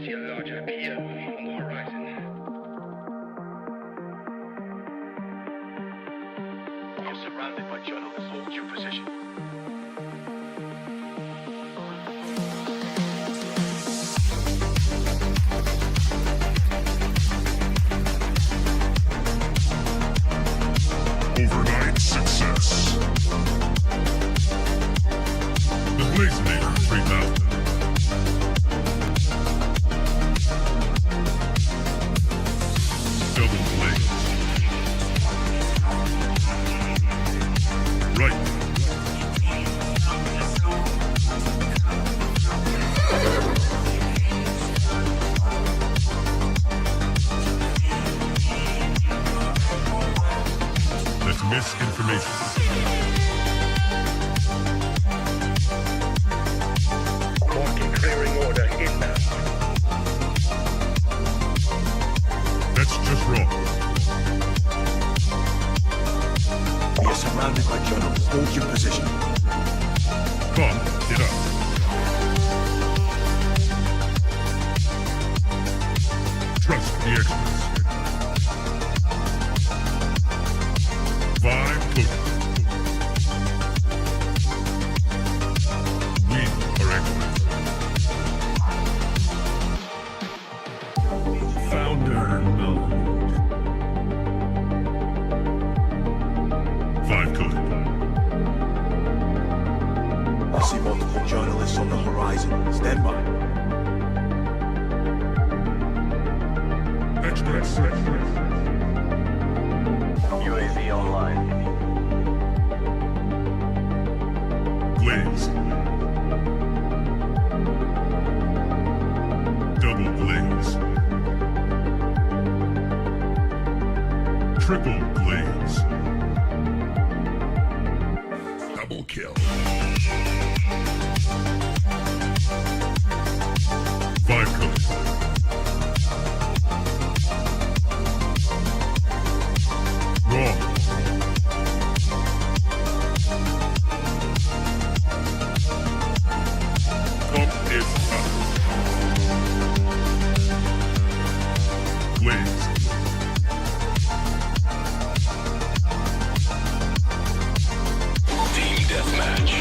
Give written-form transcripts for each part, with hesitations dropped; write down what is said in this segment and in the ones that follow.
see a large IPO on the horizon. You're surrounded by journalists. Hold your position. Overnight success. The Blazinator 3000. Double blaze. Right. That's misinformation. Market clearing order inbound. That's just wrong. You're surrounded by journalists. Hold your position. Come, get up. Trust the experts. 5 total. We are experts. Founder mode. 5 coded. I see multiple journalists on the horizon. Stand by. Experts. UAV online. Blaze. Double blaze. Triple blaze. Double kill. 5 code. Wrong. Pump is up. Blaze. Team deathmatch.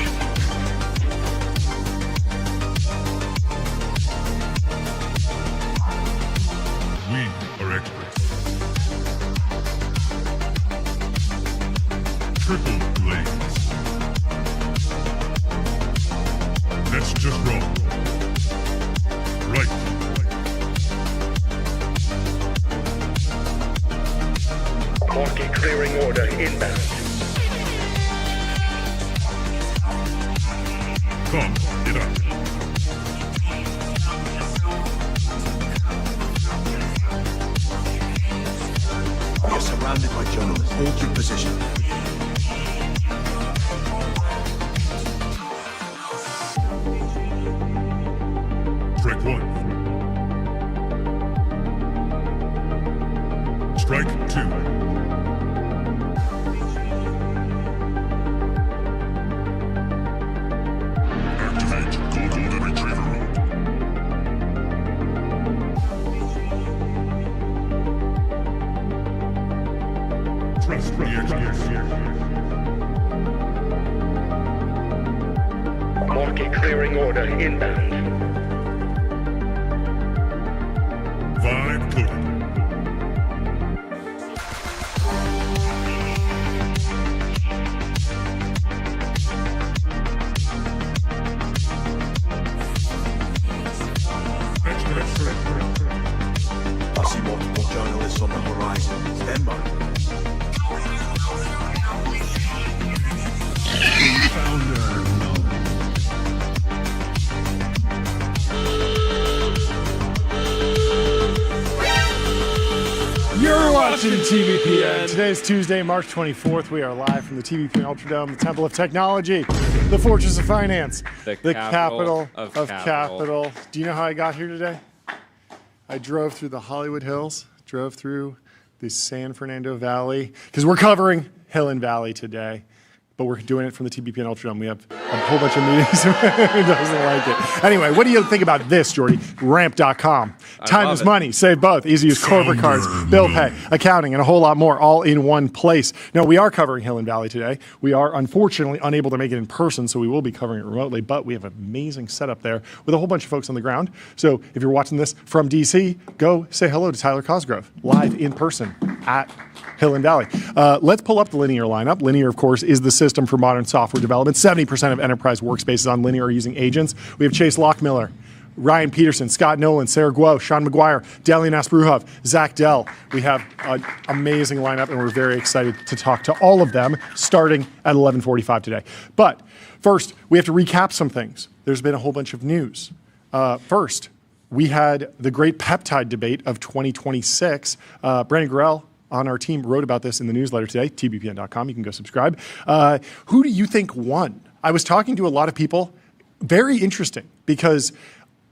We are experts. Triple blaze. That's just wrong. Right. Market clearing order inbound. Come, get up. You're surrounded by journalists. Hold your position. Strike 1. Strike 2. Activate Golden Retriever mode. Trust the experts. Market clearing order inbound. 5 coded. I see multiple journalists on the horizon. Stand by. Founder mode. You're watching TBPN. Today is Tuesday, March 24th. We are live from the TBPN Ultradome, the Temple of Technology, the Fortress of Finance, The capital of capital. Do you know how I got here today? I drove through the Hollywood Hills, drove through the San Fernando Valley, because we're covering Hill and Valley today. but we're doing it from the TBPN Ultradome. We have a whole bunch of meetings. Who doesn't like it? Anyway, what do you think about this, Jordy? Ramp.com. Time is money. Save both. Easy use corporate cards, bill pay, accounting, and a whole lot more all in one place. No, we are covering Hill and Valley today. We are unfortunately unable to make it in person, so we will be covering it remotely, but we have an amazing setup there with a whole bunch of folks on the ground. So if you're watching this from DC, go say hello to Tyler Cosgrove live in person at Hill and Valley. Let's pull up the Linear lineup. Linear, of course, is the system for modern software development. 70% of enterprise workspaces on Linear are using agents. We have Chase Lochmiller, Ryan Petersen, Scott Nolan, Sarah Guo, Shaun Maguire, Delian Asparouhov, Zach Dell. We have an amazing lineup, and we're very excited to talk to all of them starting at 11:45 today. But first, we have to recap some things. There's been a whole bunch of news. First, we had the great peptide debate of 2026. Brandon Grell on our team wrote about this in the newsletter today, tbpn.com. You can go subscribe. Who do you think won? I was talking to a lot of people. Very interesting, because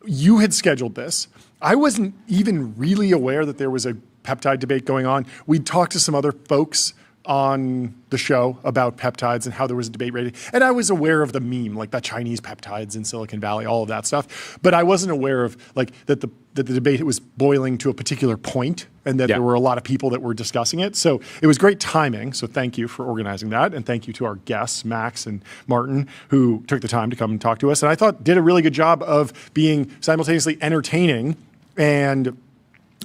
you had scheduled this. I wasn't even really aware that there was a peptide debate going on. We talked to some other folks on the show about peptides and how there was a debate ready. And I was aware of the meme, like the Chinese peptides in Silicon Valley, all of that stuff. But I wasn't aware of like that the debate was boiling to a particular point and that there were a lot of people that were discussing it. So it was great timing. So thank you for organizing that. And thank you to our guests, Max and Martin, who took the time to come and talk to us. And I thought did a really good job of being simultaneously entertaining and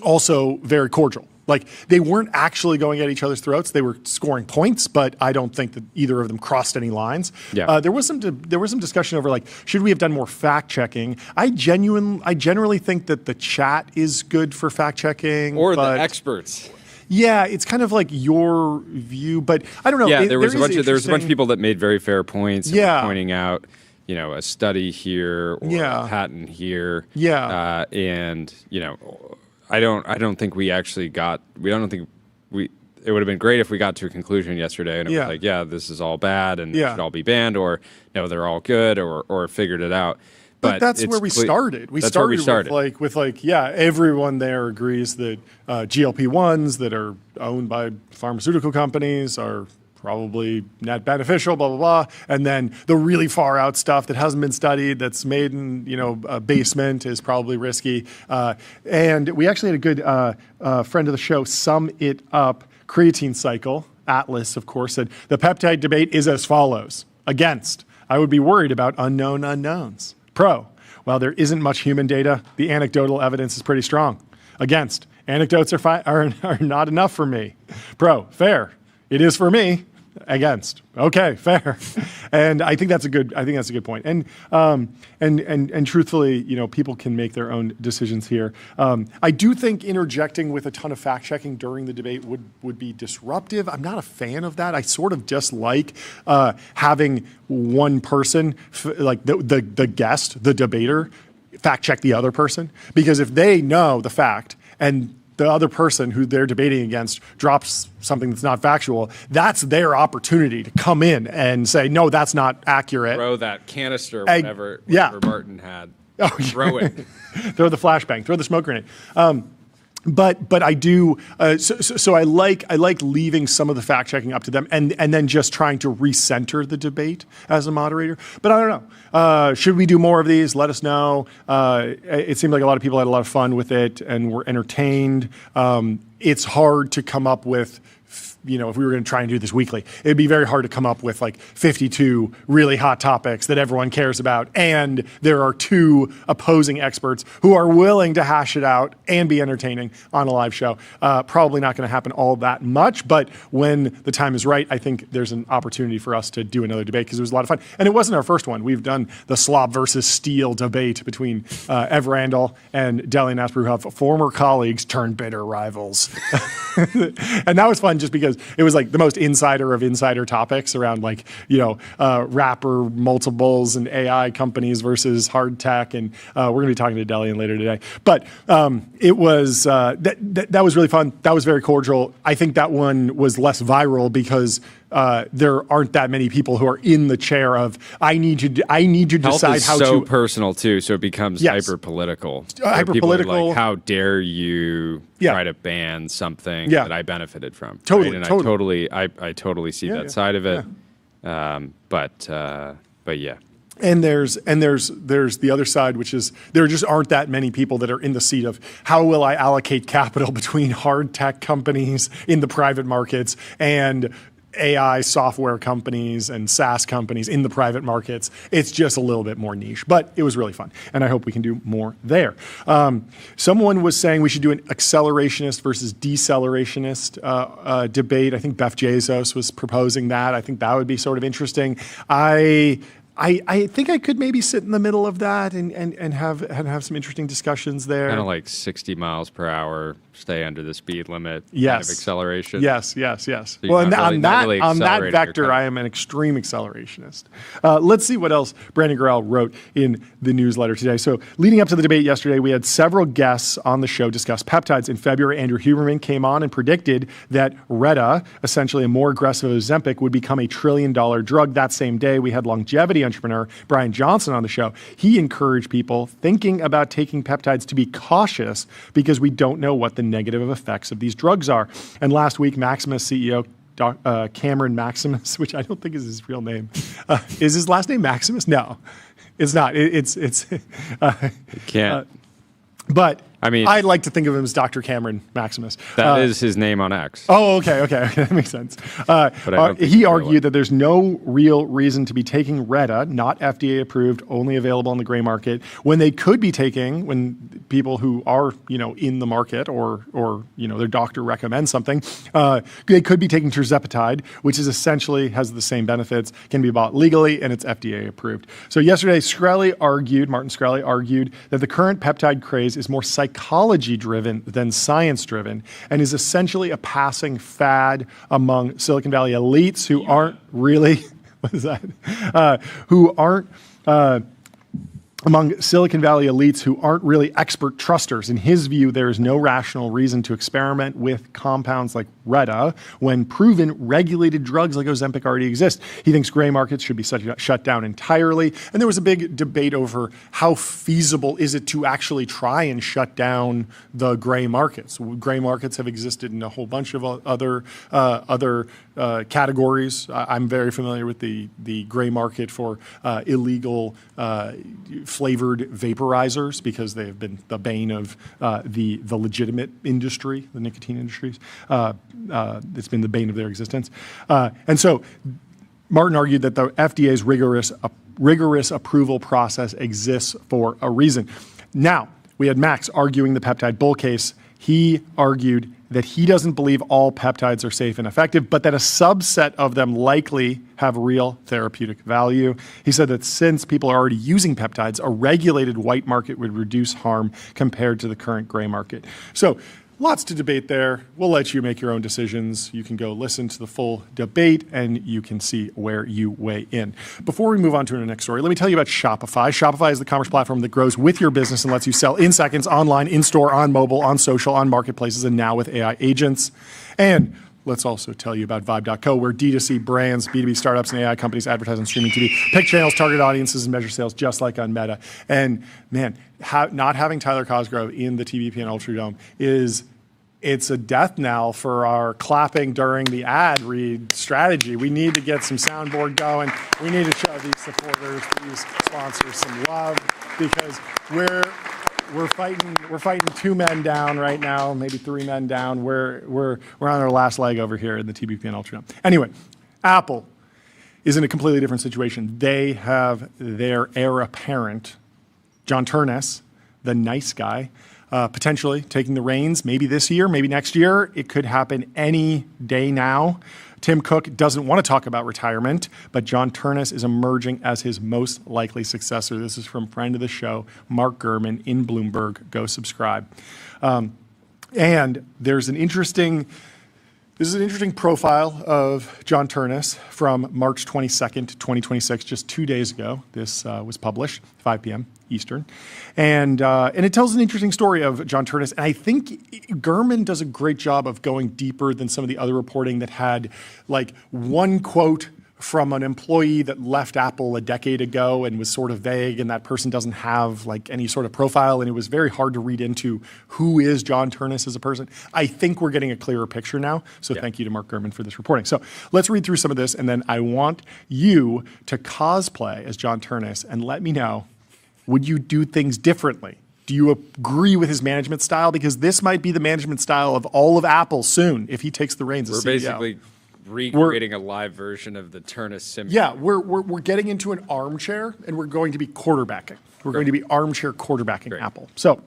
also very cordial. Like, they weren't actually going at each other's throats. They were scoring points, but I don't think that either of them crossed any lines. Yeah. There was some discussion over, like, should we have done more fact checking? I generally think that the chat is good for fact checking, or the experts. Yeah, it's kind of like your view, but I don't know. Yeah, there was a bunch of people that made very fair points. Yeah, pointing out, a study here or a patent here. Yeah, and I don't think we actually got. It would have been great if we got to a conclusion yesterday and it was like, this is all bad and it should all be banned, or no, they're all good, or figured it out. But that's where we started. We started with everyone there agrees that GLP-1s that are owned by pharmaceutical companies are probably net beneficial, blah, blah, blah. And then the really far out stuff that hasn't been studied, that's made in, a basement, is probably risky. And we actually had a good friend of the show sum it up. Creatine Cycle, Atlas, of course, said the peptide debate is as follows. Against, I would be worried about unknown unknowns. Pro, while there isn't much human data, the anecdotal evidence is pretty strong. Against, anecdotes are not enough for me. Pro, fair. It is for me. Against. Okay, fair. And I think that's a good point. And truthfully, people can make their own decisions here. I do think interjecting with a ton of fact checking during the debate would be disruptive. I'm not a fan of that. I sort of just like having one person, like the guest, the debater, fact check the other person, because if they know the fact and the other person who they're debating against drops something that's not factual, that's their opportunity to come in and say, no, that's not accurate. Throw that canister, whatever Martin had. Oh, throw it. Throw the flashbang. Throw the smoke grenade. But I do. So I like leaving some of the fact checking up to them, and then just trying to recenter the debate as a moderator. But I don't know. Should we do more of these? Let us know. It seemed like a lot of people had a lot of fun with it and were entertained. It's hard to come up with. If we were going to try and do this weekly, it'd be very hard to come up with like 52 really hot topics that everyone cares about. And there are two opposing experts who are willing to hash it out and be entertaining on a live show. Probably not going to happen all that much, but when the time is right, I think there's an opportunity for us to do another debate because it was a lot of fun. And it wasn't our first one. We've done the slob versus steel debate between Ev Randall and Delian Asparouhov, former colleagues turned bitter rivals. And that was fun just because it was like the most insider of insider topics around wrapper multiples and AI companies versus hard tech. And we're going to be talking to Delian later today. But it was that was really fun. That was very cordial. I think that one was less viral because there aren't that many people who are in the chair of I need to decide how to. So personal too, so it becomes hyper political. Hyper political. Like, how dare you try to ban something that I benefited from? Totally. Right? And totally. I totally see that side of it. But yeah. And there's the other side, which is there just aren't that many people that are in the seat of how will I allocate capital between hard tech companies in the private markets and AI software companies and SaaS companies in the private markets. It's just a little bit more niche, but it was really fun. And I hope we can do more there. Someone was saying we should do an accelerationist versus decelerationist debate. I think Beth Bezos was proposing that. I think that would be sort of interesting. I think I could maybe sit in the middle of that and have some interesting discussions there. Kind of like 60 miles per hour, stay under the speed limit. Yes. Kind of acceleration. Yes. So Well, on that vector, I am an extreme accelerationist. Let's see what else Brandon Grell wrote in the newsletter today. So leading up to the debate yesterday, we had several guests on the show discuss peptides. In February, Andrew Huberman came on and predicted that Retta, essentially a more aggressive Ozempic, would become a $1 trillion drug. That same day, we had longevity entrepreneur Brian Johnson on the show. He encouraged people thinking about taking peptides to be cautious because we don't know what the negative effects of these drugs are. And last week, Maximus CEO Cameron Maximus, which I don't think is his real name. Is his last name Maximus? No, it's not. It's can't. But I mean, I'd like to think of him as Dr. Cameron Maximus. That is his name on X. Oh, okay, that makes sense. He argued that there's no real reason to be taking Retta, not FDA approved, only available on the gray market, when they could be taking, when people who are, in the market or their doctor recommends something, they could be taking tirzepatide, which is essentially has the same benefits, can be bought legally, and it's FDA approved. So yesterday, Martin Shkreli argued that the current peptide craze is more psychology-driven than science-driven and is essentially a passing fad among Silicon Valley elites who aren't really, among Silicon Valley elites who aren't really expert trusters. In his view, there is no rational reason to experiment with compounds like Retta when proven regulated drugs like Ozempic already exist. He thinks gray markets should be shut down entirely. And there was a big debate over how feasible is it to actually try and shut down the gray markets. Gray markets have existed in a whole bunch of other categories. I'm very familiar with the gray market for illegal flavored vaporizers because they have been the bane of the legitimate industry, the nicotine industries. It's been the bane of their existence. And so Martin argued that the FDA's rigorous approval process exists for a reason. Now, we had Max arguing the peptide bull case. He argued that he doesn't believe all peptides are safe and effective, but that a subset of them likely have real therapeutic value. He said that since people are already using peptides, a regulated white market would reduce harm compared to the current gray market. So lots to debate there. We'll let you make your own decisions. You can go listen to the full debate and you can see where you weigh in. Before we move on to our next story, let me tell you about Shopify. Shopify is the commerce platform that grows with your business and lets you sell in seconds, online, in-store, on mobile, on social, on marketplaces, and now with AI agents. And let's also tell you about Vibe.co, where D2C brands, B2B startups, and AI companies advertise on streaming TV, pick channels, target audiences, and measure sales just like on Meta. And man, not having Tyler Cosgrove in the TBPN Ultradome it's a death knell for our clapping during the ad read strategy. We need to get some soundboard going. We need to show these supporters, these sponsors some love because we're fighting two men down right now, maybe three men down. We're on our last leg over here in the TBPN Ultradome. Anyway, Apple is in a completely different situation. They have their heir apparent, John Ternus, the nice guy, potentially taking the reins, maybe this year, maybe next year. It could happen any day now. Tim Cook doesn't want to talk about retirement, but John Ternus is emerging as his most likely successor. This is from friend of the show, Mark Gurman in Bloomberg. Go subscribe. And there's an interesting profile of John Ternus from March 22nd, 2026, just 2 days ago. This was published, 5 p.m. Eastern. And it tells an interesting story of John Ternus. And I think Gurman does a great job of going deeper than some of the other reporting that had like one quote from an employee that left Apple a decade ago and was sort of vague, and that person doesn't have like any sort of profile, and it was very hard to read into who is John Ternus as a person. I think we're getting a clearer picture now, so thank you to Mark Gurman for this reporting. So let's read through some of this, and then I want you to cosplay as John Ternus and let me know, would you do things differently? Do you agree with his management style? Because this might be the management style of all of Apple soon if he takes the reins as CEO. We're basically recreating a live version of the Ternus symphony. Yeah, we're getting into an armchair, and we're going to be quarterbacking. We're going to be armchair quarterbacking Apple. So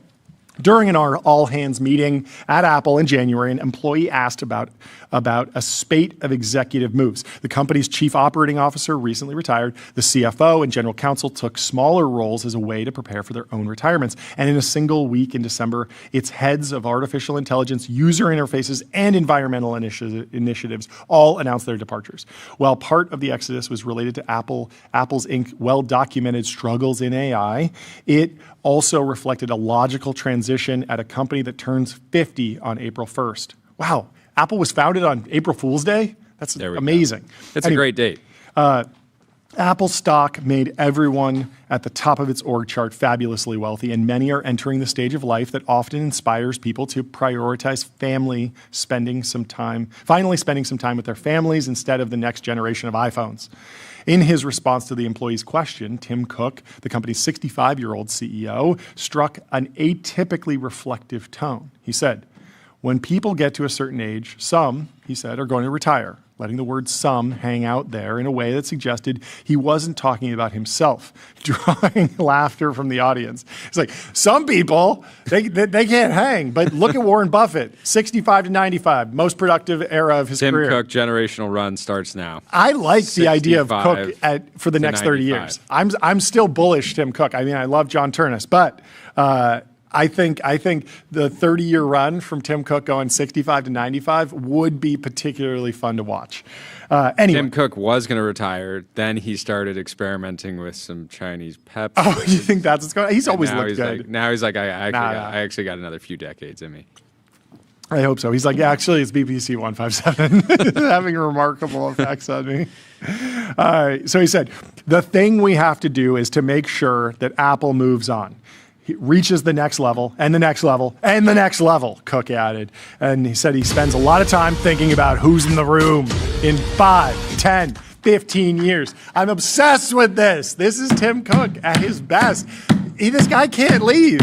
during an all-hands meeting at Apple in January, an employee asked about a spate of executive moves. The company's chief operating officer recently retired. The CFO and general counsel took smaller roles as a way to prepare for their own retirements. And in a single week in December, its heads of artificial intelligence, user interfaces, and environmental initiatives all announced their departures. While part of the exodus was related to Apple's Inc. well-documented struggles in AI, it also reflected a logical transition at a company that turns 50 on April 1st. Wow, Apple was founded on April Fool's Day? That's amazing. It's a great date. Apple stock made everyone at the top of its org chart fabulously wealthy, and many are entering the stage of life that often inspires people to prioritize finally spending some time with their families instead of the next generation of iPhones. In his response to the employee's question, Tim Cook, the company's 65-year-old CEO, struck an atypically reflective tone. He said, "When people get to a certain age, some," he said, "are going to retire," letting the word "some" hang out there in a way that suggested he wasn't talking about himself, drawing laughter from the audience. It's like, some people, they can't hang, but look at Warren Buffett, 65 to 95, most productive era of his career. Tim Cook generational run starts now. I like the idea of Cook for the next 30 years. I'm still bullish Tim Cook. I mean, I love John Ternus, but I think the 30-year run from Tim Cook going 65 to 95 would be particularly fun to watch. Anyway. Tim Cook was going to retire. Then he started experimenting with some Chinese Peptide. Oh, you think that's what's going on? He's always looked good. Now he's like, I actually got another few decades in me. I hope so. He's like, yeah, actually, it's BPC 157. It's having remarkable effects on me. All right. So he said, the thing we have to do is to make sure that Apple moves on. He reaches the next level and the next level and the next level, Cook added. And he said he spends a lot of time thinking about who's in the room in 5, 10, 15 years. I'm obsessed with this. This is Tim Cook at his best. This guy can't leave.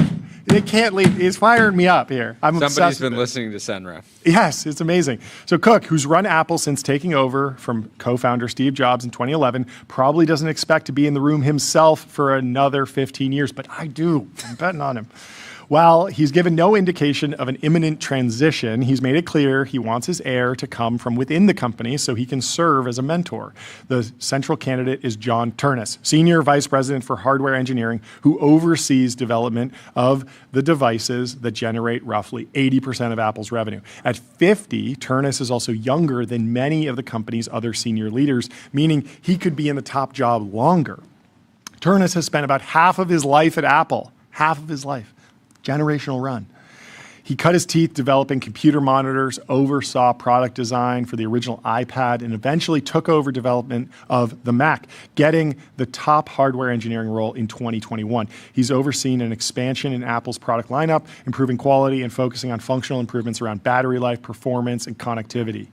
They can't leave. He's firing me up here. Somebody's been listening to Senra. Yes, it's amazing. So Cook, who's run Apple since taking over from co-founder Steve Jobs in 2011, probably doesn't expect to be in the room himself for another 15 years, but I do. I'm betting on him. While he's given no indication of an imminent transition, he's made it clear he wants his heir to come from within the company so he can serve as a mentor. The central candidate is John Ternus, Senior Vice President for Hardware Engineering, who oversees development of the devices that generate roughly 80% of Apple's revenue. At 50, Ternus is also younger than many of the company's other senior leaders, meaning he could be in the top job longer. Ternus has spent about half of his life at Apple, half of his life. Generational run. He cut his teeth developing computer monitors, oversaw product design for the original iPad, and eventually took over development of the Mac, getting the top hardware engineering role in 2021. He's overseen an expansion in Apple's product lineup, improving quality and focusing on functional improvements around battery life, performance, and connectivity.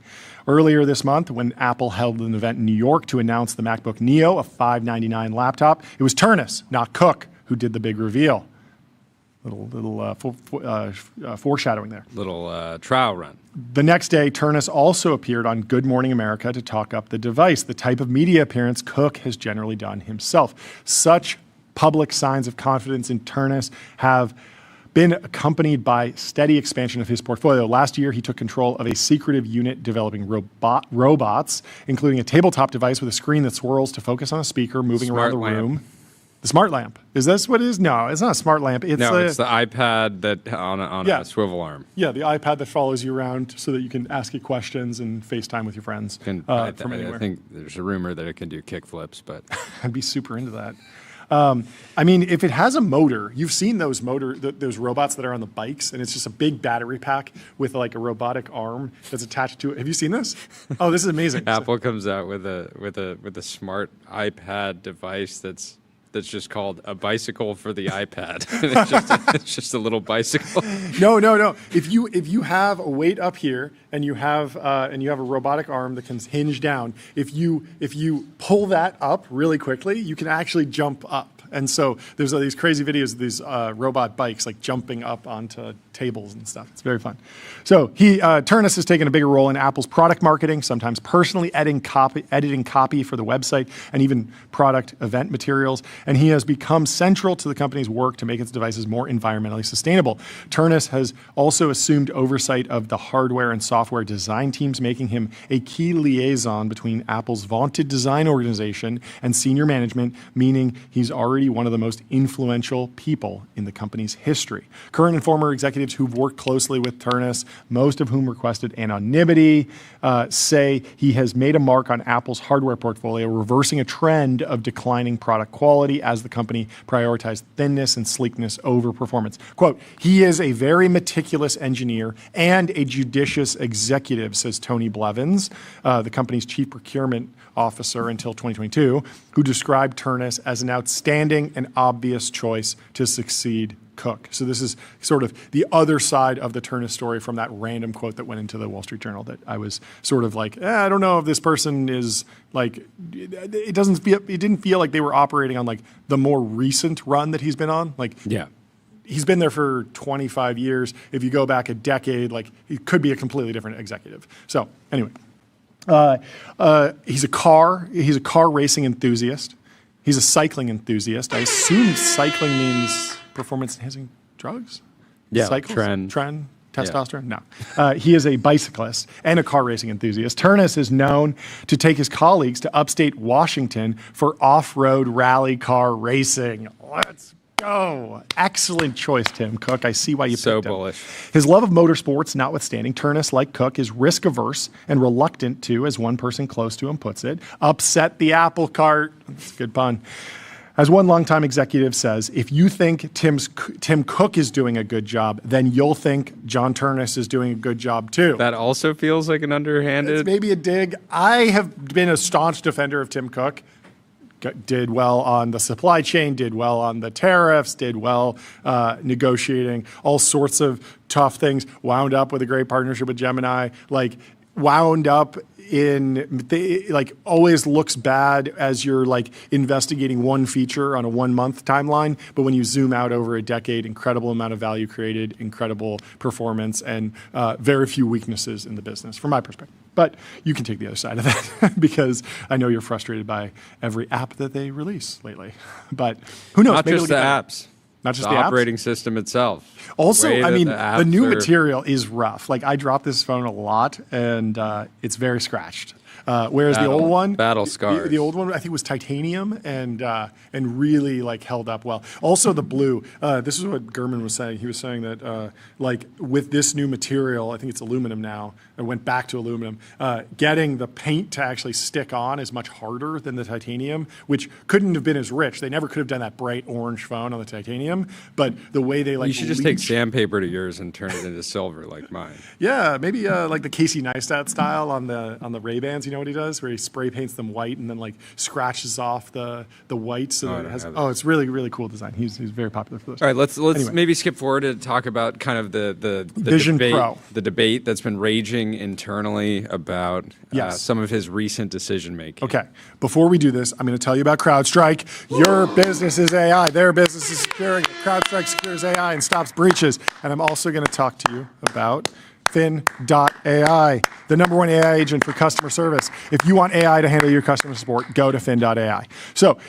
Earlier this month, when Apple held an event in New York to announce the MacBook Neo, a $599 laptop, it was Ternus, not Cook, who did the big reveal. Little foreshadowing there. Little trial run. The next day, Ternus also appeared on Good Morning America to talk up the device, the type of media appearance Cook has generally done himself. Such public signs of confidence in Ternus have been accompanied by steady expansion of his portfolio. Last year, he took control of a secretive unit developing robots, including a tabletop device with a screen that swirls to focus on a speaker moving around the room. The smart lamp. Is this what it is? No, it's not a smart lamp. It's it's the iPad that on a swivel arm. Yeah, the iPad that follows you around so that you can ask it questions and FaceTime with your friends from anywhere. I think there's a rumor that it can do kick flips, but I'd be super into that. I mean, if it has a motor, you've seen those those robots that are on the bikes, and it's just a big battery pack with like a robotic arm that's attached to it. Have you seen this? Oh, this is amazing. Apple comes out with a smart iPad device that's just called a bicycle for the iPad. It's just a little bicycle. No. If you have a weight up here and you have a robotic arm that can hinge down, if you pull that up really quickly, you can actually jump up. And so there's all these crazy videos of these robot bikes like jumping up onto tables and stuff. It's very fun. So Ternus has taken a bigger role in Apple's product marketing, sometimes personally editing copy for the website and even product event materials. And he has become central to the company's work to make its devices more environmentally sustainable. Ternus has also assumed oversight of the hardware and software design teams, making him a key liaison between Apple's vaunted design organization and senior management, meaning he's already one of the most influential people in the company's history. Current and former executives who've worked closely with Ternus, most of whom requested anonymity, say he has made a mark on Apple's hardware portfolio, reversing a trend of declining product quality as the company prioritized thinness and sleekness over performance. Quote, he is a very meticulous engineer and a judicious executive, says Tony Blevins, the company's chief procurement officer until 2022, who described Ternus as an outstanding and obvious choice to succeed Cook. So this is sort of the other side of the Ternus story from that random quote that went into the Wall Street Journal that I was sort of like, I don't know if this person is like, it didn't feel like they were operating on like the more recent run that he's been on. Like, yeah. He's been there for 25 years. If you go back a decade, like he could be a completely different executive. So anyway, he's a car racing enthusiast. He's a cycling enthusiast. I assume cycling means performance-enhancing drugs? Yeah, Cycles? Tren, testosterone? Yeah. No. He is a bicyclist and a car racing enthusiast. Ternus is known to take his colleagues to upstate Washington for off-road rally car racing. Let's go. Excellent choice, Tim Cook. I see why you picked him. So bullish. His love of motorsports notwithstanding, Ternus, like Cook, is risk-averse and reluctant to, as one person close to him puts it, upset the apple cart. That's a good pun. As one longtime executive says, if you think Tim Cook is doing a good job, then you'll think John Ternus is doing a good job too. That also feels like an underhanded. It's maybe a dig. I have been a staunch defender of Tim Cook. Did well on the supply chain, did well on the tariffs, did well negotiating all sorts of tough things, wound up with a great partnership with Gemini, like wound up in like always looks bad as you're like investigating one feature on a 1 month timeline, but when you zoom out over a decade, incredible amount of value created, incredible performance, and very few weaknesses in the business from my perspective. But you can take the other side of that because I know you're frustrated by every app that they release lately. But who knows? Not Maybe just the apps. Not just the the operating apps? system itself. Also, I mean, the new material material is rough. Like I drop this phone a lot, and it's very scratched. Whereas the old one, battle scars. The old one, I think, was titanium and really like held up well. Also, the blue. This is what Gurman was saying. He was saying that like with this new material, I think it's aluminum now. It went back to aluminum. Getting the paint to actually stick on is much harder than the titanium, which couldn't have been as rich. They never could have done that bright orange phone on the titanium. But the way they like, you should just take sandpaper to yours and turn it into silver like mine. Yeah, maybe like the Casey Neistat style on the Ray-Bans. You know what he does? Where he spray paints them white and then like scratches off the white so that it has. Oh, it's really, really cool design. He's very popular for this. All right, let's maybe skip forward to talk about kind of the Vision debate, Pro. The debate that's been raging internally about some of his recent decision making. Okay, before we do this, I'm going to tell you about CrowdStrike. Your business is AI. Their business is securing. CrowdStrike secures AI and stops breaches. And I'm also going to talk to you about Fin.ai, the #1 AI agent for customer service. If you want AI to handle your customer support, go to Fin.ai. So,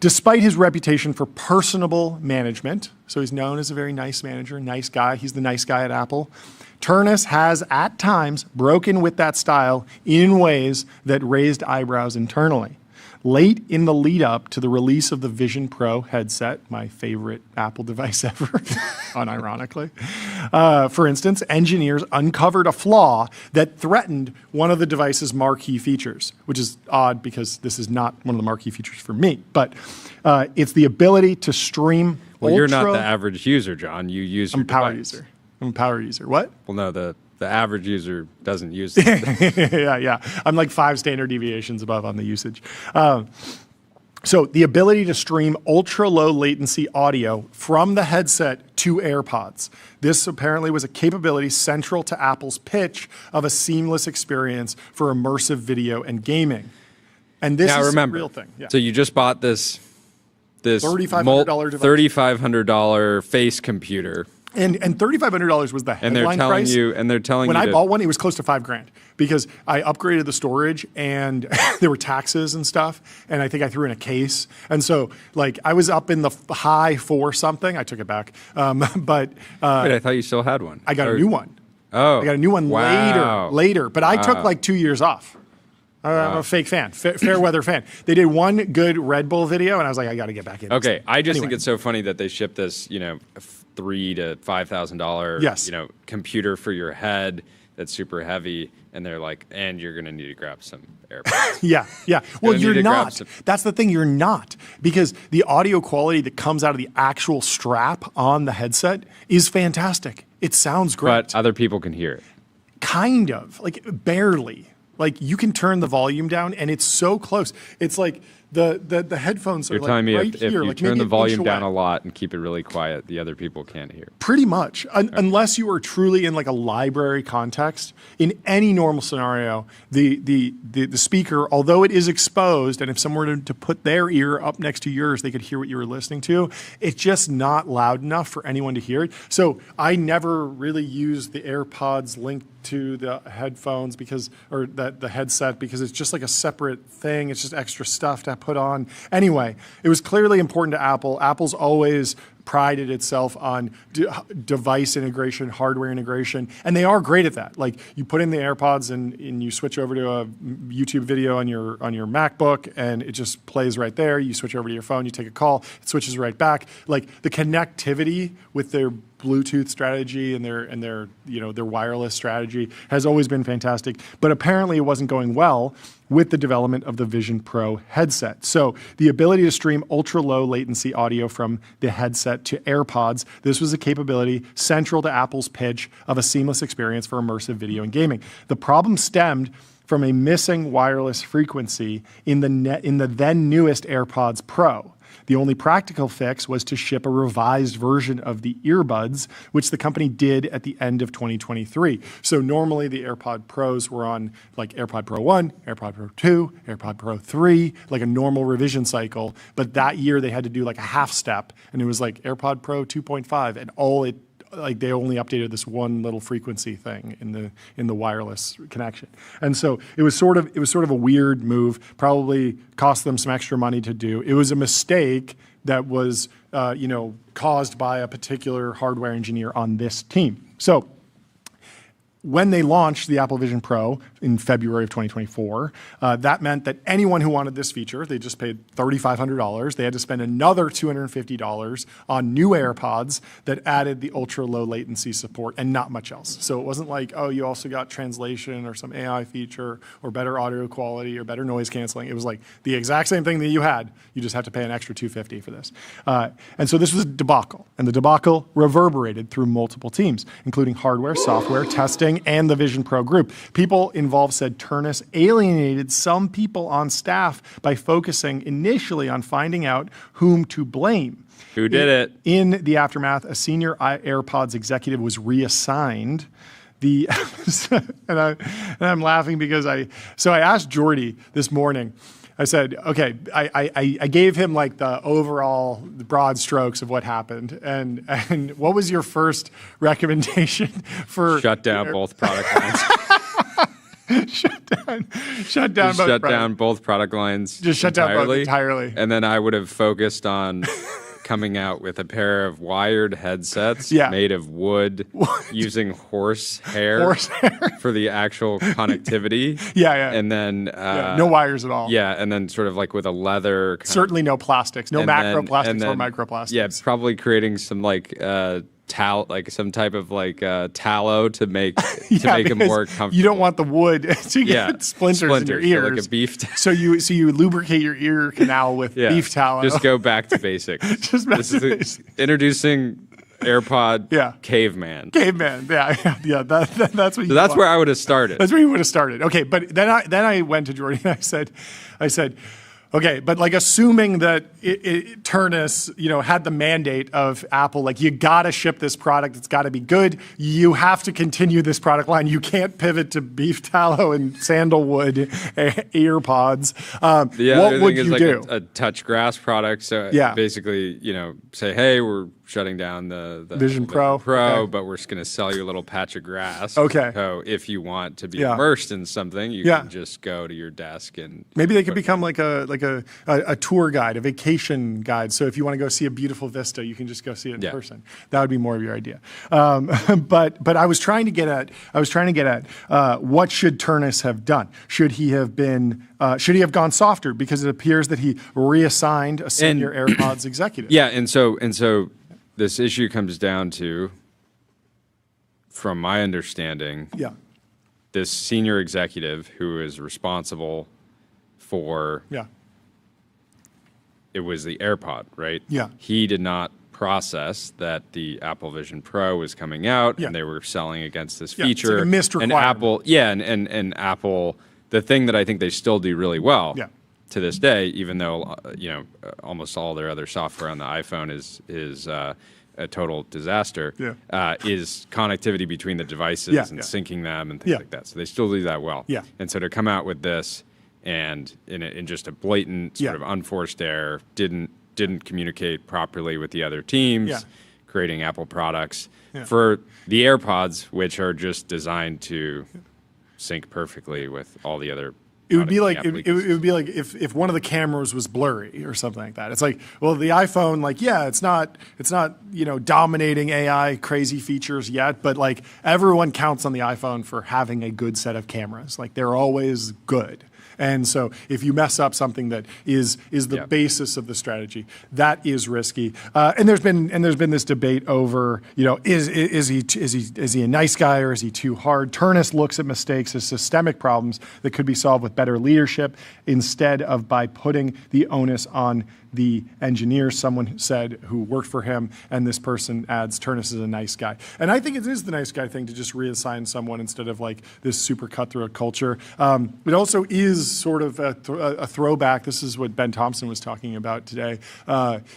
despite his reputation for personable management, so he's known as a very nice manager, nice guy. He's the nice guy at Apple. Ternus has, at times, broken with that style in ways that raised eyebrows internally. late in the lead up to the release of the Vision Pro headset, my favorite Apple device ever, unironically. For instance, engineers uncovered a flaw that threatened one of the device's marquee features, which is odd because this is not one of the marquee features for me, but it's the ability to stream. Well, you're not the average user, John. You use your device. I'm a power user. What? Well, no, the average user doesn't use it. Yeah. I'm like 5 standard deviations above on the usage. So the ability to stream ultra-low latency audio from the headset to AirPods. This apparently was a capability central to Apple's pitch of a seamless experience for immersive video and gaming. And this is a real thing. Yeah. So you just bought this $3,500 device. $3,500 face computer. And $3,500 was the headline price. They're telling you when I bought one, it was close to $5,000 because I upgraded the storage and there were taxes and stuff. And I think I threw in a case. And so like I was up in the high 4 something. I took it back. Wait, I thought you still had one. I got a new one. Oh, I got a new one later. But I took like 2 years off. I'm a fake fan, fair weather fan. They did one good Red Bull video, and I was like, I got to get back in. Okay, I just think it's so funny that they ship this, $3,000 to $5,000, computer for your head that's super heavy, and they're like, and you're gonna need to grab some AirPods. Yeah. Well, you're not. That's the thing. You're not, because the audio quality that comes out of the actual strap on the headset is fantastic. It sounds great. But other people can hear it. Kind of, like barely. Like you can turn the volume down, and it's so close. It's like the headphones are You're telling me right if here. you like turn the volume down away. a lot and keep it really quiet, the other people can't hear. Pretty much, unless you are truly in like a library context. In any normal scenario, the speaker, although it is exposed, and if someone were to put their ear up next to yours, they could hear what you were listening to. It's just not loud enough for anyone to hear it. So I never really used the AirPods linked to the headphones or the headset because it's just like a separate thing. It's just extra stuff to put on. Anyway, it was clearly important to Apple. Apple's always prided itself on device integration, hardware integration, and they are great at that. Like you put in the AirPods and you switch over to a YouTube video on your MacBook, and it just plays right there. You switch over to your phone, you take a call, it switches right back. Like the connectivity with their Bluetooth strategy and their wireless strategy has always been fantastic, but apparently it wasn't going well with the development of the Vision Pro headset. So the ability to stream ultra-low latency audio from the headset to AirPods, this was a capability central to Apple's pitch of a seamless experience for immersive video and gaming. The problem stemmed from a missing wireless frequency in the then newest AirPods Pro. The only practical fix was to ship a revised version of the earbuds, which the company did at the end of 2023. So normally the AirPod Pros were on like AirPod Pro 1, AirPod Pro 2, AirPod Pro 3, like a normal revision cycle. But that year they had to do like a half step, and it was like AirPod Pro 2.5, and they only updated this one little frequency thing in the wireless connection. And so it was sort of a weird move, probably cost them some extra money to do. It was a mistake that was caused by a particular hardware engineer on this team. So when they launched the Apple Vision Pro in February of 2024, that meant that anyone who wanted this feature, they just paid $3,500. They had to spend another $250 on new AirPods that added the ultra-low latency support and not much else. So it wasn't like, oh, you also got translation or some AI feature or better audio quality or better noise canceling. It was like the exact same thing that you had. You just have to pay an extra $250 for this. And so this was a debacle. And the debacle reverberated through multiple teams, including hardware, software, testing, and the Vision Pro group. People involved said Ternus alienated some people on staff by focusing initially on finding out whom to blame. Who did it? In the aftermath, a senior AirPods executive was reassigned. And I'm laughing because I asked Jordy this morning. I said, okay, I gave him like the overall broad strokes of what happened. And what was your first recommendation for shut down both product lines? Shut down both product lines. Just shut down both entirely. And then I would have focused on coming out with a pair of wired headsets made of wood using horse hair for the actual connectivity. And then no wires at all. And then sort of like with a leather. Certainly no plastics, no macroplastics or microplastics. Yeah, probably creating some like some type of like tallow to make it more comfortable. You don't want the wood to get splinters in your ears. So like a beef. So you lubricate your ear canal with beef tallow. Just go back to basics. Introducing AirPod caveman. Caveman. That's what. So that's where I would have started. That's where you would have started. Okay, but then I went to Jordy and I said. Okay, but like assuming that Ternus, had the mandate of Apple, like you gotta ship this product, it's gotta be good. You have to continue this product line. You can't pivot to beef tallow and sandalwood earpods. What would you do? A touch grass product. So basically, say, hey, we're shutting down the Vision Pro, but we're just going to sell you a little patch of grass. Okay. So if you want to be immersed in something, you can just go to your desk and maybe they could become like a tour guide, a vacation guide. So if you want to go see a beautiful vista, you can just go see it in person. That would be more of your idea. But I was trying to get at what should Ternus have done? Should he have gone softer? Because it appears that he reassigned a senior AirPods executive. Yeah, and so this issue comes down to, from my understanding, this senior executive who is responsible for it was the AirPod, right? Yeah. He did not process that the Apple Vision Pro was coming out and they were selling against this feature. It's like a missed requirement. And Apple, and Apple, the thing that I think they still do really well to this day, even though almost all their other software on the iPhone is a total disaster, is connectivity between the devices and syncing them and things like that. So they still do that well. Yeah. And so to come out with this and in just a blatant sort of unforced error, didn't communicate properly with the other teams, creating Apple products for the AirPods, which are just designed to sync perfectly with all the other. It would be like if one of the cameras was blurry or something like that. It's like, well, the iPhone, it's not dominating AI crazy features yet, but like everyone counts on the iPhone for having a good set of cameras. Like they're always good. And so if you mess up something that is the basis of the strategy, that is risky. And there's been this debate over, is he a nice guy or is he too hard? Ternus looks at mistakes as systemic problems that could be solved with better leadership instead of by putting the onus on the engineer, someone said, who worked for him, and this person adds Ternus is a nice guy. And I think it is the nice guy thing to just reassign someone instead of like this super cutthroat culture. It also is sort of a throwback. This is what Ben Thompson was talking about today.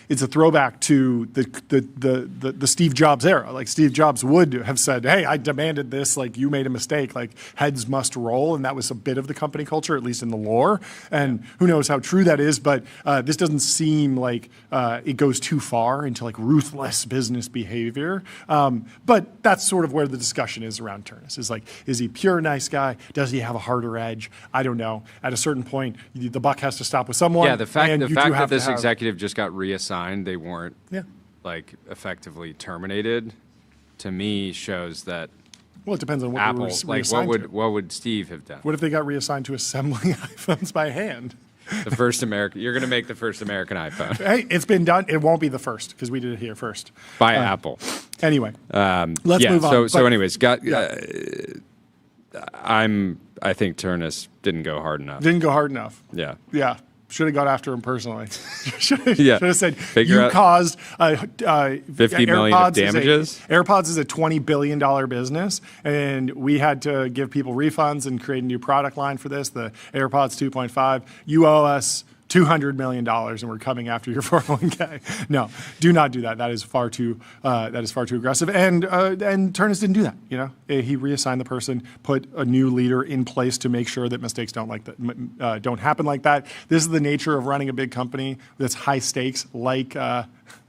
It's a throwback to the Steve Jobs era. Like Steve Jobs would have said, hey, I demanded this, like you made a mistake, like heads must roll. And that was a bit of the company culture, at least in the lore. And who knows how true that is, but this doesn't seem like it goes too far into like ruthless business behavior. But that's sort of where the discussion is around Ternus. Is like, is he pure nice guy? Does he have a harder edge? I don't know. At a certain point, the buck has to stop with someone. Yeah, the fact that this executive just got reassigned, they weren't like effectively terminated, to me shows that. Well, it depends on what Apple, what would Steve have done? What if they got reassigned to assembling iPhones by hand? The first American, you're going to make the first American iPhone. Hey, it's been done. It won't be the first because we did it here first. By Apple. Anyway, let's move on. So anyways, I think Ternus didn't go hard enough. Didn't go hard enough. Yeah. Yeah. Should have gone after him personally. Should Yeah. have said, Figure you out caused $50 million of damages. AirPods is a $20 billion business, and we had to give people refunds and create a new product line for this, the AirPods 2.5. You owe us $200 million, and we're coming after your 401k. No, do not do that. That is far too aggressive. And Ternus didn't do that. You know, he reassigned the person, put a new leader in place to make sure that mistakes don't happen like that. This is the nature of running a big company that's high stakes, like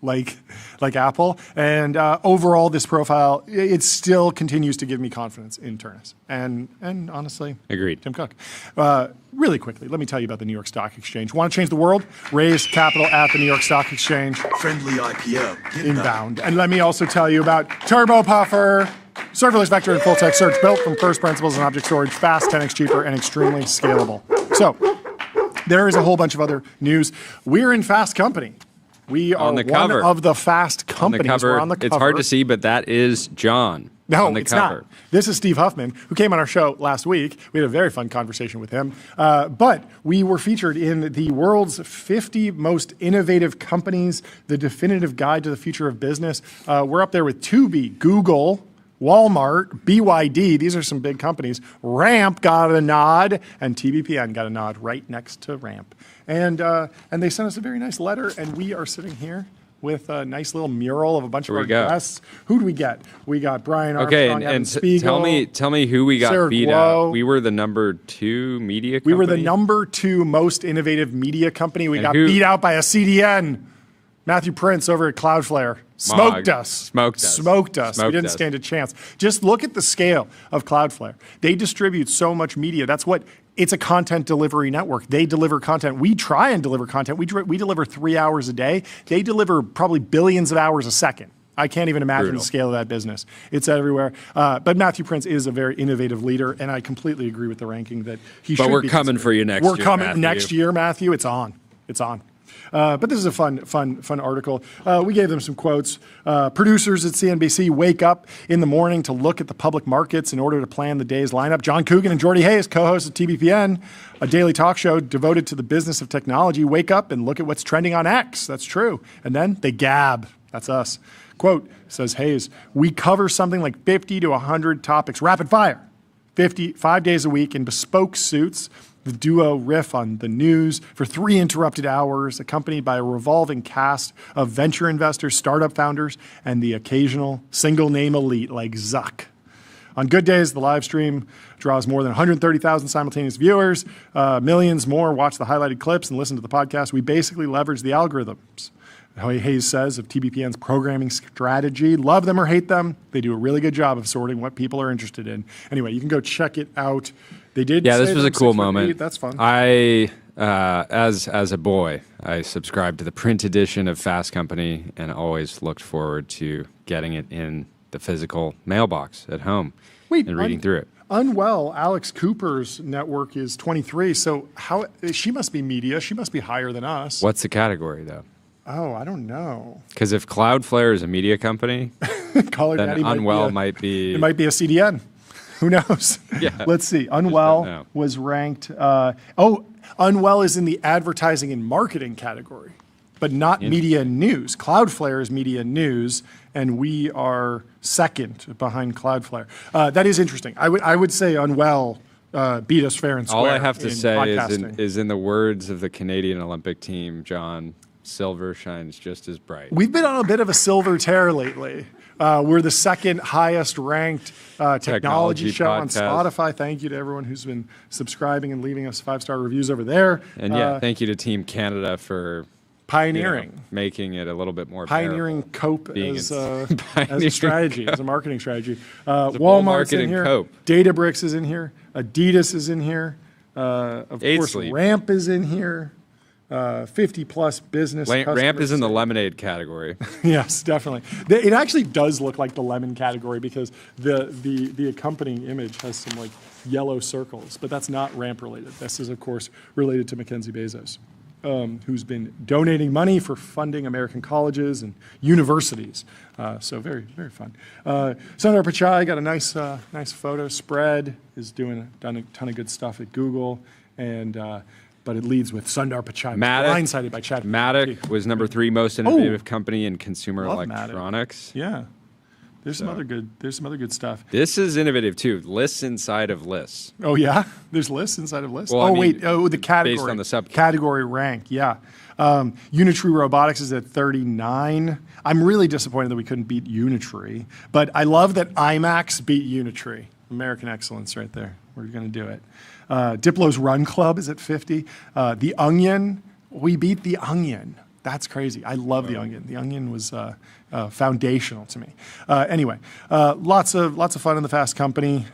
like Apple. And overall, this profile, it still continues to give me confidence in Ternus. And honestly, agreed. Tim Cook. Really quickly, let me tell you about the New York Stock Exchange. Want to change the world? Raise capital at the New York Stock Exchange. Friendly IPO. Inbound. And let me also tell you about Turbo Puffer. Serverless vector and full text search built from first principles and object storage, fast, 10x cheaper, and extremely scalable. So there is a whole bunch of other news. We're in Fast Company. We are one of the Fast companies. We're on the cover. It's hard to see, but that is John. No, on the it's cover. not. This is Steve Huffman, who came on our show last week. We had a very fun conversation with him. But we were featured in the world's 50 most innovative companies, the definitive guide to the future of business. We're up there with Tubi, Google, Walmart, BYD. These are some big companies. Ramp got a nod, and TBPN got a nod right next to Ramp. And they sent us a very nice letter, and we are sitting here with a nice little mural of a bunch of our guests. Who do we get? We got Brian Armstrong, Evan Spiegel. Tell me who we got Sarah beat Guo. out. We were the number 2 media company. We were the number 2 most innovative media company. We got beat out by a CDN. Matthew Prince over at Cloudflare. Smoked us. We didn't stand a chance. Just look at the scale of Cloudflare. They distribute so much media. It's a content delivery network. They deliver content. We try and deliver content. We deliver 3 hours a day. They deliver probably billions of hours a second. I can't even imagine the scale of that business. It's everywhere. But Matthew Prince is a very innovative leader, and I completely agree with the ranking that he should be. But we're coming for you next year, We're coming next year, Matthew. It's on. It's on. But this is a fun article. We gave them some quotes. Producers at CNBC wake up in the morning to look at the public markets in order to plan the day's lineup. John Coogan and Jordy Hayes, co-hosts of TBPN, a daily talk show devoted to the business of technology, wake up and look at what's trending on X. That's true. And then they gab. That's us. Quote, says Hayes, we cover something like 50 to 100 topics, rapid fire, 5 days a week in bespoke suits. The duo riff on the news for 3 interrupted hours, accompanied by a revolving cast of venture investors, startup founders, and the occasional single-name elite like Zuck. On good days, the live stream draws more than 130,000 simultaneous viewers. Millions more watch the highlighted clips and listen to the podcast. We basically leverage the algorithms. Hayes says of TBPN's programming strategy, love them or hate them, they do a really good job of sorting what people are interested in. Anyway, you can go check it out. They did. Yeah, this was a cool moment. That's fun. I, as a boy, I subscribed to the print edition of Fast Company and always looked forward to getting it in the physical mailbox at home and reading through it. Unwell, Alex Cooper's network is 23, so she must be media. She must be higher than us. What's the category, though? Oh, I don't know. Because if Cloudflare is a media company, then Unwell might be... It might be a CDN. Who knows? Yeah. Let's see. Unwell was ranked... Unwell is in the advertising and marketing category, but not media and news. Cloudflare is media and news, and we are second behind Cloudflare. That is interesting. I would say Unwell beat us fair and square. All I have to say is in the words of the Canadian Olympic team, John... Silver shines just as bright. We've been on a bit of a silver tear lately. We're the second highest ranked technology show on Spotify. Thank you to everyone who's been subscribing and leaving us 5-star reviews over there. And thank you to Team Canada for pioneering, making it a little bit more pioneering cope as a strategy, as a marketing strategy. Walmart's in here. Cope. Databricks is in here. Adidas is in here. Of course, Ramp is in here. 50-plus business Ramp is in the lemonade category. Yes, definitely. It actually does look like the lemon category because the accompanying image has some like yellow circles, but that's not Ramp related. This is, of course, related to Mackenzie Bezos, who's been donating money for funding American colleges and universities. So very, very fun. Sundar Pichai got a nice photo spread. Is done a ton of good stuff at Google and. But it leads with Sundar Pichai, blindsided by ChatGPT. Matic was number 3 most innovative company in consumer electronics. Matic. Yeah, there's some other good stuff. This is innovative too. Lists inside of lists. Oh yeah, there's lists inside of lists. Well, the category based on the subcategory. Category rank. Yeah, Unitree Robotics is at 39. I'm really disappointed that we couldn't beat Unitree, but I love that IMAX beat Unitree. American excellence right there. We're going to do it. Diplo's Run Club is at 50. The Onion, we beat The Onion. That's crazy. I love The Onion. The Onion was foundational to me. Anyway, lots of fun in the Fast Company.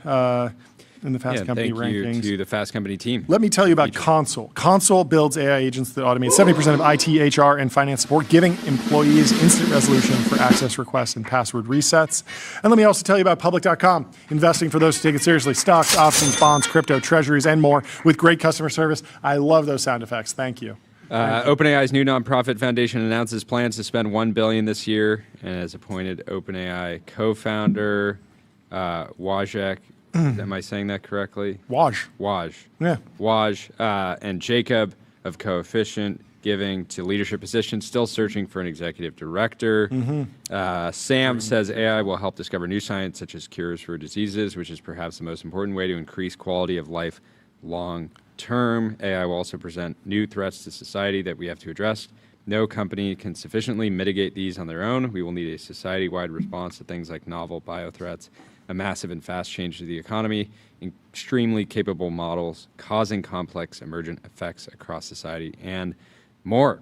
In the Fast Company rankings. Thank you to the Fast Company team. Let me tell you about Console. Console builds AI agents that automate 70% of IT, HR, and finance support, giving employees instant resolution for access requests and password resets. And let me also tell you about Public.com, investing for those who take it seriously. Stocks, options, bonds, crypto, treasuries, and more with great customer service. I love those sound effects. Thank you. OpenAI's new nonprofit foundation announces plans to spend $1 billion this year and has appointed OpenAI co-founder Wojciech. Am I saying that correctly? Waj. Yeah. Waj and Jacob of Coefficient Giving to leadership positions, still searching for an executive director. Sam says AI will help discover new science such as cures for diseases, which is perhaps the most important way to increase quality of life long term. AI will also present new threats to society that we have to address. No company can sufficiently mitigate these on their own. We will need a society-wide response to things like novel biothreats, a massive and fast change to the economy, extremely capable models causing complex emergent effects across society, and more.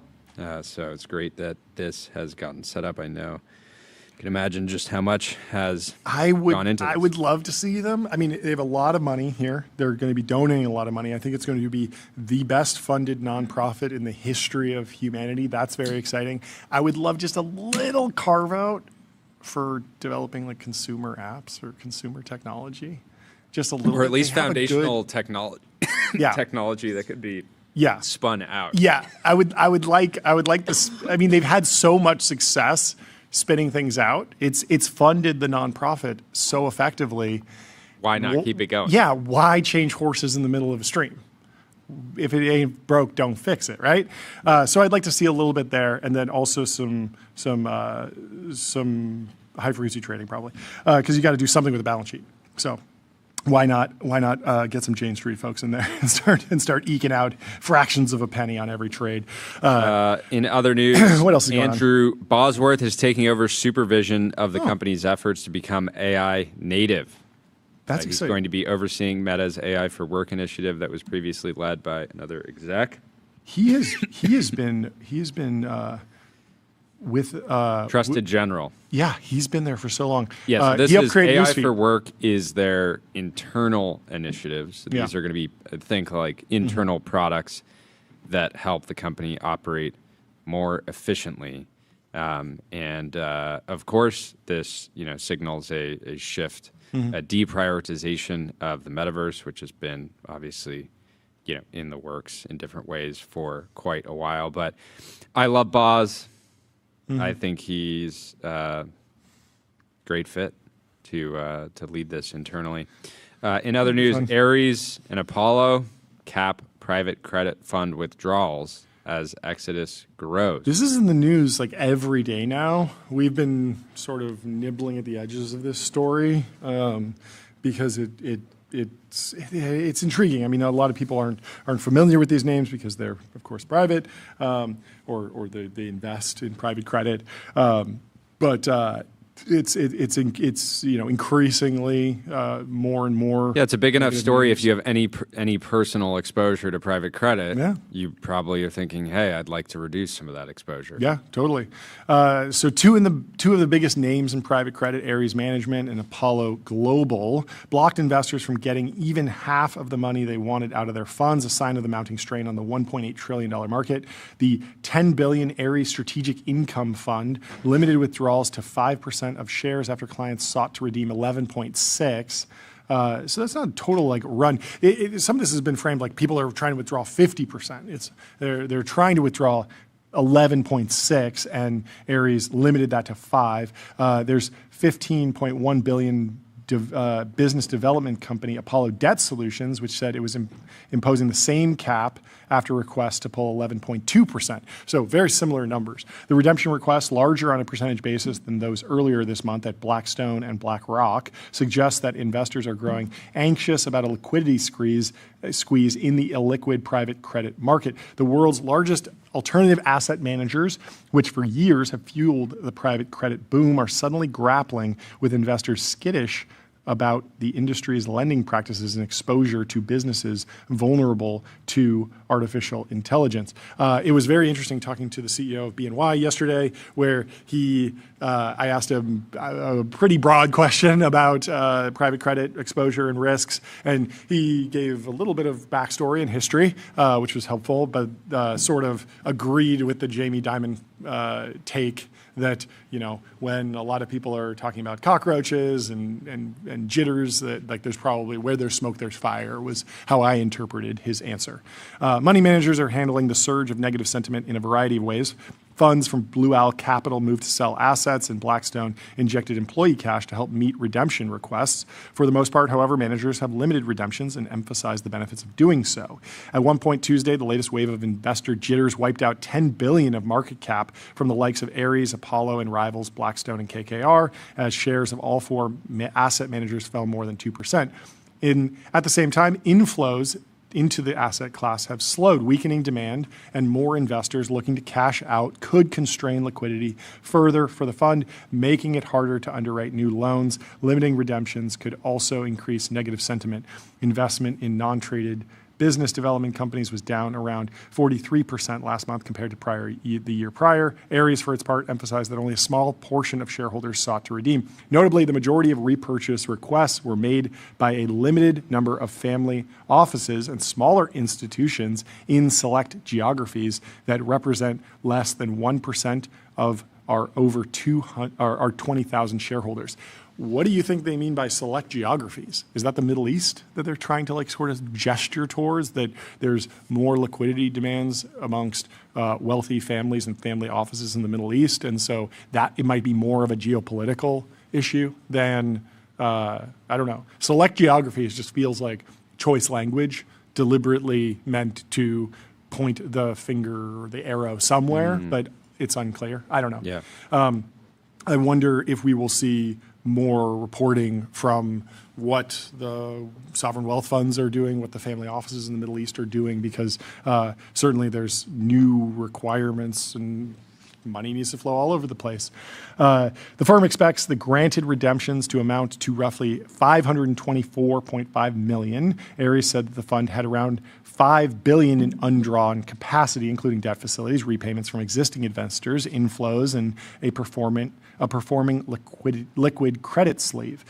So it's great that this has gotten set up. I know. You can imagine just how much has gone into this. I would love to see them. I mean, they have a lot of money here. They're going to be donating a lot of money. I think it's going to be the best funded nonprofit in the history of humanity. That's very exciting. I would love just a little carve out for developing like consumer apps or consumer technology, just a little, or at least foundational technology. Technology that could be spun out. Yeah, I would like this. I mean, they've had so much success spinning things out. It's funded the nonprofit so effectively. Why not keep it going? Yeah, why change horses in the middle of a stream? If it ain't broke, don't fix it, right? So I'd like to see a little bit there, and then also some high frequency trading probably, because you got to do something with the balance sheet. So why not get some Jane Street folks in there and start eking out fractions of a penny on every trade. In other news, what else is going on? Andrew Bosworth is taking over supervision of the company's efforts to become AI native. That's He's exciting. going to be overseeing Meta's AI for Work initiative that was previously led by another exec. He has been with Trusted General. Yeah, he's been there for so long. Yeah, so this he is AI Newsfeed. for Work is their internal initiatives. These are going to be, think like internal products that help the company operate more efficiently. And of course, this signals a shift, a deprioritization of the metaverse, which has been obviously in the works in different ways for quite a while. But I love Boz. I think he's a great fit to lead this internally. In other news, Ares and Apollo cap private credit fund withdrawals as Exodus grows. This is in the news like every day now. We've been sort of nibbling at the edges of this story because it's intriguing. I mean, a lot of people aren't familiar with these names because they're, of course, private, or they invest in private credit. But it's increasingly more and more. Yeah, it's a big enough story. If you have any personal exposure to private credit, you probably are thinking, hey, I'd like to reduce some of that exposure. Yeah, totally. So two of the biggest names in private credit, Ares Management and Apollo Global, blocked investors from getting even half of the money they wanted out of their funds, a sign of the mounting strain on the $1.8 trillion market. The $10 billion Ares Strategic Income Fund limited withdrawals to 5% of shares after clients sought to redeem 11.6. So that's not a total run. Some of this has been framed like people are trying to withdraw 50%. They're trying to withdraw 11.6, and Ares limited that to 5. There's 15.1 billion business development company Apollo Debt Solutions, which said it was imposing the same cap after requests to pull 11.2%. So very similar numbers. The redemption requests, larger on a percentage basis than those earlier this month at Blackstone and BlackRock, suggests that investors are growing anxious about a liquidity squeeze in the illiquid private credit market. The world's largest alternative asset managers, which for years have fueled the private credit boom, are suddenly grappling with investors skittish about the industry's lending practices and exposure to businesses vulnerable to artificial intelligence. It was very interesting talking to the CEO of BNY yesterday, where I asked him a pretty broad question about private credit exposure and risks, and he gave a little bit of backstory and history, which was helpful, but sort of agreed with the Jamie Dimon take that, when a lot of people are talking about cockroaches and jitters, that like there's probably where there's smoke, there's fire, was how I interpreted his answer. Money managers are handling the surge of negative sentiment in a variety of ways. Funds from Blue Owl Capital moved to sell assets, and Blackstone injected employee cash to help meet redemption requests. For the most part, however, managers have limited redemptions and emphasize the benefits of doing so. At one point Tuesday, the latest wave of investor jitters wiped out $10 billion of market cap from the likes of Ares, Apollo, and rivals Blackstone and KKR, as shares of all four asset managers fell more than 2%. At the same time, inflows into the asset class have slowed. Weakening demand and more investors looking to cash out could constrain liquidity further for the fund, making it harder to underwrite new loans. Limiting redemptions could also increase negative sentiment. Investment in non-traded business development companies was down around 43% last month compared to the year prior. Ares, for its part, emphasized that only a small portion of shareholders sought to redeem. Notably, the majority of repurchase requests were made by a limited number of family offices and smaller institutions in select geographies that represent less than 1% of our over 20,000 shareholders. What do you think they mean by select geographies? Is that the Middle East that they're trying to sort of gesture towards, that there's more liquidity demands amongst wealthy families and family offices in the Middle East, and so that it might be more of a geopolitical issue than, I don't know. Select geographies just feels like choice language deliberately meant to point the finger or the arrow somewhere, but it's unclear. I don't know. Yeah. I wonder if we will see more reporting from what the sovereign wealth funds are doing, what the family offices in the Middle East are doing, because certainly there's new requirements and money needs to flow all over the place. The firm expects the granted redemptions to amount to roughly $524.5 million. Ares said that the fund had around $5 billion in undrawn capacity, including debt facilities, repayments from existing investors, inflows, and a performing liquid credit sleeve.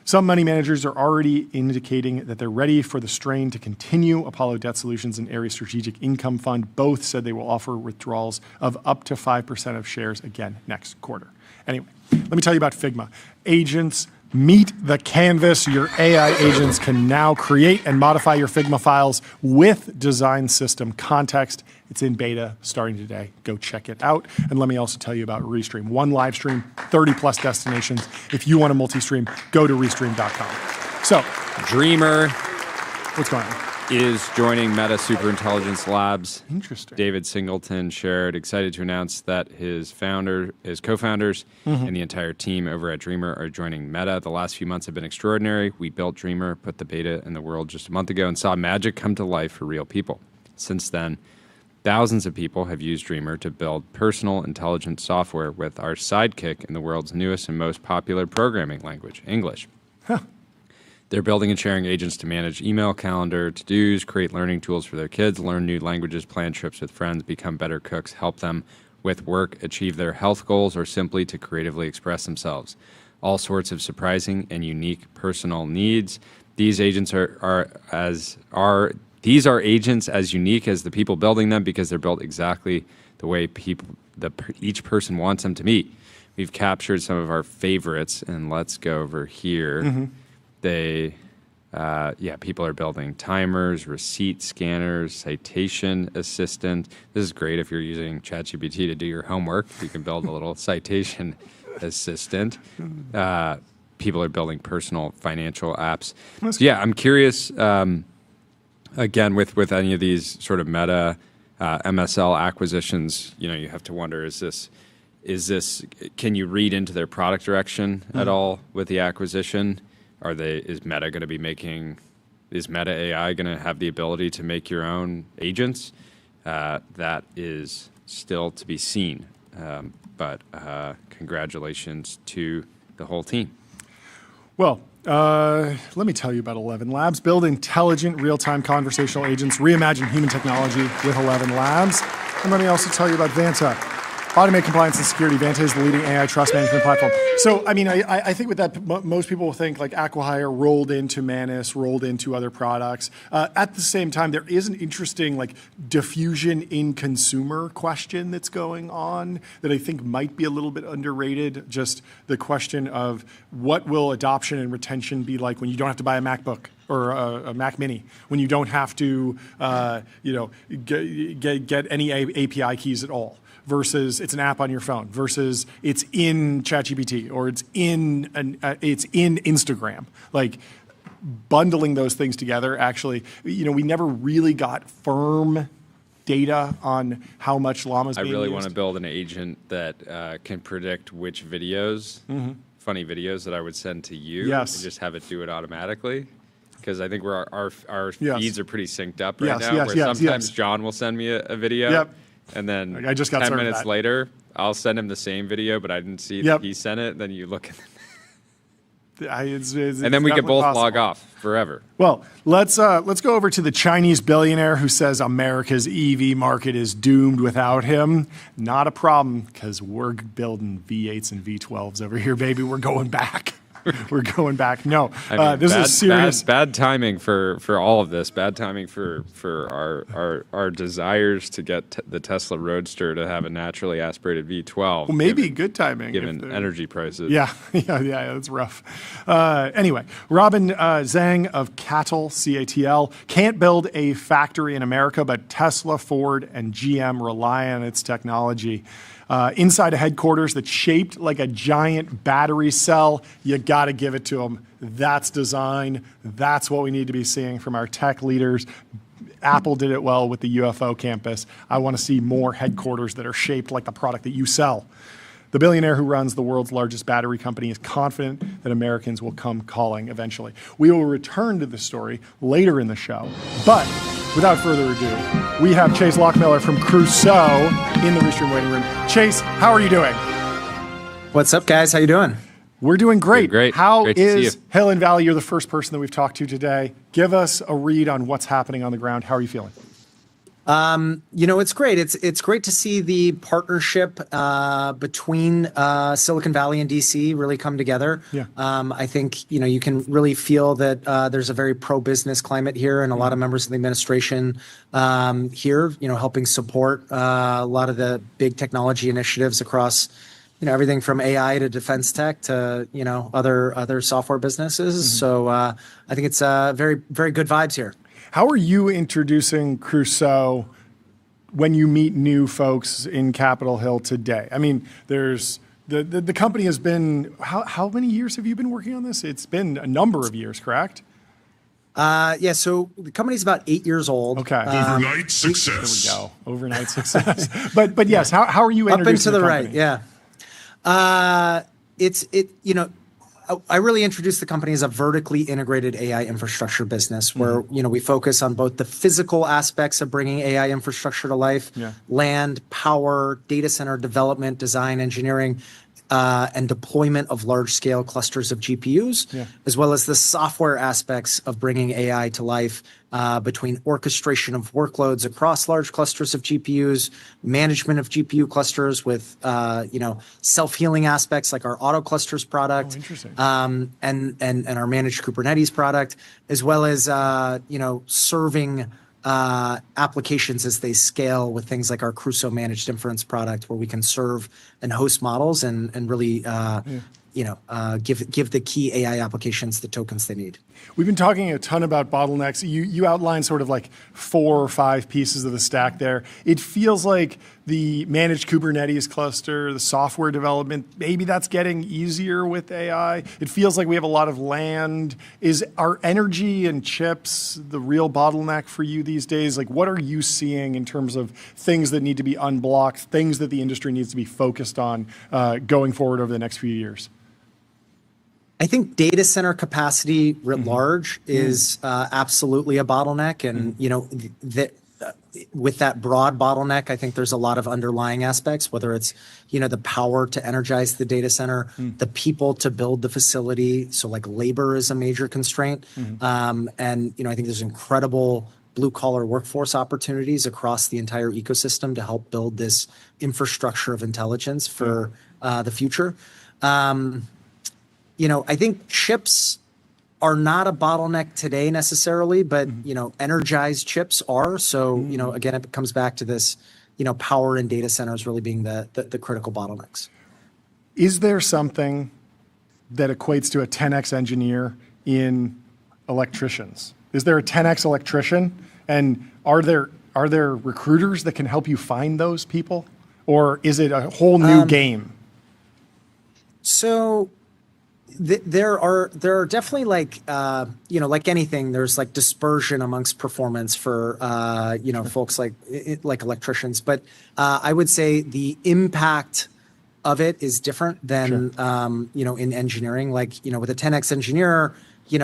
Some money managers are already indicating that they're ready for the strain to continue. Apollo Debt Solutions and Ares Strategic Income Fund both said they will offer withdrawals of up to 5% of shares again next quarter. Anyway, let me tell you about Figma. Agents meet the canvas. Your AI agents can now create and modify your Figma files with design system context. It's in beta starting today. Go check it out. And let me also tell you about Restream. One live stream, 30 plus destinations. If you want a multi-stream, go to restream.com. So, Dreamer. What's going on? Is joining Meta Superintelligence Labs. Interesting. David Singleton shared, excited to announce that his co-founders, and the entire team over at Dreamer are joining Meta. The last few months have been extraordinary. We built Dreamer, put the beta in the world just a month ago, and saw magic come to life for real people. Since then, thousands of people have used Dreamer to build personal intelligence software with our sidekick in the world's newest and most popular programming language, English. Huh. They're building and sharing agents to manage email, calendar, to-dos, create learning tools for their kids, learn new languages, plan trips with friends, become better cooks, help them with work, achieve their health goals, or simply to creatively express themselves. All sorts of surprising and unique personal needs. These agents are agents as unique as the people building them because they're built exactly the way each person wants them to meet. We've captured some of our favorites, and let's go over here. People are building timers, receipt scanners, citation assistant. This is great if you're using ChatGPT to do your homework. You can build a little citation assistant. People are building personal financial apps. So yeah, I'm curious, again, with any of these sort of Meta MSL acquisitions, you have to wonder, is this, can you read into their product direction at all with the acquisition? Is Meta going to be is Meta AI going to have the ability to make your own agents? That is still to be seen. But congratulations to the whole team. Well, let me tell you about 11 Labs. Build intelligent, real-time conversational agents. Reimagine human technology with 11 Labs. And let me also tell you about Vanta. Automate compliance and security. Vanta is the leading AI trust management platform. So, I mean, I think with that, most people will think like acquihire rolled into Manus, rolled into other products. At the same time, there is an interesting like diffusion in consumer question that's going on that I think might be a little bit underrated. Just the question of what will adoption and retention be like when you don't have to buy a MacBook or a Mac Mini, when you don't have to, get any API keys at all, versus it's an app on your phone, versus it's in ChatGPT or it's in Instagram. Like bundling those things together, actually, we never really got firm data on how much Llama's being used. I really want to build an agent that can predict which videos, funny videos that I would send to you, and just have it do it automatically. Because I think our feeds are pretty synced up right now. Where sometimes John will send me a video, and then I just got 10 minutes later, I'll send him the same video, but I didn't see that he sent it. Then you look at it. And then we can both log off forever. Well, let's go over to the Chinese billionaire who says America's EV market is doomed without him. Not a problem, because we're building V8s and V12s over here, baby. We're going back. We're going back. No, I mean, this is serious. Bad timing for all of this. Bad timing for our desires to get the Tesla Roadster to have a naturally aspirated V12. Well, maybe good timing given energy prices. Yeah, that's rough. Anyway, Robin Zhang of Cattle, CATL, can't build a factory in America, but Tesla, Ford, and GM rely on its technology. Inside a headquarters that's shaped like a giant battery cell, you got to give it to them. That's design. That's what we need to be seeing from our tech leaders. Apple did it well with the UFO campus. I want to see more headquarters that are shaped like the product that you sell. The billionaire who runs the world's largest battery company is confident that Americans will come calling eventually. We will return to this story later in the show, but without further ado, we have Chase Lochmiller from Crusoe in the Restream waiting room. Chase, how are you doing? What's up, guys? How you doing? We're doing great. Great. How Great to see is you. Hill Valley? You're the first person that we've talked to today. Give us a read on what's happening on the ground. How are you feeling? It's great. It's great to see the partnership between Silicon Valley and DC really come together. Yeah. I think you can really feel that there's a very pro-business climate here, and a lot of members of the administration here, helping support a lot of the big technology initiatives across, everything from AI to defense tech to other software businesses. So I think it's very, very good vibes here. How are you introducing Crusoe when you meet new folks in Capitol Hill today? I mean, there's the company has been, how many years have you been working on this? It's been a number of years, correct? So the company's about 8 years old. Okay. Overnight success. There we go. Overnight success. But yes, how are you introducing up and to the company? right? Yeah. I really introduced the company as a vertically integrated AI infrastructure business where, we focus on both the physical aspects of bringing AI infrastructure to life, land, power, data center development, design, engineering, and deployment of large-scale clusters of GPUs, as well as the software aspects of bringing AI to life between orchestration of workloads across large clusters of GPUs, management of GPU clusters with, self-healing aspects like our auto clusters product, and our managed Kubernetes product, as well as, serving applications as they scale with things like our Crusoe managed inference product, where we can serve and host models and really give the key AI applications the tokens they need. We've been talking a ton about bottlenecks. You outlined sort of like 4 or 5 pieces of the stack there. It feels like the managed Kubernetes cluster, the software development, maybe that's getting easier with AI. It feels like we have a lot of land. Is our energy and chips the real bottleneck for you these days? Like, what are you seeing in terms of things that need to be unblocked, things that the industry needs to be focused on going forward over the next few years? I think data center capacity writ large is absolutely a bottleneck, and with that broad bottleneck, I think there's a lot of underlying aspects, whether it's, the power to energize the data center, the people to build the facility. So like labor is a major constraint. And, I think there's incredible blue collar workforce opportunities across the entire ecosystem to help build this infrastructure of intelligence for the future. I think chips are not a bottleneck today necessarily, but energized chips are. So again, it comes back to this, power in data centers really being the critical bottlenecks. Is there something that equates to a 10x engineer in electricians? Is there a 10x electrician, and are there recruiters that can help you find those people, or is it a whole new game? So. There are definitely like anything, there's like dispersion amongst performance for folks like electricians, but I would say the impact of it is different than in engineering. Like with a 10x engineer,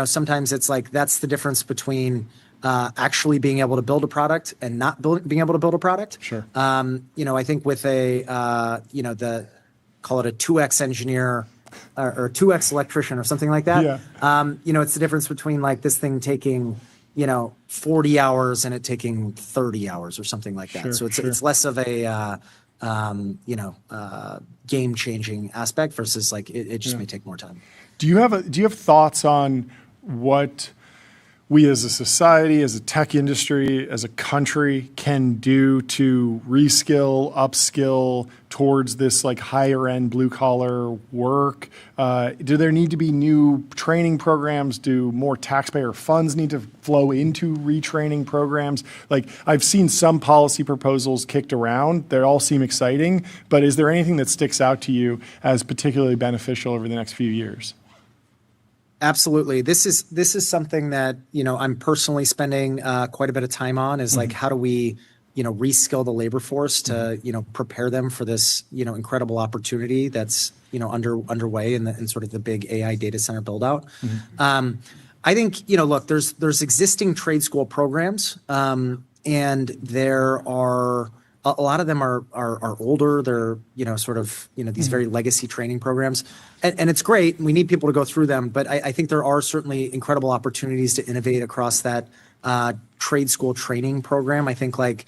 sometimes it's like that's the difference between actually being able to build a product and not being able to build a product. Sure. I think with a call it a 2x engineer. Or 2x electrician or something like that. Yeah. It's the difference between like this thing taking, 40 hours and it taking 30 hours or something like that. So it's less of a, game changing aspect versus like it just may take more time. Do you have thoughts on what we as a society, as a tech industry, as a country can do to reskill, upskill towards this like higher end blue collar work? Do there need to be new training programs? Do more taxpayer funds need to flow into retraining programs? Like I've seen some policy proposals kicked around. They all seem exciting, but is there anything that sticks out to you as particularly beneficial over the next few years? Absolutely. This is something that, I'm personally spending quite a bit of time on is like, how do we, reskill the labor force to, prepare them for this, incredible opportunity that's, underway in sort of the big AI data center build out. I think, look, there's existing trade school programs and there are a lot of them are older. They're, sort of, these very legacy training programs. And it's great. We need people to go through them. But I think there are certainly incredible opportunities to innovate across that trade school training program. I think like,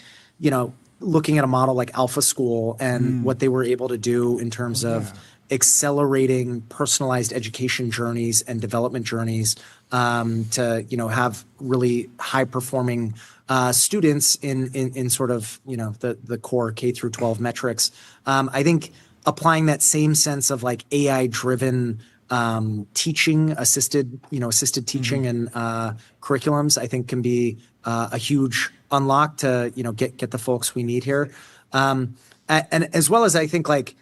looking at a model like Alpha School and what they were able to do in terms of accelerating personalized education journeys and development journeys to, have really high performing students in sort of, the core K through 12 metrics. I think applying that same sense of like AI driven teaching, assisted teaching and curriculums, I think can be a huge unlock to, get the folks we need here. And as well as I think like,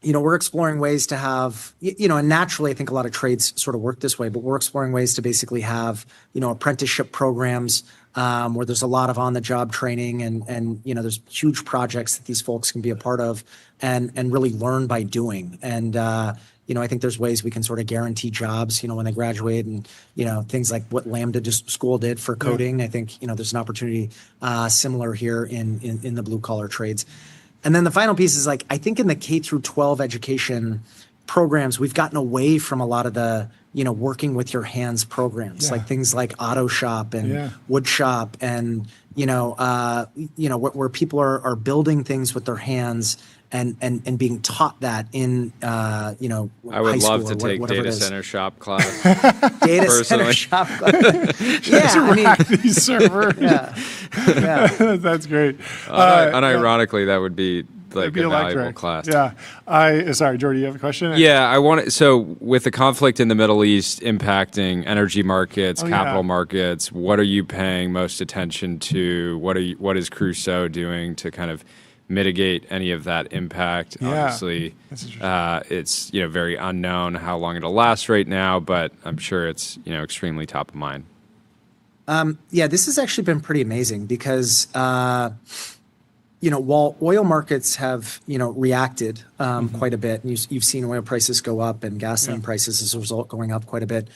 we're exploring ways to have, and naturally I think a lot of trades sort of work this way, but we're exploring ways to basically have, apprenticeship programs where there's a lot of on-the-job training and there's huge projects that these folks can be a part of and really learn by doing. And, I think there's ways we can sort of guarantee jobs, when they graduate and, things like what Lambda School did for coding. I think, there's an opportunity similar here in the blue collar trades. And then the final piece is like, I think in the K through 12 education programs, we've gotten away from a lot of the, working with your hands programs, like things like auto shop and wood shop and, where people are building things with their hands and being taught that in, I would love to take data center shop class. Data center shop class. I mean, these servers. That's great. Unironically, that would be like a valuable class. Yeah. Sorry, Jordy, you have a question? Yeah, so with the conflict in the Middle East impacting energy markets, capital markets, what are you paying most attention to? What is Crusoe doing to kind of mitigate any of that impact? Obviously, it's very unknown how long it'll last right now, but I'm sure it's extremely top of mind. This has actually been pretty amazing because while oil markets have reacted quite a bit, and you've seen oil prices go up and gasoline prices as a result going up quite a bit,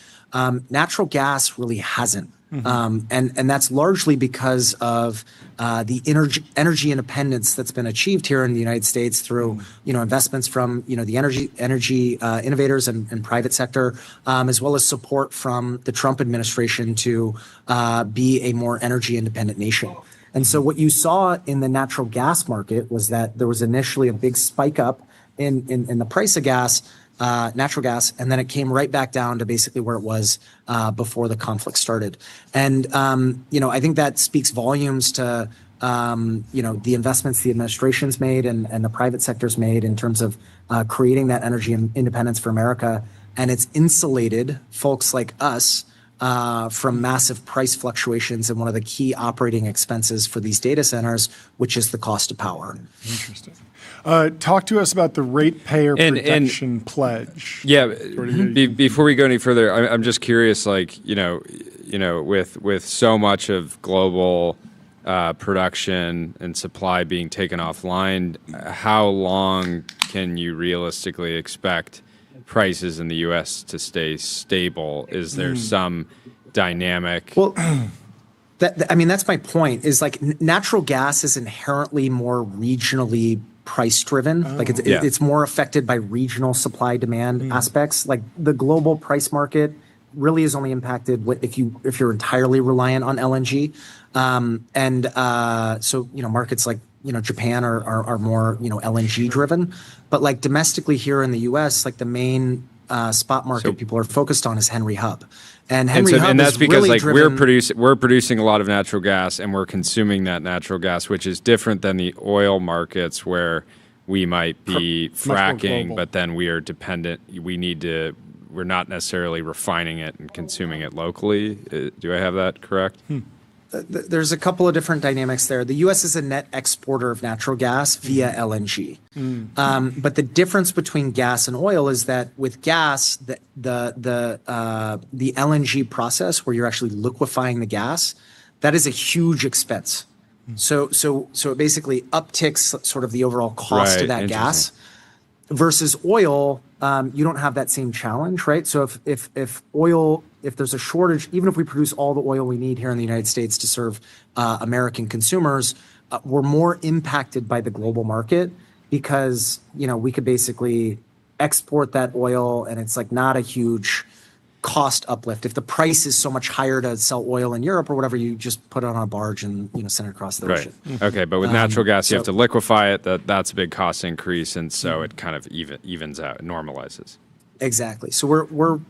natural gas really hasn't. And that's largely because of the energy independence that's been achieved here in the United States through investments from the energy innovators and private sector, as well as support from the Trump administration to be a more energy independent nation. And so what you saw in the natural gas market was that there was initially a big spike up in the price of gas, natural gas, and then it came right back down to basically where it was before the conflict started. And I think that speaks volumes to the investments the administration's made and the private sector's made in terms of creating that energy independence for America. And it's insulated folks like us from massive price fluctuations in one of the key operating expenses for these data centers, which is the cost of power. Interesting. Talk to us about the ratepayer protection pledge. Yeah, before we go any further, I'm just curious, with so much of global production and supply being taken offline, how long can you realistically expect prices in the U.S. to stay stable? Is there some dynamic? Well, that's my point. Is like natural gas is inherently more regionally price driven. It's more affected by regional supply demand aspects. Like the global price market really is only impacted if you're entirely reliant on LNG. So markets like Japan are more LNG driven, but like domestically here in the U.S., like the main spot market people are focused on is Henry Hub, and that's because really we're producing a lot of natural gas and we're consuming that natural gas, which is different than the oil markets where we might be fracking, but then we are dependent. We're not necessarily refining it and consuming it locally. Do I have that correct? There's a couple of different dynamics there. The U.S. is a net exporter of natural gas via LNG. But the difference between gas and oil is that with gas, the LNG process where you're actually liquefying the gas, that is a huge expense. So it basically upticks sort of the overall cost of that gas. Versus oil, you don't have that same challenge, right? So if there's a shortage, even if we produce all the oil we need here in the United States to serve American consumers, we're more impacted by the global market because we could basically export that oil and it's like not a huge cost uplift. If the price is so much higher to sell oil in Europe or whatever, you just put it on a barge and send it across the ocean. Okay, but with natural gas, you have to liquefy it. That's a big cost increase, and so it kind of evens out, normalizes. Exactly. So we're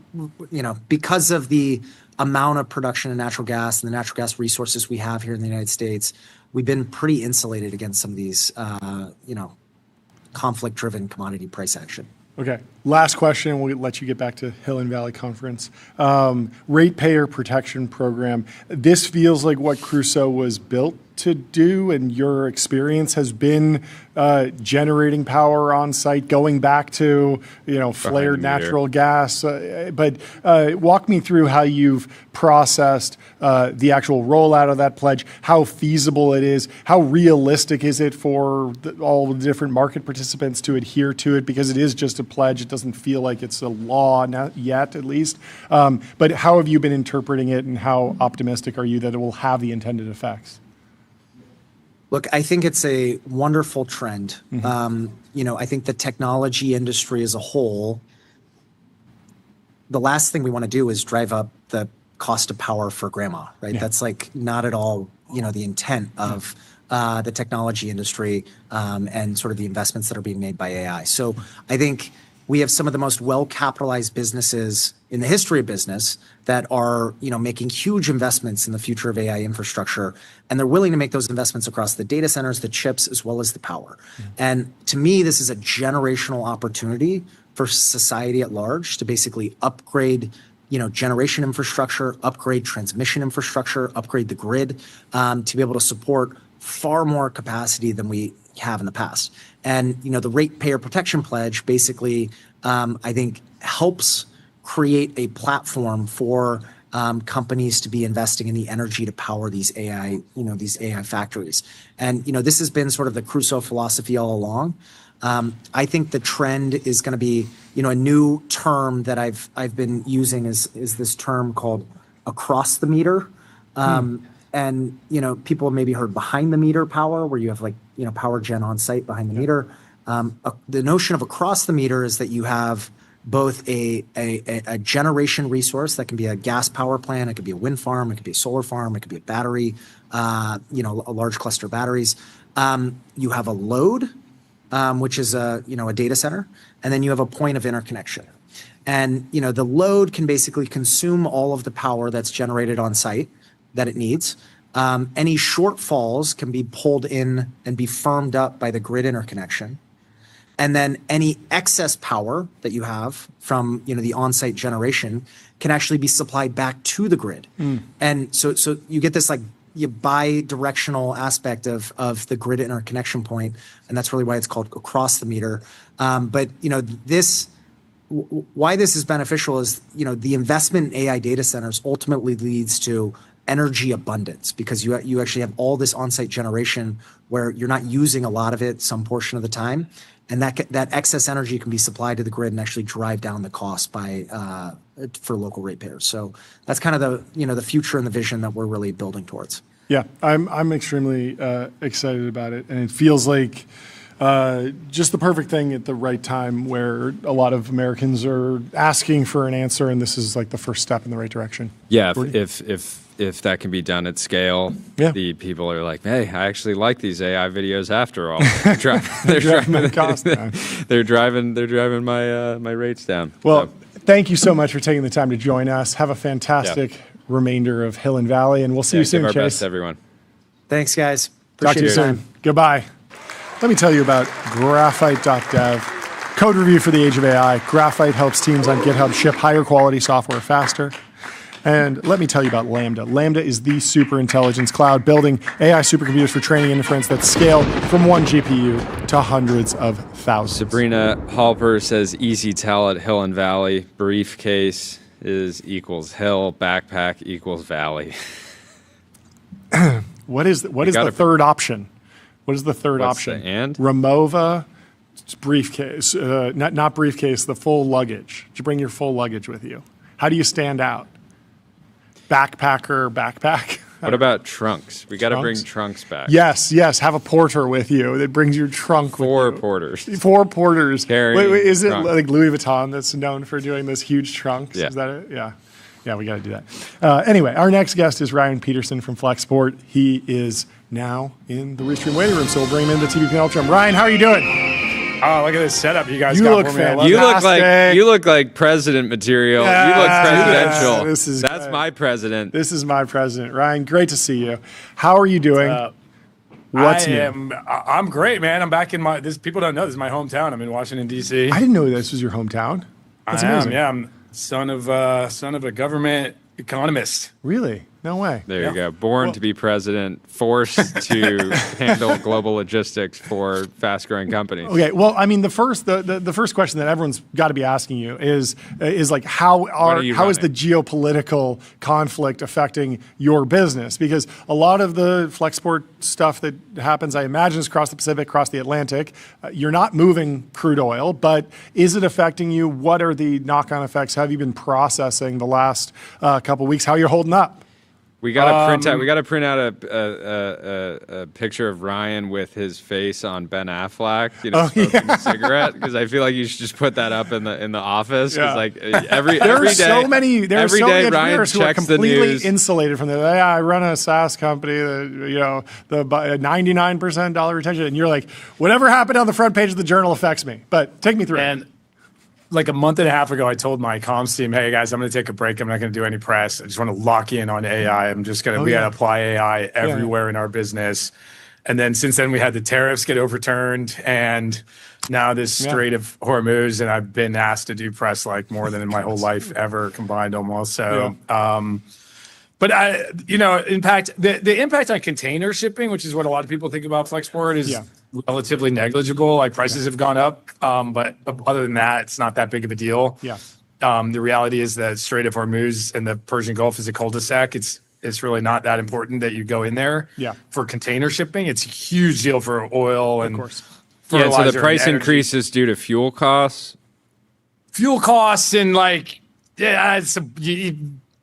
because of the amount of production of natural gas and the natural gas resources we have here in the United States, we've been pretty insulated against some of these conflict-driven commodity price action. Okay, last question, we'll let you get back to Hill and Valley Conference. Ratepayer protection program. This feels like what Crusoe was built to do, and your experience has been generating power on site, going back to flared natural gas. But walk me through how you've processed the actual rollout of that pledge, how feasible it is, how realistic is it for all the different market participants to adhere to it, because it is just a pledge. It doesn't feel like it's a law yet, at least. But how have you been interpreting it, and how optimistic are you that it will have the intended effects? Look, I think it's a wonderful trend. I think the technology industry as a whole, the last thing we want to do is drive up the cost of power for grandma, right? Yeah. That's like not at all, the intent of the technology industry and sort of the investments that are being made by AI. So I think we have some of the most well-capitalized businesses in the history of business that are, making huge investments in the future of AI infrastructure, and they're willing to make those investments across the data centers, the chips, as well as the power. And to me, this is a generational opportunity for society at large to basically upgrade, generation infrastructure, upgrade transmission infrastructure, upgrade the grid, to be able to support far more capacity than we have in the past. And, the ratepayer protection pledge basically, I think, helps create a platform for companies to be investing in the energy to power these AI, these AI factories. And, this has been sort of the Crusoe philosophy all along. I think the trend is going to be, a new term that I've been using is this term called across the meter. And, people have maybe heard behind the meter power, where you have power gen on site behind the meter. The notion of across the meter is that you have both a generation resource that can be a gas power plant, it could be a wind farm, it could be a solar farm, it could be a battery, a large cluster of batteries. You have a load, which is a data center, and then you have a point of interconnection. And the load can basically consume all of the power that's generated on site that it needs. Any shortfalls can be pulled in and be firmed up by the grid interconnection. And then any excess power that you have from the on-site generation can actually be supplied back to the grid. And so you get this bi-directional aspect of the grid interconnection point, and that's really why it's called across the meter. But why this is beneficial is the investment in AI data centers ultimately leads to energy abundance, because you actually have all this on-site generation where you're not using a lot of it some portion of the time. And that excess energy can be supplied to the grid and actually drive down the cost for local ratepayers. So that's kind of the future and the vision that we're really building towards. Yeah, I'm extremely excited about it, and it feels like just the perfect thing at the right time, where a lot of Americans are asking for an answer, and this is like the first step in the right direction. Yeah, if that can be done at scale, the people are like, hey, I actually like these AI videos after all. They're driving my cost down. They're driving my rates down. Well, thank you so much for taking the time to join us. Have a fantastic remainder of Hill and Valley, and we'll see you soon, give our Chase. best, everyone. Thanks, guys. Talk to you soon. Goodbye. Let me tell you about Graphite.dev. Code review for the age of AI. Graphite helps teams on GitHub ship higher quality software faster. And let me tell you about Lambda. Lambda is the super intelligence cloud, building AI supercomputers for training inference that scale from one GPU to hundreds of thousands. Sabrina Halper says easy tell at Hill and Valley. Briefcase equals hill, backpack equals valley. What is the third option? What is the third option? Remova, briefcase, not briefcase, the full luggage. Did you bring your full luggage with you? How do you stand out? Backpack. What about trunks? We got to bring trunks back. Yes. Have a porter with you that brings your trunk with you. Four porters. Wait, is it like Louis Vuitton that's known for doing those huge trunks? Yeah. Is that it? Yeah, we got to do that. Anyway, our next guest is Ryan Petersen from Flexport. He is now in the Restream waiting room, so we'll bring him into TBPN Ultra. Ryan, how are you doing? Oh, look at this setup you guys got for me. You look like president material. You look presidential. That's good. my president. This is my president. Ryan, great to see you. How are you doing? What's new? I'm great, man. I'm back in people don't know this is my hometown. I'm in Washington, D.C. I didn't know this was your hometown. That's amazing. Yeah, I'm son of a government economist. Really? No way. There you go. Born to be president, forced to handle global logistics for fast-growing companies. Okay. Well, I mean, the first question that everyone's got to be asking you is like how is the geopolitical conflict affecting your business? Because a lot of the Flexport stuff that happens, I imagine, is across the Pacific, across the Atlantic. You're not moving crude oil, but is it affecting you? What are the knock-on effects? How have you been processing the last couple of weeks? How are you holding up? We gotta print out. We gotta print out a picture of Ryan with his face on Ben Affleck, smoking a cigarette. Because I feel like you should just put that up in the office. Because like every day, Ryan checks the news. Insulated from that. Yeah, I run a SaaS company that the 99% dollar retention, and you're like, whatever happened on the front page of the Journal affects me. But take me through it. Like a month and a half ago, I told my comms team, hey guys, I'm going to take a break. I'm not going to do any press. I just want to lock in on AI. We got to apply AI everywhere in our business. And then since then we had the tariffs get overturned and now this Strait of Hormuz, and I've been asked to do press like more than in my whole life ever combined almost. So, but impact, the impact on container shipping, which is what a lot of people think about Flexport, is relatively negligible. Like prices have gone up, but other than that, it's not that big of a deal. Yeah. The reality is that Strait of Hormuz and the Persian Gulf is a cul-de-sac. It's really not that important that you go in there for container shipping. It's a huge deal for oil and fertilizer. So the price increase is due to fuel costs? Fuel costs and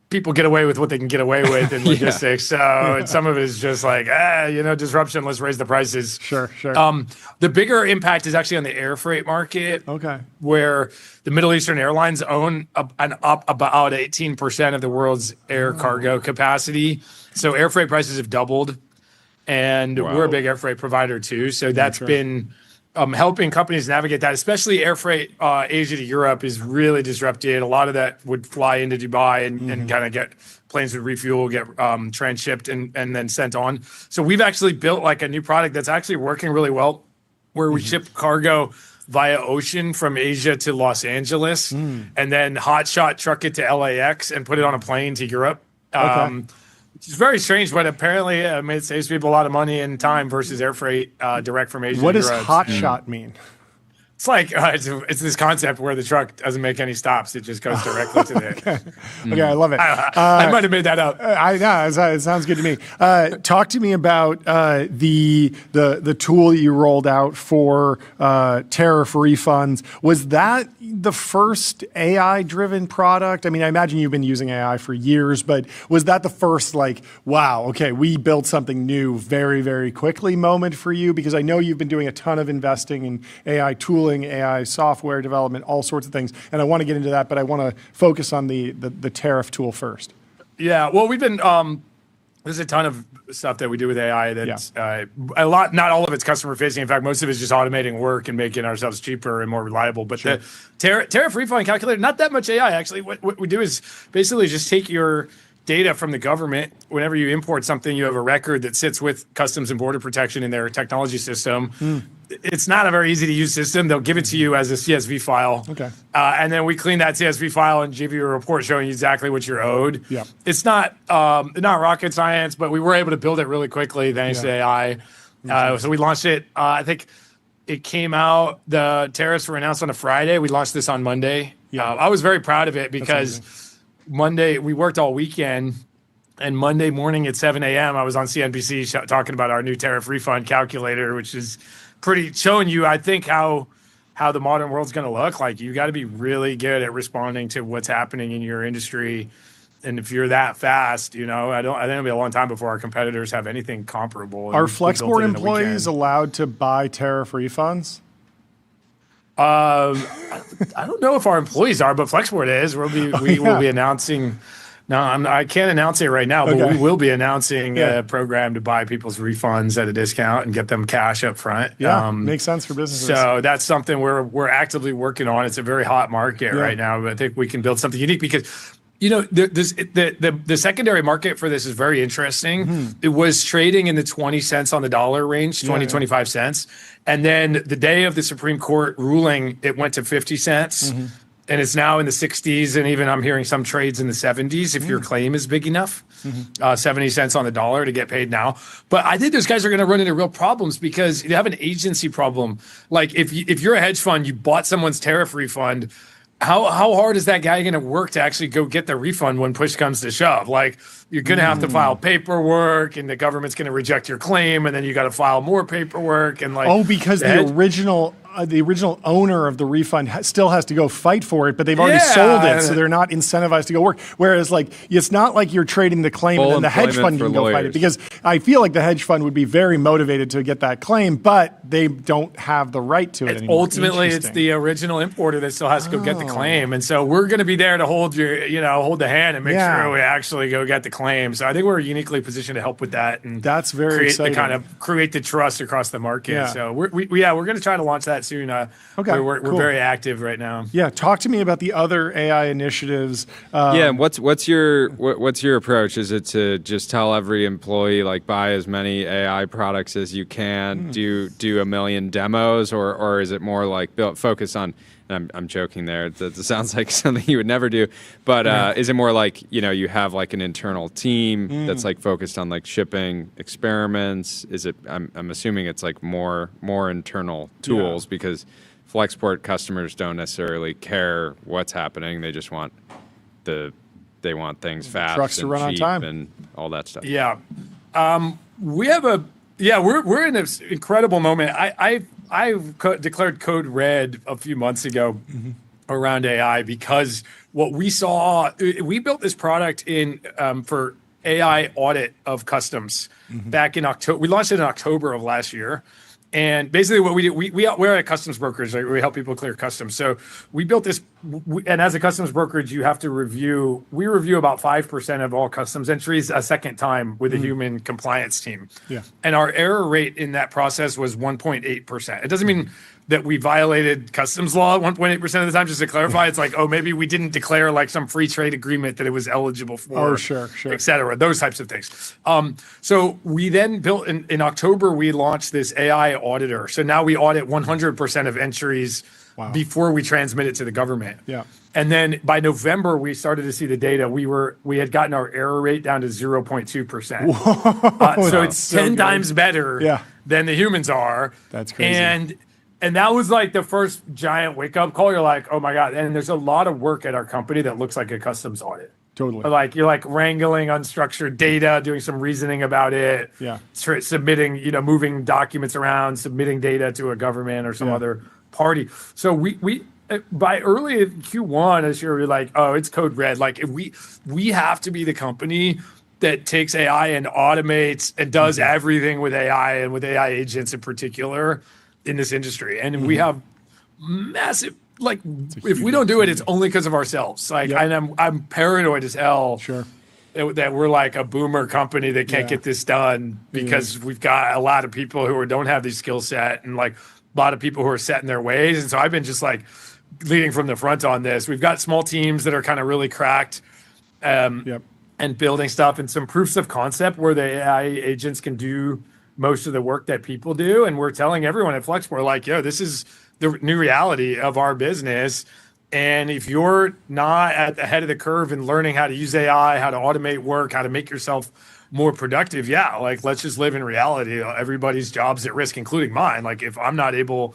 people get away with what they can get away with in logistics. So some of it is just like, disruption, let's raise the prices. Sure. The bigger impact is actually on the air freight market. Okay. Where the Middle Eastern airlines own about 18% of the world's air cargo capacity. So air freight prices have doubled. And we're a big air freight provider too. So that's been helping companies navigate that, especially air freight Asia to Europe is really disrupted. A lot of that would fly into Dubai and kind of get planes would refuel, get transshipped and then sent on. So we've actually built like a new product that's actually working really well where we ship cargo via ocean from Asia to Los Angeles and then hotshot truck it to LAX and put it on a plane to Europe. It's very strange, but apparently it saves people a lot of money and time versus air freight direct from Asia. What does hot shot mean? It's like it's this concept where the truck doesn't make any stops; it just goes directly to the. Okay, I love it. I might have made that up. I know it sounds good to me. Talk to me about the tool that you rolled out for tariff refunds. Was that the first AI-driven product? I mean, I imagine you've been using AI for years, but was that the first wow, okay, we built something new very, very quickly moment for you? Because I know you've been doing a ton of investing in AI tooling, AI software development, all sorts of things. And I want to get into that, but I want to focus on the tariff tool first. Yeah, well, we've been there's a ton of stuff that we do with AI that's a lot, not all of it's customer facing. In fact, most of it's just automating work and making ourselves cheaper and more reliable. But the tariff refund calculator, not that much AI actually. What we do is basically just take your data from the government. Whenever you import something, you have a record that sits with Customs and Border Protection in their technology system. It's not a very easy to use system. They'll give it to you as a CSV file. Okay. And then we clean that CSV file and give you a report showing you exactly what you're owed. Yeah. It's not rocket science, but we were able to build it really quickly thanks to AI. So we launched it. I think it came out, the tariffs were announced on a Friday. We launched this on Monday. I was very proud of it because Monday, we worked all weekend, and Monday morning at 7 a.m., I was on CNBC talking about our new tariff refund calculator, which is pretty showing you, I think, how the modern world's going to look. Like, you got to be really good at responding to what's happening in your industry. And if you're that fast, I think it'll be a long time before our competitors have anything comparable. Are Flexport employees allowed to buy tariff refunds? I don't know if our employees are, but Flexport is. We will be announcing. No, I can't announce it right now, but we will be announcing a program to buy people's refunds at a discount and get them cash up front. Yeah, makes sense for businesses. So that's something we're actively working on. It's a very hot market right now, but I think we can build something unique because the secondary market for this is very interesting. It was trading in the 20 cents on the dollar range, 25 cents. And then the day of the Supreme Court ruling, it went to 50 cents. And it's now in the 60s. And even I'm hearing some trades in the 70s if your claim is big enough, 70 cents on the dollar to get paid now. But I think those guys are going to run into real problems because you have an agency problem. Like if you're a hedge fund, you bought someone's tariff refund, how hard is that guy going to work to actually go get the refund when push comes to shove? Like, you're going to have to file paperwork, and the government's going to reject your claim, and then you got to file more paperwork. And because the original owner of the refund still has to go fight for it, but they've already sold it, so they're not incentivized to go work. Whereas, it's not like you're trading the claim and then the hedge fund can go fight it. Because I feel like the hedge fund would be very motivated to get that claim, but they don't have the right to it anymore. Ultimately, it's the original importer that still has to go get the claim, and so we're going to be there to hold the hand and make sure we actually go get the claim. So I think we're uniquely positioned to help with that, and that's very exciting. Create the trust across the market. Yeah. So we're going to try to launch that soon. We're cool. Very active right now. Yeah, talk to me about the other AI initiatives. What's your approach? Is it to just tell every employee buy as many AI products as you can, do a million demos, or is it more focus on? I'm joking there. That sounds like something you would never do. But is it more you have an internal team that's focused on shipping experiments? Is it? I'm assuming it's more internal tools because Flexport customers don't necessarily care what's happening. They just want things fast, trucks to run on cheap time, and all that stuff. Yeah, we're in this incredible moment. I declared code red a few months ago, around AI, because what we saw, we built this product in for AI audit of customs back in October. We launched it in October of last year. And basically what we do, we're a customs brokerage, right? We help people clear customs. So we built this, and as a customs brokerage, you have to we review about 5% of all customs entries a second time with a human compliance team. Yeah. And our error rate in that process was 1.8%. It doesn't mean that we violated customs law 1.8% of the time, just to clarify. It's like, oh, maybe we didn't declare like some free trade agreement that it was eligible for, oh, sure, et cetera, those types of things. So we then built, in October, we launched this AI auditor. So now we audit 100% of entries before we transmit it to the government. Yeah. And then by November, we started to see the data. We had gotten our error rate down to 0.2%. So it's 10 times better than the humans are. That's crazy. And that was like the first giant wake up call. You're like, oh my God. And there's a lot of work at our company that looks like a customs audit. Totally. Like you're like wrangling unstructured data, doing some reasoning about it. Yeah. Submitting, moving documents around, submitting data to a government or some other party. So we by early Q1 this year, we're like, oh, it's code red. Like if we have to be the company that takes AI and automates and does everything with AI and with AI agents in particular in this industry. And we have massive, like, if we don't do it, it's only because of ourselves. Like, and I'm paranoid as hell. Sure. That we're like a boomer company that can't get this done because we've got a lot of people who don't have these skill set, and like a lot of people who are set in their ways. And so I've been just like leading from the front on this. We've got small teams that are kind of really cracked and building stuff, and some proofs of concept where the AI agents can do most of the work that people do. And we're telling everyone at Flexport, like, yo, this is the new reality of our business. And if you're not at the head of the curve in learning how to use AI, how to automate work, how to make yourself more productive, like, let's just live in reality. Everybody's job's at risk, including mine. Like, if I'm not able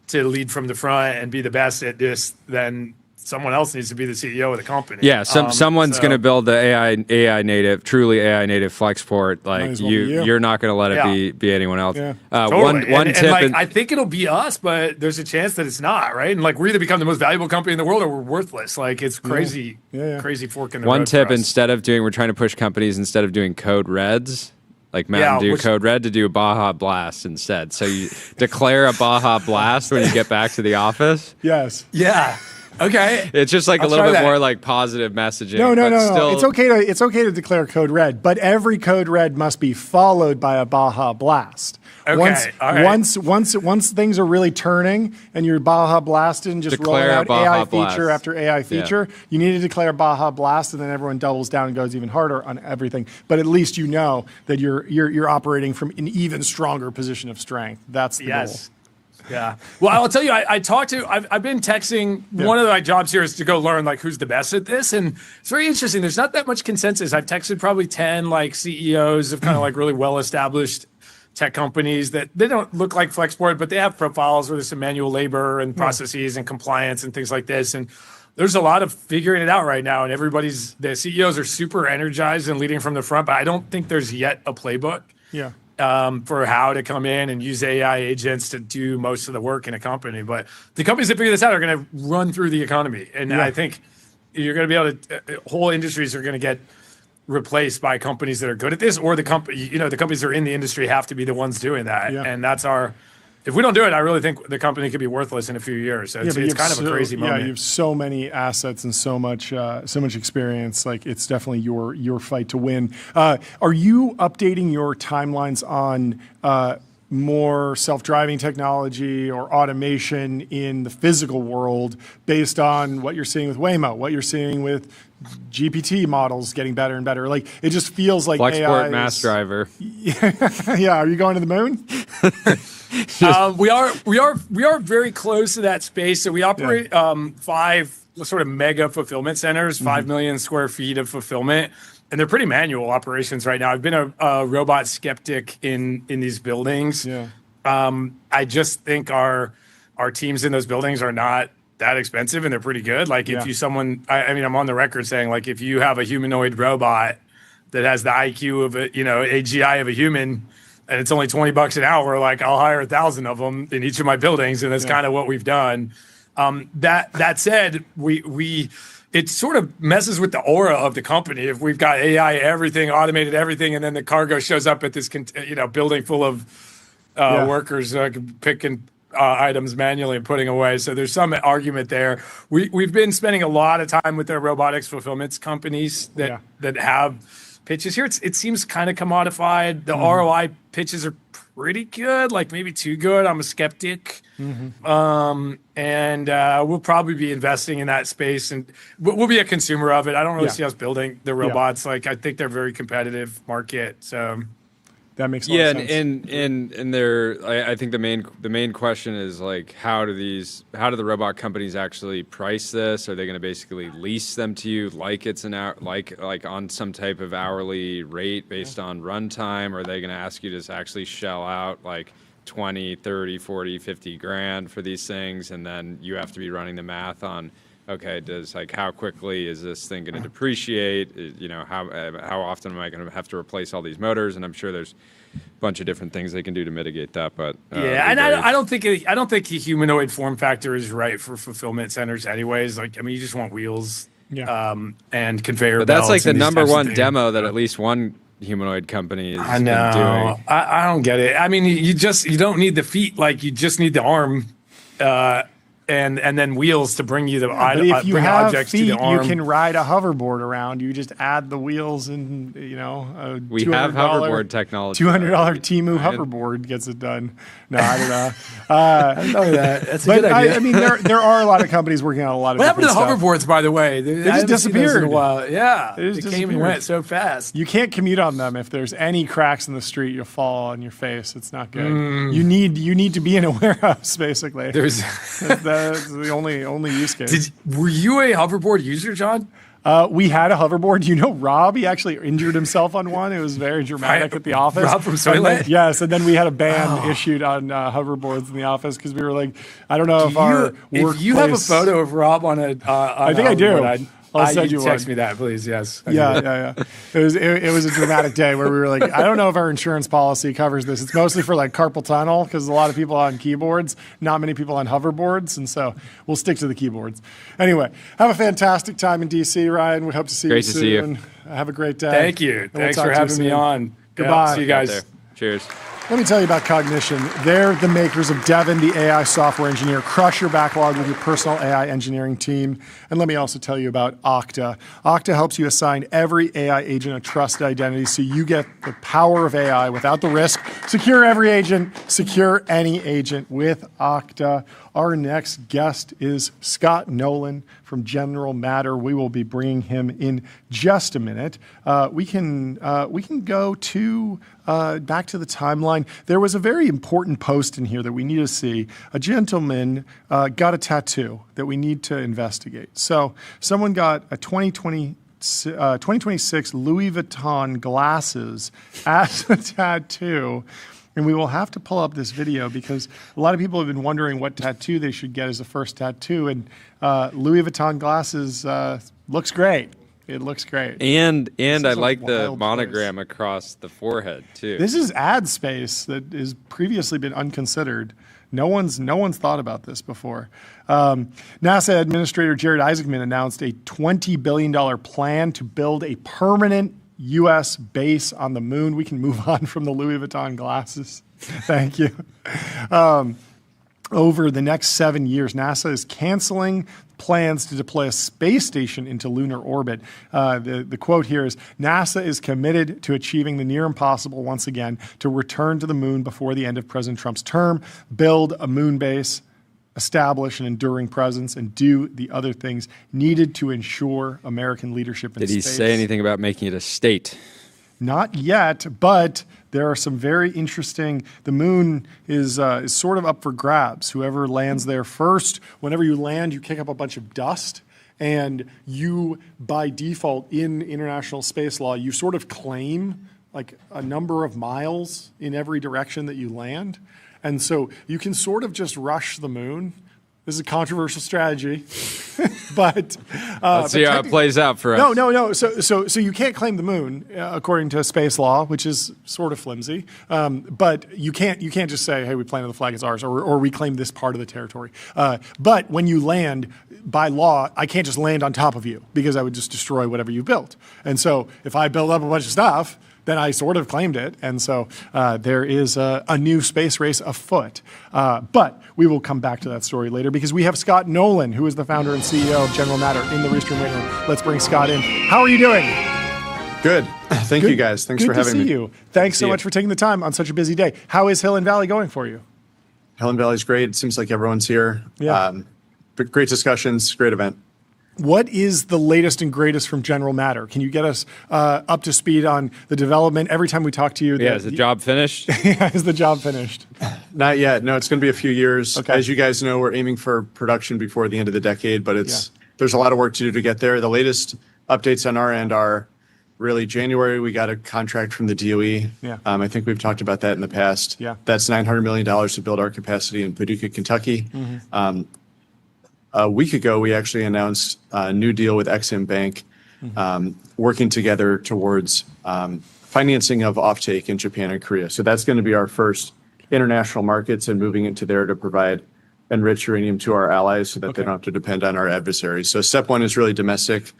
to lead from the front and be the best at this, then someone else needs to be the CEO of the company. Yeah, someone's going to build the truly AI native Flexport. Like you're not going to let it be anyone else. Yeah. Totally. One tip. And I think it'll be us, but there's a chance that it's not, right? And like we either become the most valuable company in the world or we're worthless. Like it's crazy, crazy fork in the road. One tip: we're trying to push companies, instead of doing code reds, like Mountain Dew Code Red, to do a Baja Blast instead. So you declare a Baja Blast when you get back to the office. Yes. Yeah. Okay. It's just like a little bit more like positive messaging. No. It's okay to declare code red, but every code red must be followed by a Baja Blast. Okay. Once things are really turning and you're Baja Blasted and just rolling out AI feature after AI feature, you need to declare Baja Blast, and then everyone doubles down and goes even harder on everything. But at least you know that you're operating from an even stronger position of strength. That's the goal. Yeah. Well, I'll tell you, I've been texting. One of my jobs here is to go learn like who's the best at this. And it's very interesting. There's not that much consensus. I've texted probably 10 like CEOs of kind of like really well-established tech companies that they don't look like Flexport, but they have profiles where there's some manual labor and processes and compliance and things like this. And there's a lot of figuring it out right now. And the CEOs are super energized and leading from the front, but I don't think there's yet a playbook. Yeah. For how to come in and use AI agents to do most of the work in a company. But the companies that figure this out are going to run through the economy. And I think you're going to be able to, whole industries are going to get replaced by companies that are good at this, or the companies that are in the industry have to be the ones doing that. Yeah. And that's if we don't do it, I really think the company could be worthless in a few years. So it's kind of a crazy moment. Yeah, you have so many assets and so much experience. Like it's definitely your fight to win. Are you updating your timelines on more self-driving technology or automation in the physical world based on what you're seeing with Waymo, what you're seing with GPT models getting better and better? Like it just feels like Flexport mass driver. Yeah, are you going to the moon? We are very close to that space. So we operate 5 sort of mega fulfillment centers, 5 million square feet of fulfillment, and they're pretty manual operations right now. I've been a robot skeptic in these buildings. Yeah. I just think our teams in those buildings are not that expensive, and they're pretty good. Like if I'm on the record saying like if you have a humanoid robot that has the IQ of AGI of a human, and it's only $20 an hour, like I'll hire 1,000 of them in each of my buildings, and that's kind of what we've done. That said, it sort of messes with the aura of the company if we've got AI, everything, automated everything, and then the cargo shows up at this building full of workers picking items manually and putting away. So there's some argument there. We've been spending a lot of time with our robotics fulfillment companies that have pitches here. It seems kind of commodified. The ROI pitches are pretty good, like maybe too good. I'm a skeptic. And we'll probably be investing in that space, and we'll be a consumer of it. I don't really see us building the robots. Like, I think they're a very competitive market. So that makes a lot of sense. And I think the main question is, like, how do the robot companies actually price this? Are they going to basically lease them to you like it's an hour, like on some type of hourly rate based on runtime? Or are they going to ask you to actually shell out like 20, 30, 40, 50 grand for these things, and then you have to be running the math on, okay, how quickly is this thing going to depreciate? How often am I going to have to replace all these motors? And I'm sure there's a bunch of different things they can do to mitigate that. But and I don't think the humanoid form factor is right for fulfillment centers, anyways. Like, I mean, you just want wheels, and conveyor belts. But that's like the number one demo that at least one humanoid company is doing. I don't get it. I mean, you don't need the feet, like, you just need the arm, and then wheels to bring you the if you have objects feet, to the arm. you can ride a hoverboard around. You just add the wheels, and we have hoverboard technology. $200 Temu hoverboard gets it done. No, I don't know. I don't know that. That's a good idea. I mean, there are a lot of companies working on a lot of. What happened to the stuff. hoverboards, by the way? They just disappeared in a while. Yeah, they came and went so fast. You can't commute on them. If there's any cracks in the street, you'll fall on your face. It's not good. You need to be in a warehouse, basically. That's the only use case. Were you a hoverboard user, John? We had a hoverboard. You know, Rob, he actually injured himself on one. It was very dramatic at the office. Rob from Soylent? Yes, and then we had a ban issued on hoverboards in the office because we were like, I don't know if you have a photo of Rob on a I think I do. I'll send you text one. me that, please. Yes. Yeah. It was a dramatic day where we were like, I don't know if our insurance policy covers this. It's mostly for like carpal tunnel because a lot of people on keyboards, not many people on hoverboards, and so we'll stick to the keyboards. Anyway, have a fantastic time in DC, Ryan. We hope to see you soon. Great to see you. Have a great day. Thank you. Thanks for having me on. Goodbye. See you guys. Cheers. Let me tell you about Cognition. They're the makers of Devin, the AI software engineer. Crush your backlog with your personal AI engineering team. And let me also tell you about Okta. Okta helps you assign every AI agent a trusted identity so you get the power of AI without the risk. Secure every agent, secure any agent with Okta. Our next guest is Scott Nolan from General Matter. We will be bringing him in just a minute. We can go to back to the timeline. There was a very important post in here that we need to see. A gentleman got a tattoo that we need to investigate. So someone got a 2026 Louis Vuitton glasses as a tattoo. And we will have to pull up this video because a lot of people have been wondering what tattoo they should get as a first tattoo. And Louis Vuitton glasses looks great. It looks great. And I like the monogram across the forehead too. This is ad space that has previously been unconsidered. No one's thought about this before. NASA Administrator Jared Isaacman announced a $20 billion plan to build a permanent U.S. base on the moon. We can move on from the Louis Vuitton glasses. Thank you. Over the next 7 years, NASA is canceling plans to deploy a space station into lunar orbit. The quote here is, NASA is committed to achieving the near impossible once again, to return to the moon before the end of President Trump's term, build a moon base, establish an enduring presence, and do the other things needed to ensure American leadership in space. Did he say anything about making it a state? Not yet, but there are some very interesting. The moon is sort of up for grabs. Whoever lands there first, whenever you land, you kick up a bunch of dust, and you, by default, in international space law, you sort of claim like a number of miles in every direction that you land. And so you can sort of just rush the moon This is a controversial strategy, but let's see how it plays out for us. No. So you can't claim the moon according to space law, which is sort of flimsy. But you can't just say, "Hey, we planted the flag; it's ours," or "We claim this part of the territory." But when you land, by law, I can't just land on top of you because I would just destroy whatever you built. And so if I build up a bunch of stuff, then I sort of claimed it. And so there is a new space race afoot. But we will come back to that story later because we have Scott Nolan, who is the founder and CEO of General Matter, in the Restream waiting room. Let's bring Scott in. How are you doing? Good. Thank you, guys. Thanks for having me. Good to see you. Thanks so much for taking the time on such a busy day. How is Hill and Valley going for you? Hill and Valley's great. It seems like everyone's here. Yeah. But great discussions, great event. What is the latest and greatest from General Matter? Can you get us up to speed on the development? Every time we talk to you, is the job finished? Is the job finished? Not yet. No, it's going to be a few years. Okay. As you guys know, we're aiming for production before the end of the decade, but there's a lot of work to do to get there. The latest updates on our end are really January. We got a contract from the DOE. Yeah. I think we've talked about that in the past. Yeah. That's $900 million to build our capacity in Paducah, Kentucky. Mm-hmm. A week ago, we actually announced a new deal with Exim Bank, working together towards financing of offtake in Japan and Korea. So that's going to be our first international markets and moving into there to provide enriched uranium to our allies so that they don't have to depend on our adversaries. So step one is really domestic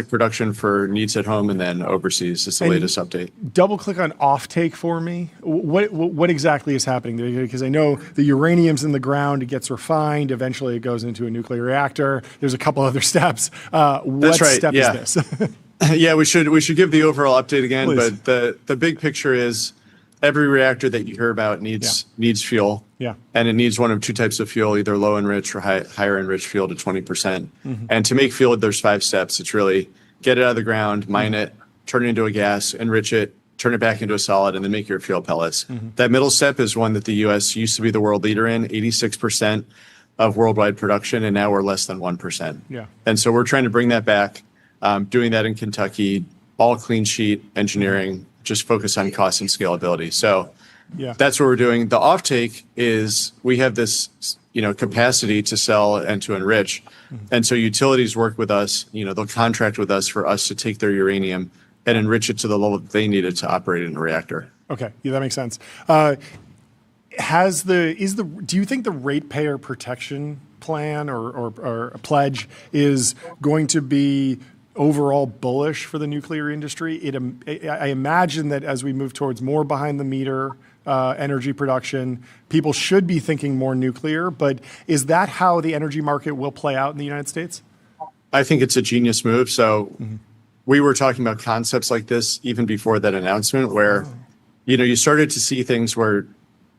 production for needs at home, and then overseas is the latest update. Double click on offtake for me. What exactly is happening there? Because I know the uranium's in the ground, it gets refined, eventually it goes into a nuclear reactor. There's a couple other steps. What step is this? Yeah, we should give the overall update again, Please. but the big picture is every reactor that you hear about needs fuel. Yeah. And it needs one of two types of fuel, either low enriched or higher enriched fuel to 20%. And to make fuel, there's 5 steps. It's really get it out of the ground, mine it, turn it into a gas, enrich it, turn it back into a solid, and then make your fuel pellets. That middle step is one that the U.S. used to be the world leader in, 86% of worldwide production, and now we're less than 1%. Yeah. And so we're trying to bring that back, doing that in Kentucky, all clean sheet engineering, just focus on cost and scalability. So that's what we're doing. The offtake is we have this, capacity to sell and to enrich. And so utilities work with us, they'll contract with us for us to take their uranium and enrich it to the level that they need it to operate in a reactor. Okay. Yeah, that makes sense. Do you think the ratepayer protection plan or a pledge is going to be overall bullish for the nuclear industry? I imagine that as we move towards more behind the meter energy production, people should be thinking more nuclear, but is that how the energy market will play out in the United States? I think it's a genius move. So we were talking about concepts like this even before that announcement where, you started to see things where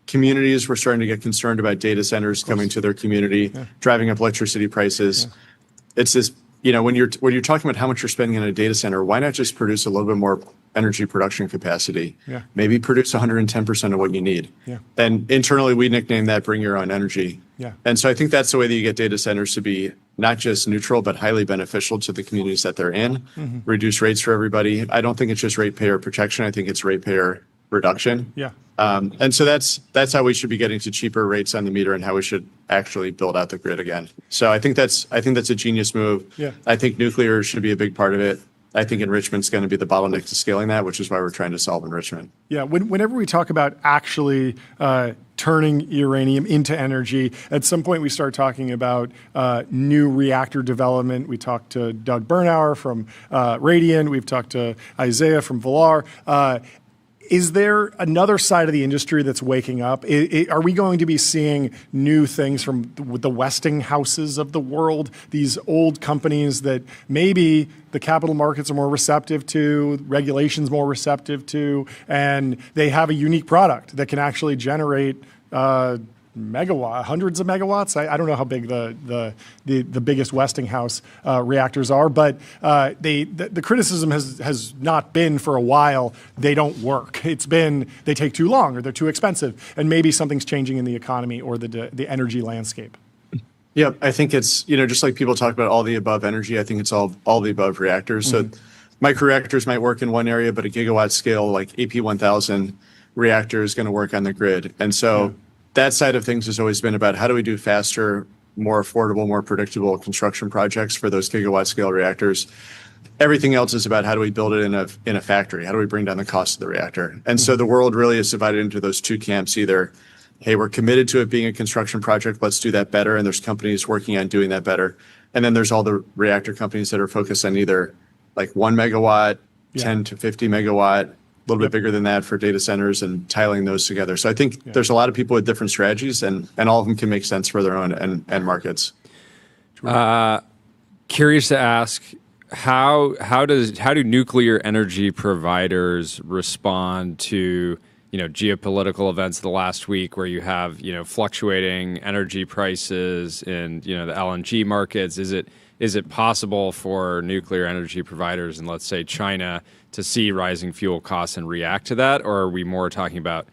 communities were starting to get concerned about data centers coming to their community, driving up electricity prices. It's this, when you're talking about how much you're spending on a data center, why not just produce a little bit more energy production capacity? Yeah. Maybe produce 110% of what you need. Yeah. And internally, we nickname that bring your own energy. Yeah. And so I think that's the way that you get data centers to be not just neutral, but highly beneficial to the communities that they're in, reduce rates for everybody. I don't think it's just ratepayer protection. I think it's ratepayer reduction. Yeah. And so that's how we should be getting to cheaper rates on the meter and how we should actually build out the grid again. So I think that's a genius move. Yeah. I think nuclear should be a big part of it. I think enrichment's going to be the bottleneck to scaling that, which is why we're trying to solve enrichment. Yeah. Whenever we talk about actually turning uranium into energy, at some point we start talking about new reactor development. We talked to Doug Bernauer from Radian. We've talked to Isaiah from Villar. Is there another side of the industry that's waking up? Are we going to be seeing new things from the Westinghouses of the world, these old companies that maybe the capital markets are more receptive to, regulations more receptive to, and they have a unique product that can actually generate hundreds of megawatts? I don't know how big the biggest Westinghouse reactors are, but the criticism has not been for a while they don't work. It's been they take too long or they're too expensive, and maybe something's changing in the economy or the energy landscape. Yeah, I think it's just like people talk about all the above energy. I think it's all the above reactors. So microreactors might work in one area, but a gigawatt scale like AP1000 reactor is going to work on the grid, and so. That side of things has always been about how do we do faster, more affordable, more predictable construction projects for those gigawatt scale reactors. Everything else is about how do we build it in a factory? How do we bring down the cost of the reactor? And so the world really is divided into those two camps. Either, hey, we're committed to it being a construction project, let's do that better. And there's companies working on doing that better. And then there's all the reactor companies that are focused on either like 1 megawatt, 10 to 50 megawatt, a little bit bigger than that for data centers, and tiling those together. So I think there's a lot of people with different strategies, and all of them can make sense for their own end markets. Curious to ask, how do nuclear energy providers respond to geopolitical events of the last week, where you have fluctuating energy prices in the LNG markets? Is it possible for nuclear energy providers in, let's say, China to see rising fuel costs and react to that, or are we more talking about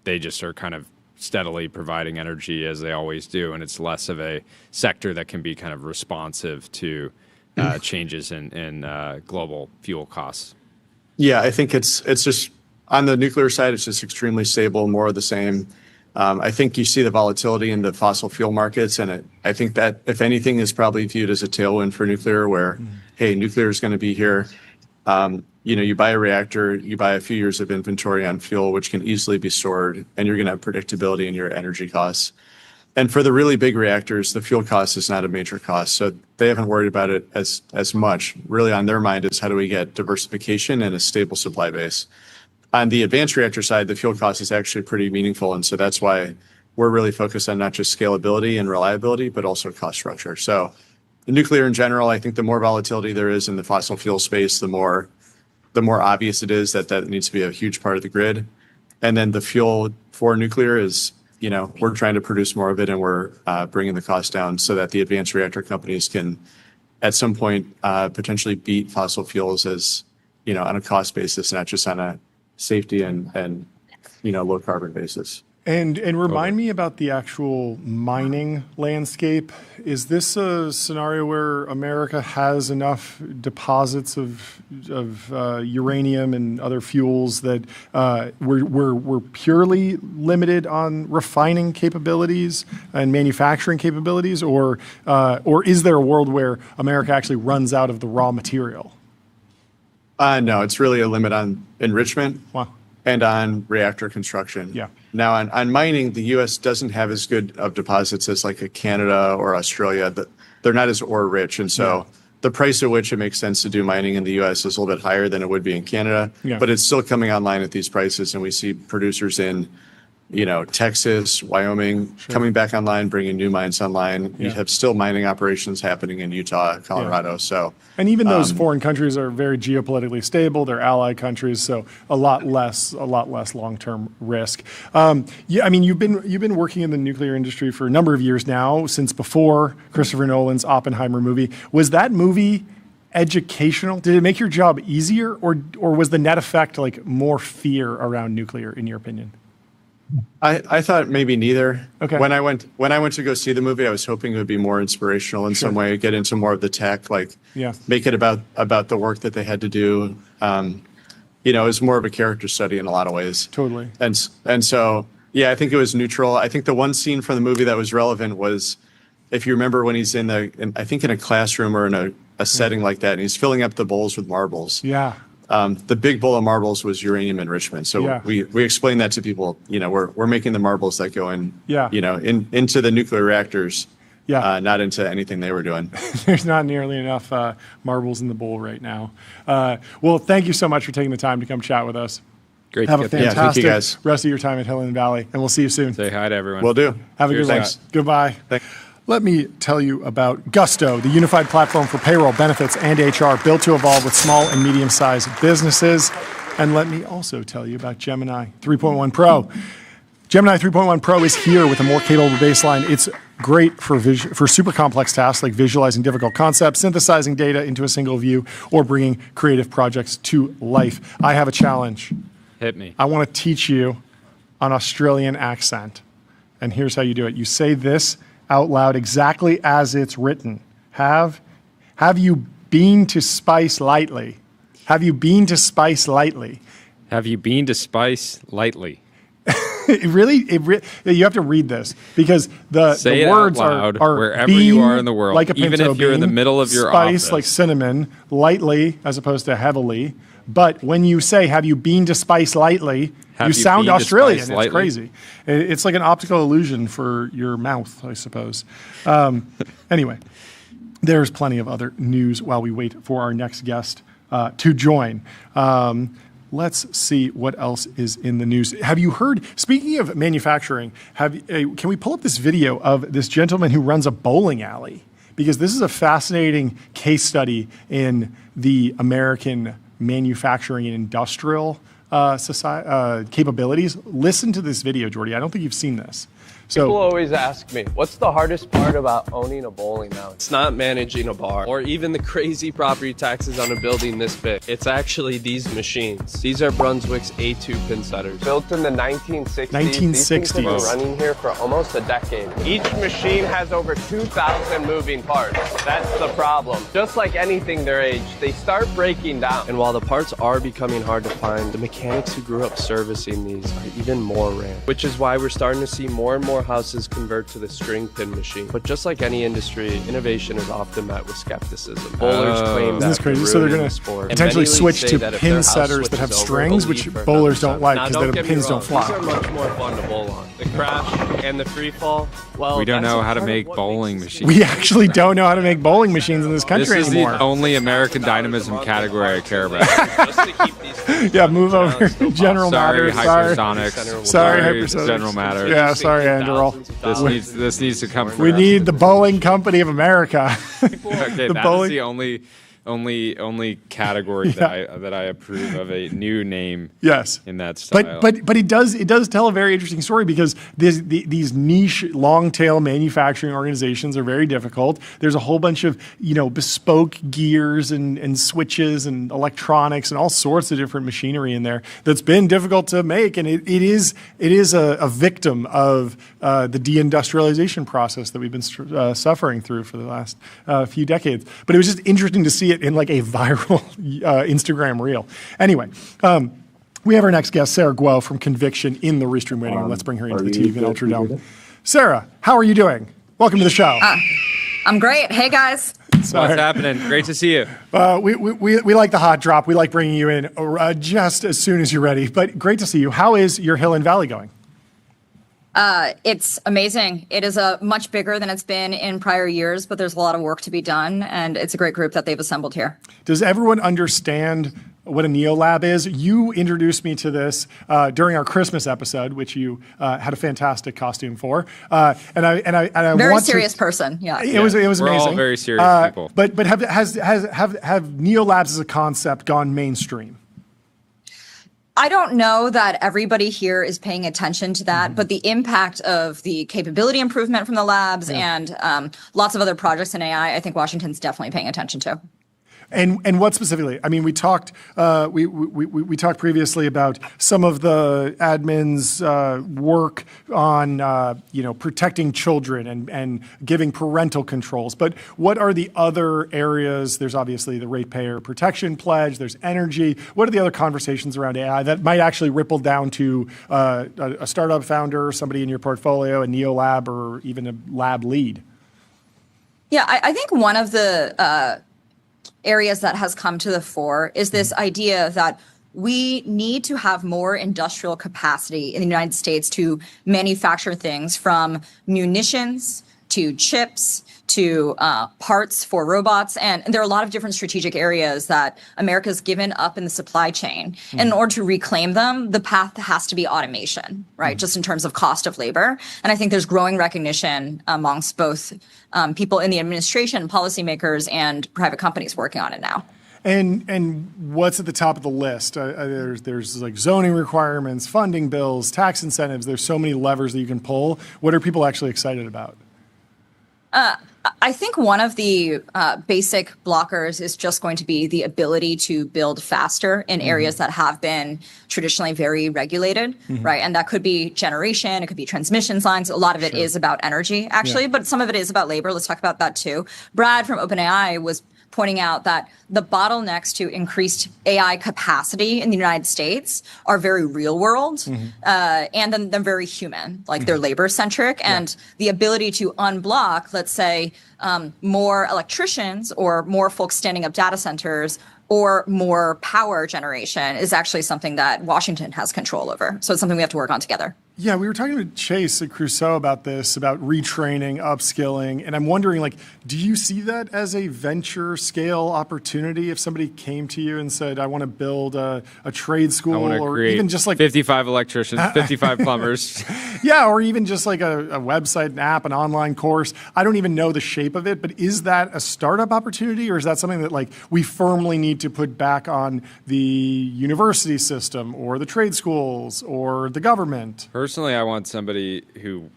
they just are kind of steadily providing energy as they always do, and it's less of a sector that can be kind of responsive to changes in global fuel costs? Yeah, I think it's just on the nuclear side, it's just extremely stable, more of the same. I think you see the volatility in the fossil fuel markets, and I think that, if anything, is probably viewed as a tailwind for nuclear, where, hey, nuclear is going to be here. You buy a reactor, you buy a few years of inventory on fuel, which can easily be stored, and you're going to have predictability in your energy costs. And for the really big reactors, the fuel cost is not a major cost, so they haven't worried about it as much. Really, on their mind is how do we get diversification and a stable supply base. On the advanced reactor side, the fuel cost is actually pretty meaningful, and so that's why we're really focused on not just scalability and reliability, but also cost structure. So the nuclear in general, I think the more volatility there is in the fossil fuel space, the more obvious it is that needs to be a huge part of the grid. And then the fuel for nuclear is, we're trying to produce more of it, and we're bringing the cost down so that the advanced reactor companies can, at some point, potentially beat fossil fuels as, on a cost basis, not just on a safety and low carbon basis. And remind me about the actual mining landscape. Is this a scenario where America has enough deposits of uranium and other fuels that we're purely limited on refining capabilities and manufacturing capabilities, or is there a world where America actually runs out of the raw material? No, it's really a limit on enrichment. Wow. And on reactor construction. Yeah. Now, on mining, the U.S. doesn't have as good of deposits as like a Canada or Australia. They're not as ore rich, and so the price at which it makes sense to do mining in the U.S. is a little bit higher than it would be in Canada. Yeah. But it's still coming online at these prices, and we see producers in Texas, Wyoming, coming back online, bringing new mines online. You have still mining operations happening in Utah, Colorado. Yeah. So, and even those foreign countries are very geopolitically stable. They're allied countries, so a lot less long-term risk. You've been working in the nuclear industry for a number of years now, since before Christopher Nolan's Oppenheimer movie. Was that movie educational? Did it make your job easier, or was the net effect like more fear around nuclear, in your opinion? I thought maybe neither. Okay. When I went to go see the movie, I was hoping it would be more inspirational in some way, get into more of the tech, make it about the work that they had to do. It was more of a character study in a lot of ways. Totally. And so, I think it was neutral. I think the one scene from the movie that was relevant was, if you remember, when he's in a classroom or in a setting like that, and he's filling up the bowls with marbles. Yeah. The big bowl of marbles was uranium enrichment. So we explained that to people. We're making the marbles that go in, into the nuclear reactors, not into anything they were doing. There's not nearly enough marbles in the bowl right now. Well, thank you so much for taking the time to come chat with us. Great. Have a fantastic thank you guys. rest of your time at Hidden Valley, and we'll see you soon. Say hi to everyone. Will do. Have a good one. Thanks. Goodbye. Thanks. Let me tell you about Gusto, the unified platform for payroll, benefits, and HR, built to evolve with small and medium-sized businesses. And let me also tell you about Gemini 3.1 Pro. Gemini 3.1 Pro is here with a more capable baseline. It's great for super complex tasks like visualizing difficult concepts, synthesizing data into a single view, or bringing creative projects to life. I have a challenge. Hit me. I want to teach you an Australian accent. And here's how you do it. You say this out loud exactly as it's written. Have you been to Spice lately? Have you been to Spice lately? Have you been to Spice lately? You have to read this because the words are wherever bean, you are in the world, like a pinto even if you're in the bean, middle of your spice office. like cinnamon, lightly as opposed to heavily. But when you say, "Have you been to spice lightly?" you sound Australian. It's crazy. It's like an optical illusion for your mouth, I suppose. Anyway, there's plenty of other news while we wait for our next guest to join. Let's see what else is in the news. Have you heard, speaking of manufacturing, can we pull up this video of this gentleman who runs a bowling alley? Because this is a fascinating case study in the American manufacturing and industrial capabilities. Listen to this video, Jordy. I don't think you've seen this. People always ask me, what's the hardest part about owning a bowling alley? It's not managing a bar or even the crazy property taxes on a building this big. It's actually these machines. These are Brunswick's A2 pin setters. Built in the 1960s. These things have been running here for almost a decade. Each machine has over 2,000 moving parts. That's the problem. Just like anything their age, they start breaking down. And while the parts are becoming hard to find, the mechanics who grew up servicing these are even more rare. Which is why we're starting to see more and more houses convert to the string pin machine. But just like any industry, innovation is often met with skepticism. Bowlers claim that crazy? So they're going to potentially switch to pin setters that have strings, which bowlers don't like because the pins don't fly. These are much more fun to bowl on. The crash and the free fall. Well, we don't know how to make bowling machines. We actually don't know how to make bowling machines in this country anymore. This is the only American dynamism category I care about. Yeah, move over. General Matters. Hypersonics. Sorry, Hypersonics. General Matters. Yeah, sorry, Andrew. This needs to come from We need the Bowling Company of America. Okay, that's the only category that I approve of a new name. Yes, in that style. But it does tell a very interesting story because these niche long tail manufacturing organizations are very difficult. There's a whole bunch of bespoke gears and switches and electronics and all sorts of different machinery in there that's been difficult to make, and it is a victim of the deindustrialization process that we've been suffering through for the last few decades. But it was just interesting to see it in like a viral Instagram reel. Anyway, we have our next guest, Sarah Guo from Conviction in the Restream waiting room. Let's bring her into the TV and Ultra Dome. Sarah, how are you doing? Welcome to the show. I'm great. Hey, guys. What's happening? Great to see you. We like the hot drop. We like bringing you in just as soon as you're ready. But great to see you. How is your Hill and Valley going? It's amazing. It is much bigger than it's been in prior years, but there's a lot of work to be done, and it's a great group that they've assembled here. Does everyone understand what a NeoLab is? You introduced me to this during our Christmas episode, which you had a fantastic costume for, and I very serious person. Yeah, it was amazing. We're all very serious people. But have NeoLabs as a concept gone mainstream? I don't know that everybody here is paying attention to that, but the impact of the capability improvement from the labs and lots of other projects in AI, I think Washington's definitely paying attention to. And what specifically? I mean, we talked we talked previously about some of the admin's work on protecting children and giving parental controls. But what are the other areas? There's obviously the ratepayer protection pledge. There's energy. What are the other conversations around AI that might actually ripple down to a startup founder, somebody in your portfolio, a NeoLab, or even a lab lead? Yeah, I think one of the areas that has come to the fore is this idea that we need to have more industrial capacity in the United States to manufacture things from munitions to chips to parts for robots. And there are a lot of different strategic areas that America's given up in the supply chain. And in order to reclaim them, the path has to be automation, right? Just in terms of cost of labor. And I think there's growing recognition amongst both people in the administration, policymakers, and private companies working on it now. And what's at the top of the list? There's like zoning requirements, funding bills, tax incentives. There's so many levers that you can pull. What are people actually excited about? I think one of the basic blockers is just going to be the ability to build faster in areas that have been traditionally very regulated, right? And that could be generation, it could be transmission lines. A lot of it is about energy, actually, but some of it is about labor. Let's talk about that too. Brad from OpenAI was pointing out that the bottlenecks to increased AI capacity in the United States are very real world, and then they're very human, like they're labor centric, and the ability to unblock, let's say, more electricians or more folks standing up data centers or more power generation is actually something that Washington has control over. So it's something we have to work on together. Yeah, we were talking to Chase at Crusoe about this, about retraining, upskilling, and I'm wondering, like, do you see that as a venture scale opportunity? If somebody came to you and said, I want to build a trade school, or even just like 55 electricians, 55 plumbers. Yeah, or even just like a website, an app, an online course. I don't even know the shape of it, but is that a startup opportunity, or is that something that like we firmly need to put back on the university system or the trade schools or the government? Personally, I want somebody who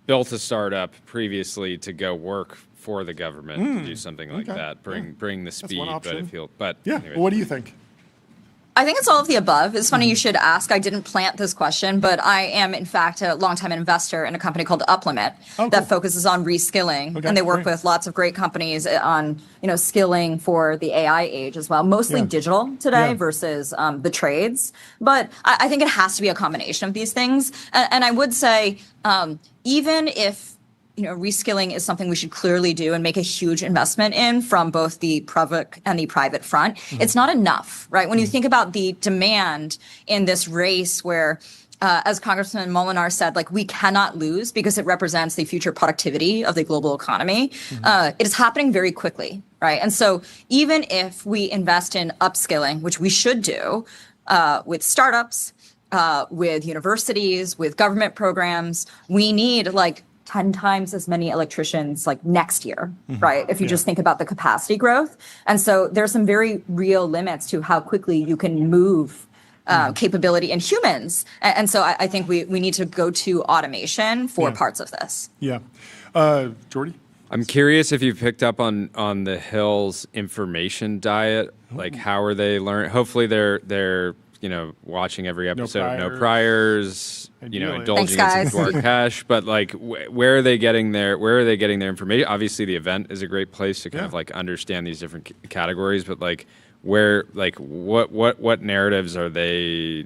built a startup previously to go work for the government to do something like that. Bring the speed, but if he'll. But yeah, anyways. What do you think? I think it's all of the above. It's funny you should ask. I didn't plant this question, but I am, in fact, a longtime investor in a company called UpLimit that focuses on reskilling, and they work with lots of great companies on skilling for the AI age as well. Mostly digital today versus the trades, but I think it has to be a combination of these things. And I would say, even if reskilling is something we should clearly do and make a huge investment in from both the public and the private front. It's not enough, right? When you think about the demand in this race where, as Congressman Molinar said, like we cannot lose because it represents the future productivity of the global economy. It is happening very quickly, right? And so even if we invest in upskilling, which we should do with startups, with universities, with government programs, we need like 10 times as many electricians like next year, right? If you just think about the capacity growth. And so there's some very real limits to how quickly you can move capability in humans. And so I think we need to go to automation for parts of this. Yeah. Jordy? I'm curious if you picked up on the Hill's information diet. Like, how are they learning? Hopefully they're watching every episode. No priors. Indulging in some dark cash, but like, where are they getting their information? Obviously, the event is a great place to kind of like understand these different categories, but like, what narratives are they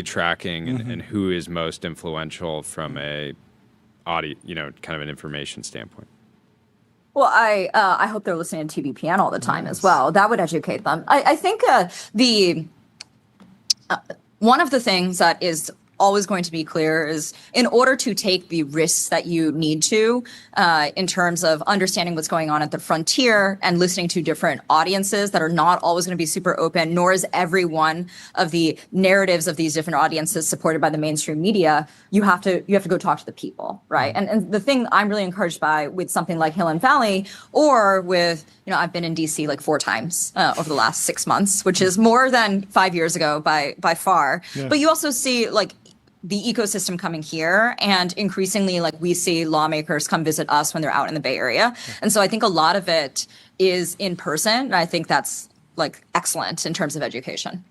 tracking, and who is most influential from a kind of an information standpoint? Well, I hope they're listening to TBPN all the time as well. That would educate them. I think one of the things that is always going to be clear is in order to take the risks that you need to in terms of understanding what's going on at the frontier and listening to different audiences that are not always going to be super open, nor is every one of the narratives of these different audiences supported by the mainstream media, you have to go talk to the people, right? And the thing I'm really encouraged by with something like Hill and Valley, or with, I've been in DC like 4 times over the last 6 months, which is more than 5 years ago by far. Yeah. But you also see like the ecosystem coming here, and increasingly like we see lawmakers come visit us when they're out in the Bay Area. And so I think a lot of it is in person, and I think that's like excellent in terms of education.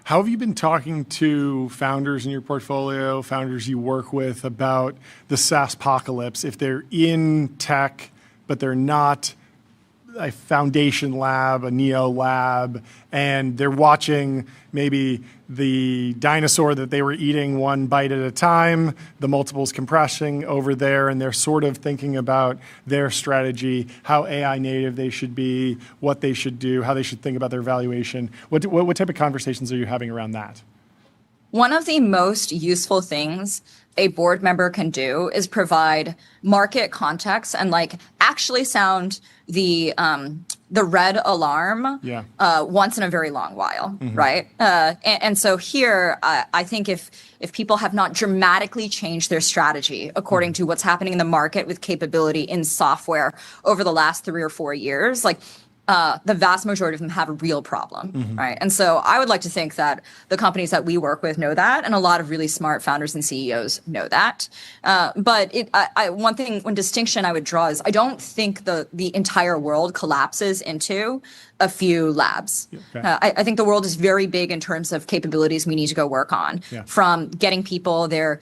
How have you been talking to founders in your portfolio, founders you work with, about the SaaS apocalypse? If they're in tech, but they're not a foundation lab, a neo lab, and they're watching maybe the dinosaur that they were eating one bite at a time, the multiples compressing over there, and they're sort of thinking about their strategy, how AI native they should be, what they should do, how they should think about their valuation. What type of conversations are you having around that? One of the most useful things a board member can do is provide market context and like actually sound the red alarm once in a very long while, right? And so here, I think if people have not dramatically changed their strategy according to what's happening in the market with capability in software over the last 3 or 4 years, like the vast majority of them have a real problem, right? And so I would like to think that the companies that we work with know that, and a lot of really smart founders and CEOs know that. But one distinction I would draw is I don't think the entire world collapses into a few labs. I think the world is very big in terms of capabilities we need to go work on, from getting people their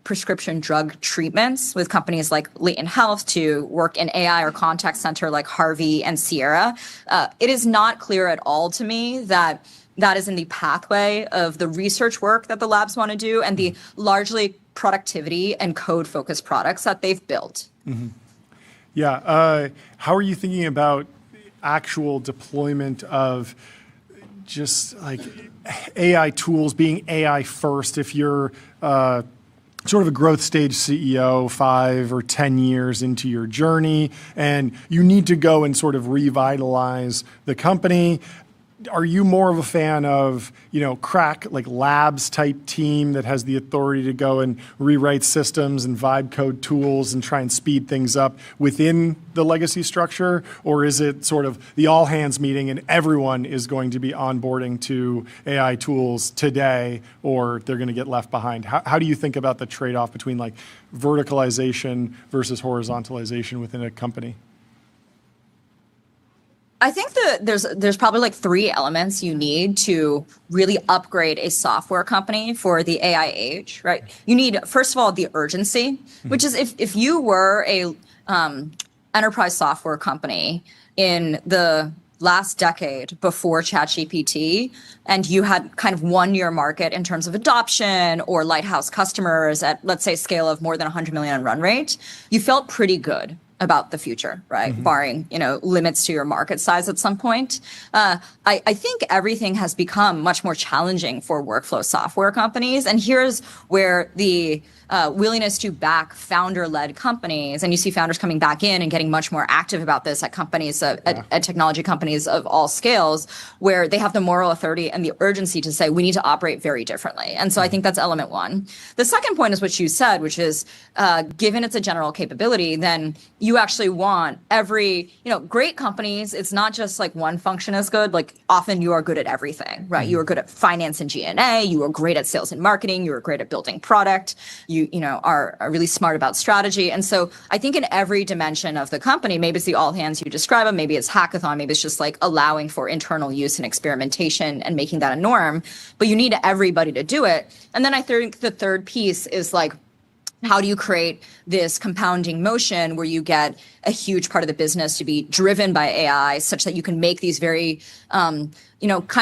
prescription drug treatments with companies like Leighton Health to work in AI or contact center like Harvey and Sierra. It is not clear at all to me that is in the pathway of the research work that the labs want to do and the largely productivity and code focused products that they've built. Mm-hmm. Yeah. How are you thinking about actual deployment of just like AI tools being AI first if you're sort of a growth stage CEO 5 or 10 years into your journey and you need to go and sort of revitalize the company? Are you more of a fan of, crack like labs type team that has the authority to go and rewrite systems and vibe code tools and try and speed things up within the legacy structure? Or is it sort of the all hands meeting and everyone is going to be onboarding to AI tools today or they're going to get left behind? How do you think about the trade-off between like verticalization versus horizontalization within a company? I think that there's probably like 3 elements you need to really upgrade a software company for the AI age, right? You need, first of all, the urgency, which is if you were a enterprise software company in the last decade before ChatGPT and you had kind of won your market in terms of adoption or lighthouse customers at, let's say, scale of more than 100 million run rate, you felt pretty good about the future, right? Mm-hmm. Barring, limits to your market size at some point. I think everything has become much more challenging for workflow software companies. And here's where the willingness to back founder-led companies, and you see founders coming back in and getting much more active about this at companies, at technology companies of all scales, where they have the moral authority and the urgency to say, we need to operate very differently. And so I think that's element 1. The second point is what you said, which is, given it's a general capability, then you actually want every, great companies, it's not just like one function is good, like often you are good at everything, right? Mm-hmm. You are good at finance and G&A, you are great at sales and marketing, you are great at building product, you are really smart about strategy. And so I think in every dimension of the company, maybe it's the all hands you describe them, maybe it's hackathon, maybe it's just like allowing for internal use and experimentation and making that a norm, but you need everybody to do it. And then I think the third piece is like, how do you create this compounding motion where you get a huge part of the business to be driven by AI such that you can make these very, kind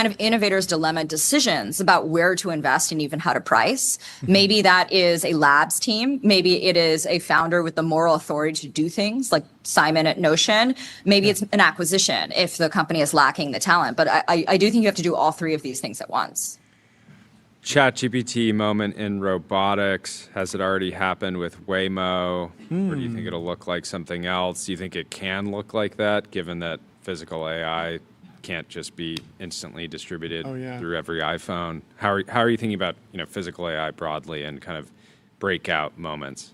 of innovator's dilemma decisions about where to invest and even how to price? Mm-hmm. Maybe that is a labs team. Maybe it is a founder with the moral authority to do things like Simon at Notion. Maybe it's an acquisition if the company is lacking the talent. But I do think you have to do all 3 of these things at once. ChatGPT moment in robotics. Has it already happened with Waymo? Or do you think it'll look like something else? Do you think it can look like that, given that physical AI can't just be instantly distributed through every iPhone? How are you thinking about physical AI broadly and kind of breakout moments?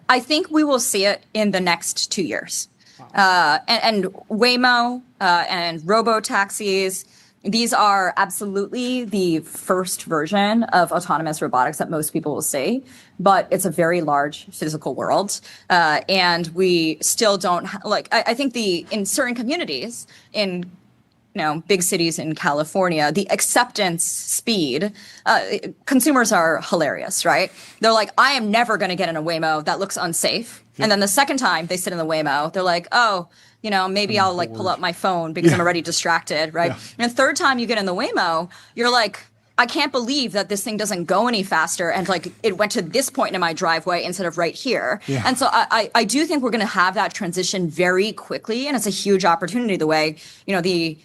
I think we will see it in the next 2 years. And Waymo and robo-taxis, these are absolutely the first version of autonomous robotics that most people will see, but it's a very large physical world. And we still don't, I think in certain communities, in big cities in California, the acceptance speed, consumers are hilarious, right? They're like, I am never going to get in a Waymo that looks unsafe. Yeah. And then the second time they sit in the Waymo, they're like, oh, maybe I'll pull up my phone because I'm already distracted, right? Yeah. And the third time you get in the Waymo, you're like, I can't believe that this thing doesn't go any faster. And like, it went to this point in my driveway instead of right here. Yeah. And so I do think we're going to have that transition very quickly. And it's a huge opportunity the way, the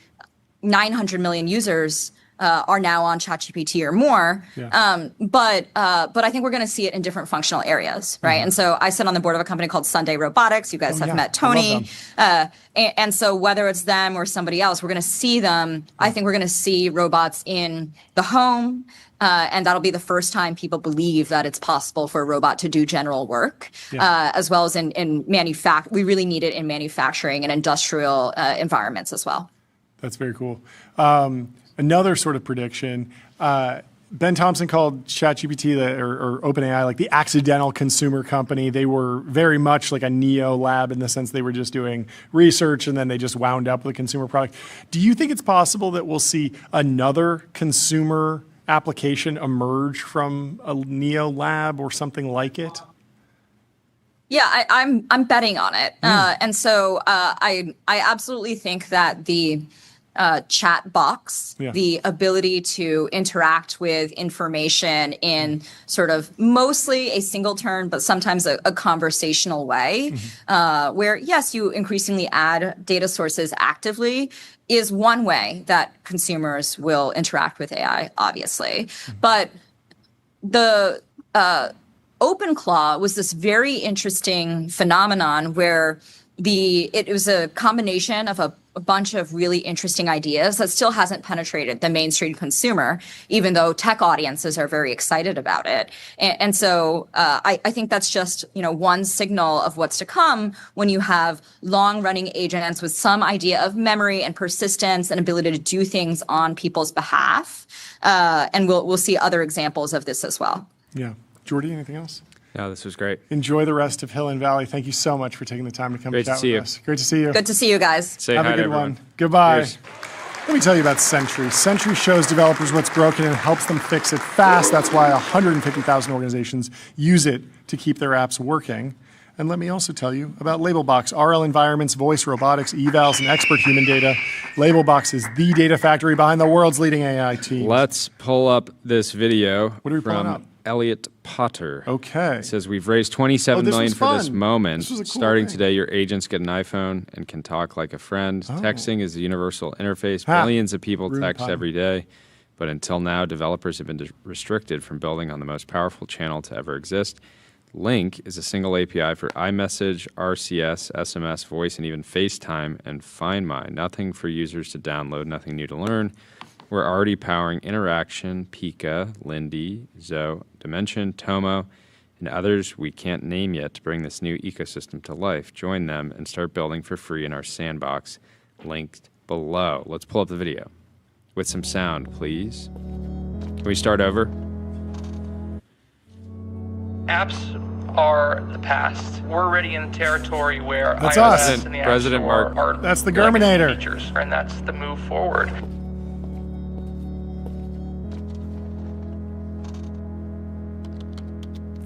900 million users are now on ChatGPT or more. Yeah. But I think we're going to see it in different functional areas, right? Mm-hmm. And so I sit on the board of a company called Sunday Robotics. You guys have met Tony. And so whether it's them or somebody else, we're going to see them. I think we're going to see robots in the home. And that'll be the first time people believe that it's possible for a robot to do general work, as well as in manufacturing. We really need it in manufacturing and industrial environments as well. That's very cool. Another sort of prediction, Ben Thompson called ChatGPT or OpenAI like the accidental consumer company. They were very much like a neo lab in the sense they were just doing research and then they just wound up with a consumer product. Do you think it's possible that we'll see another consumer application emerge from a Neo lab or something like it? Yeah, I'm betting on it, and so I absolutely think that the chat box, the ability to interact with information in sort of mostly a single turn, but sometimes a conversational way, where yes, you increasingly add data sources actively, is one way that consumers will interact with AI, obviously, but the OpenClaw was this very interesting phenomenon where it was a combination of a bunch of really interesting ideas that still hasn't penetrated the mainstream consumer, even though tech audiences are very excited about it. And so I think that's just one signal of what's to come when you have long-running agents with some idea of memory and persistence and ability to do things on people's behalf. And we'll see other examples of this as well. Yeah. Jordy, anything else? No, this was great. Enjoy the rest of Hill and Valley. Thank you so much for taking the time to come chat with us. Great to see you. Good to see you guys. Have a good one. Goodbye. Cheers. Let me tell you about Sentry. Sentry shows developers what's broken and helps them fix it fast. That's why 150,000 organizations use it to keep their apps working. And let me also tell you about Labelbox, RL environments, voice, robotics, evals, and expert human data. Labelbox is the data factory behind the world's leading AI team. Let's pull up this video. What are we pulling up? Elliot Potter. Okay. It says, we've raised $27 million for this moment. This was a cool Starting thing. today, your agents get an iPhone and can talk like a friend. Texting is a universal interface. Billions of people text every day. But until now, developers have been restricted from building on the most powerful channel to ever exist. Link is a single API for iMessage, RCS, SMS, voice, and even FaceTime and Find My. Nothing for users to download, nothing new to learn. We're already powering Interaction, Pika, Lindy, Zoe, Dimension, Tomo, and others we can't name yet to bring this new ecosystem to life. Join them and start building for free in our sandbox, linked below. Let's pull up the video with some sound, please. Can we start over? Apps are the past. We're already in territory where That's iOS us. and the App President Store Mark. are That's the legacy Germinator. features, and that's the move forward.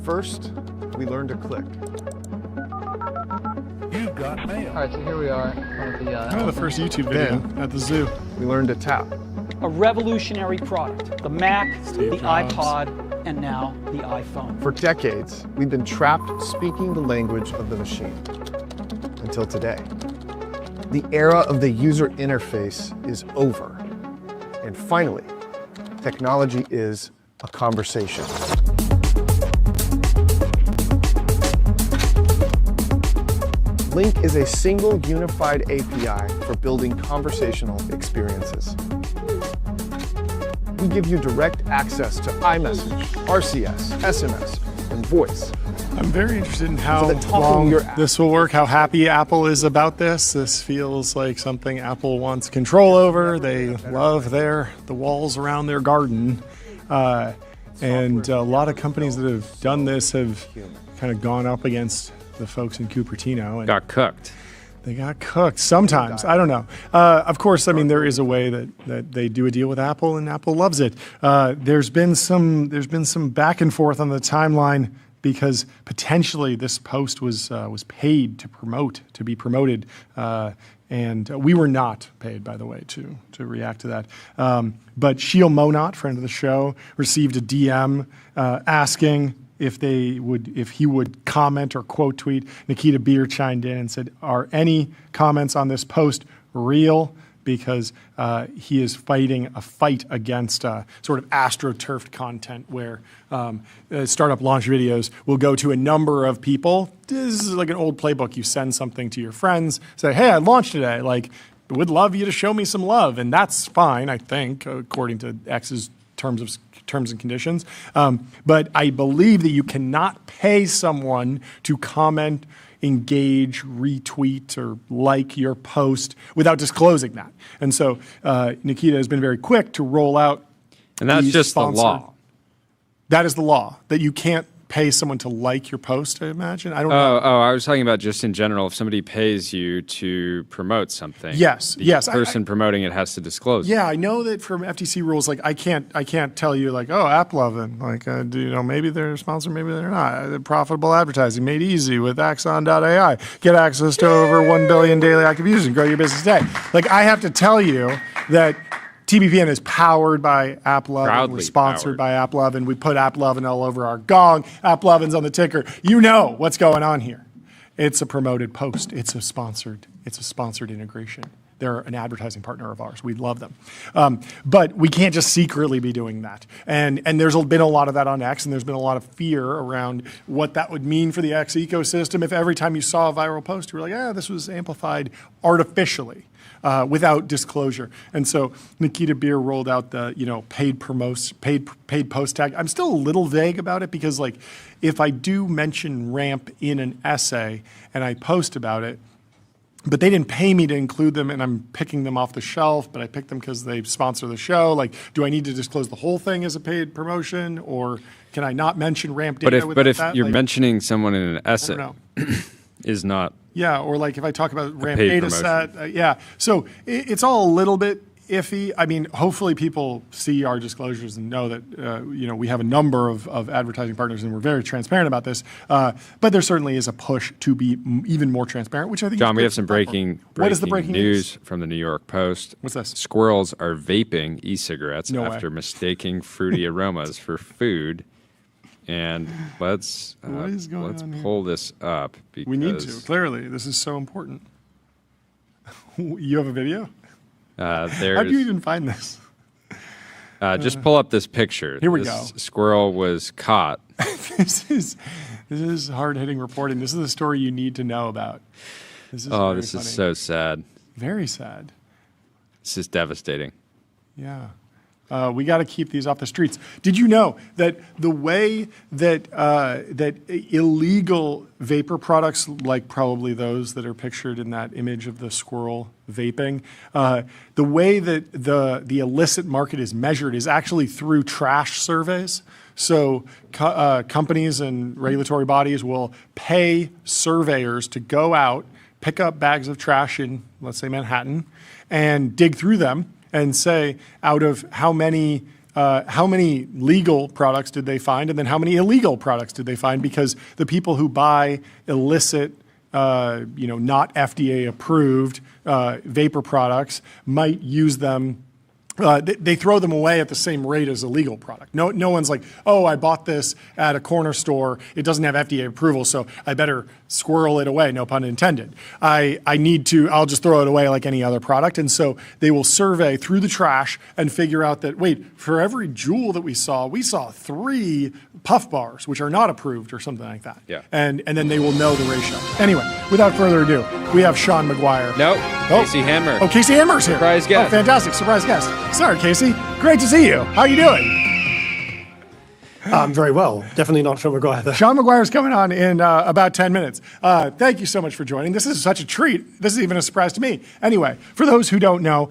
First, we learned to click. You've got mail. All right, so here we are. One The first YouTube video at the zoo. We learned to tap. A revolutionary product. The Mac, the Jobs. iPod, and now the iPhone. For decades, we've been trapped speaking the language of the machine. Until today. The era of the user interface is over. And finally, technology is a conversation. Link is a single unified API for building conversational experiences. We give you direct access to iMessage, RCS, SMS, and voice. I'm very interested in how So the top of long your app. this will work, how happy Apple is about this. This feels like something Apple wants control over. They love the walls around their garden. And a lot of companies that have done this have kind of gone up against the folks in Cupertino. And Got cooked. they got cooked sometimes. I don't know. Of course, I mean, there is a way that they do a deal with Apple, and Apple loves it. There's been some back and forth on the timeline because potentially this post was paid to be promoted, and we were not paid, by the way, to react to that. But Sheil Monat, friend of the show, received a DM asking if he would comment or quote tweet. Nikita Beer chimed in and said, "Are any comments on this post real?" Because he is fighting a fight against sort of astroturfed content where startup launch videos will go to a number of people. This is like an old playbook. You send something to your friends, say, "Hey, I launched today. Like, would love you to show me some love," and that's fine, I think, according to X's terms and conditions. But I believe that you cannot pay someone to comment, engage, retweet, or like your post without disclosing that. And so Nikita has been very quick to roll out. And that's just the law. That is the law, that you can't pay someone to like your post, I imagine. I don't know. I was talking about just in general, if somebody pays you to promote something. Yes. The person promoting it has to disclose. Yeah, I know that from FTC rules, like I can't tell you like, oh, AppLovin, like maybe they're sponsored, maybe they're not. Profitable advertising made easy with Axon.ai. Get access to over 1 billion daily active users and grow your business today. Like I have to tell you that TBPN is powered by AppLovin. We're sponsored by AppLovin. We put AppLovin all over our gong. AppLovin's on the ticker. You know what's going on here. It's a promoted post. It's a sponsored integration. They're an advertising partner of ours. We love them. But we can't just secretly be doing that. And there's been a lot of that on X, and there's been a lot of fear around what that would mean for the X ecosystem if every time you saw a viral post, you were like, this was amplified artificially. Without disclosure. And so Nikita Beer rolled out the paid post tag. I'm still a little vague about it because like if I do mention RAMP in an essay and I post about it, but they didn't pay me to include them and I'm picking them off the shelf, but I picked them because they sponsor the show. Like, do I need to disclose the whole thing as a paid promotion or can I not mention RAMP data? But if you're mentioning someone in an essay is not. Yeah, or like if I talk about RAMP data set, So it's all a little bit iffy. I mean, hopefully people see our disclosures and know that we have a number of advertising partners and we're very transparent about this. But there certainly is a push to be even more transparent, which I think. John, we have some breaking news from the New York Post. What's this? Squirrels are vaping e-cigarettes after mistaking fruity aromas for food. And let's pull this up because we need to. Clearly, this is so important. You have a video? How do you even find this? Just pull up this picture. Here we go. Squirrel was caught. This is hard-hitting reporting. This is the story you need to know about. This is funny. Is so sad. Very sad. This is devastating. Yeah. We got to keep these off the streets. Did you know that the way that illegal vapor products, like probably those that are pictured in that image of the squirrel vaping, the way that the illicit market is measured is actually through trash surveys. So companies and regulatory bodies will pay surveyors to go out, pick up bags of trash in, let's say, Manhattan, and dig through them and say out of how many legal products did they find and then how many illegal products did they find, because the people who buy illicit, not FDA approved vapor products might use them. They throw them away at the same rate as a legal product. No one's like, oh, I bought this at a corner store. It doesn't have FDA approval, so I better squirrel it away, no pun intended. I'll just throw it away like any other product. And so they will survey through the trash and figure out that, wait, for every Juul that we saw 3 Puff Bars, which are not approved or something like that. Yeah. And then they will know the ratio. Anyway, without further ado, we have Shaun Maguire. Casey Handmer. Oh, Casey Handmer's here. Surprise guest. Oh, fantastic. Surprise guest. Sorry, Casey. Great to see you. How are you doing? I'm very well. Definitely not Shaun Maguire, though. Shaun Maguire is coming on in about 10 minutes. Thank you so much for joining. This is such a treat. This is even a surprise to me. Anyway, for those who don't know,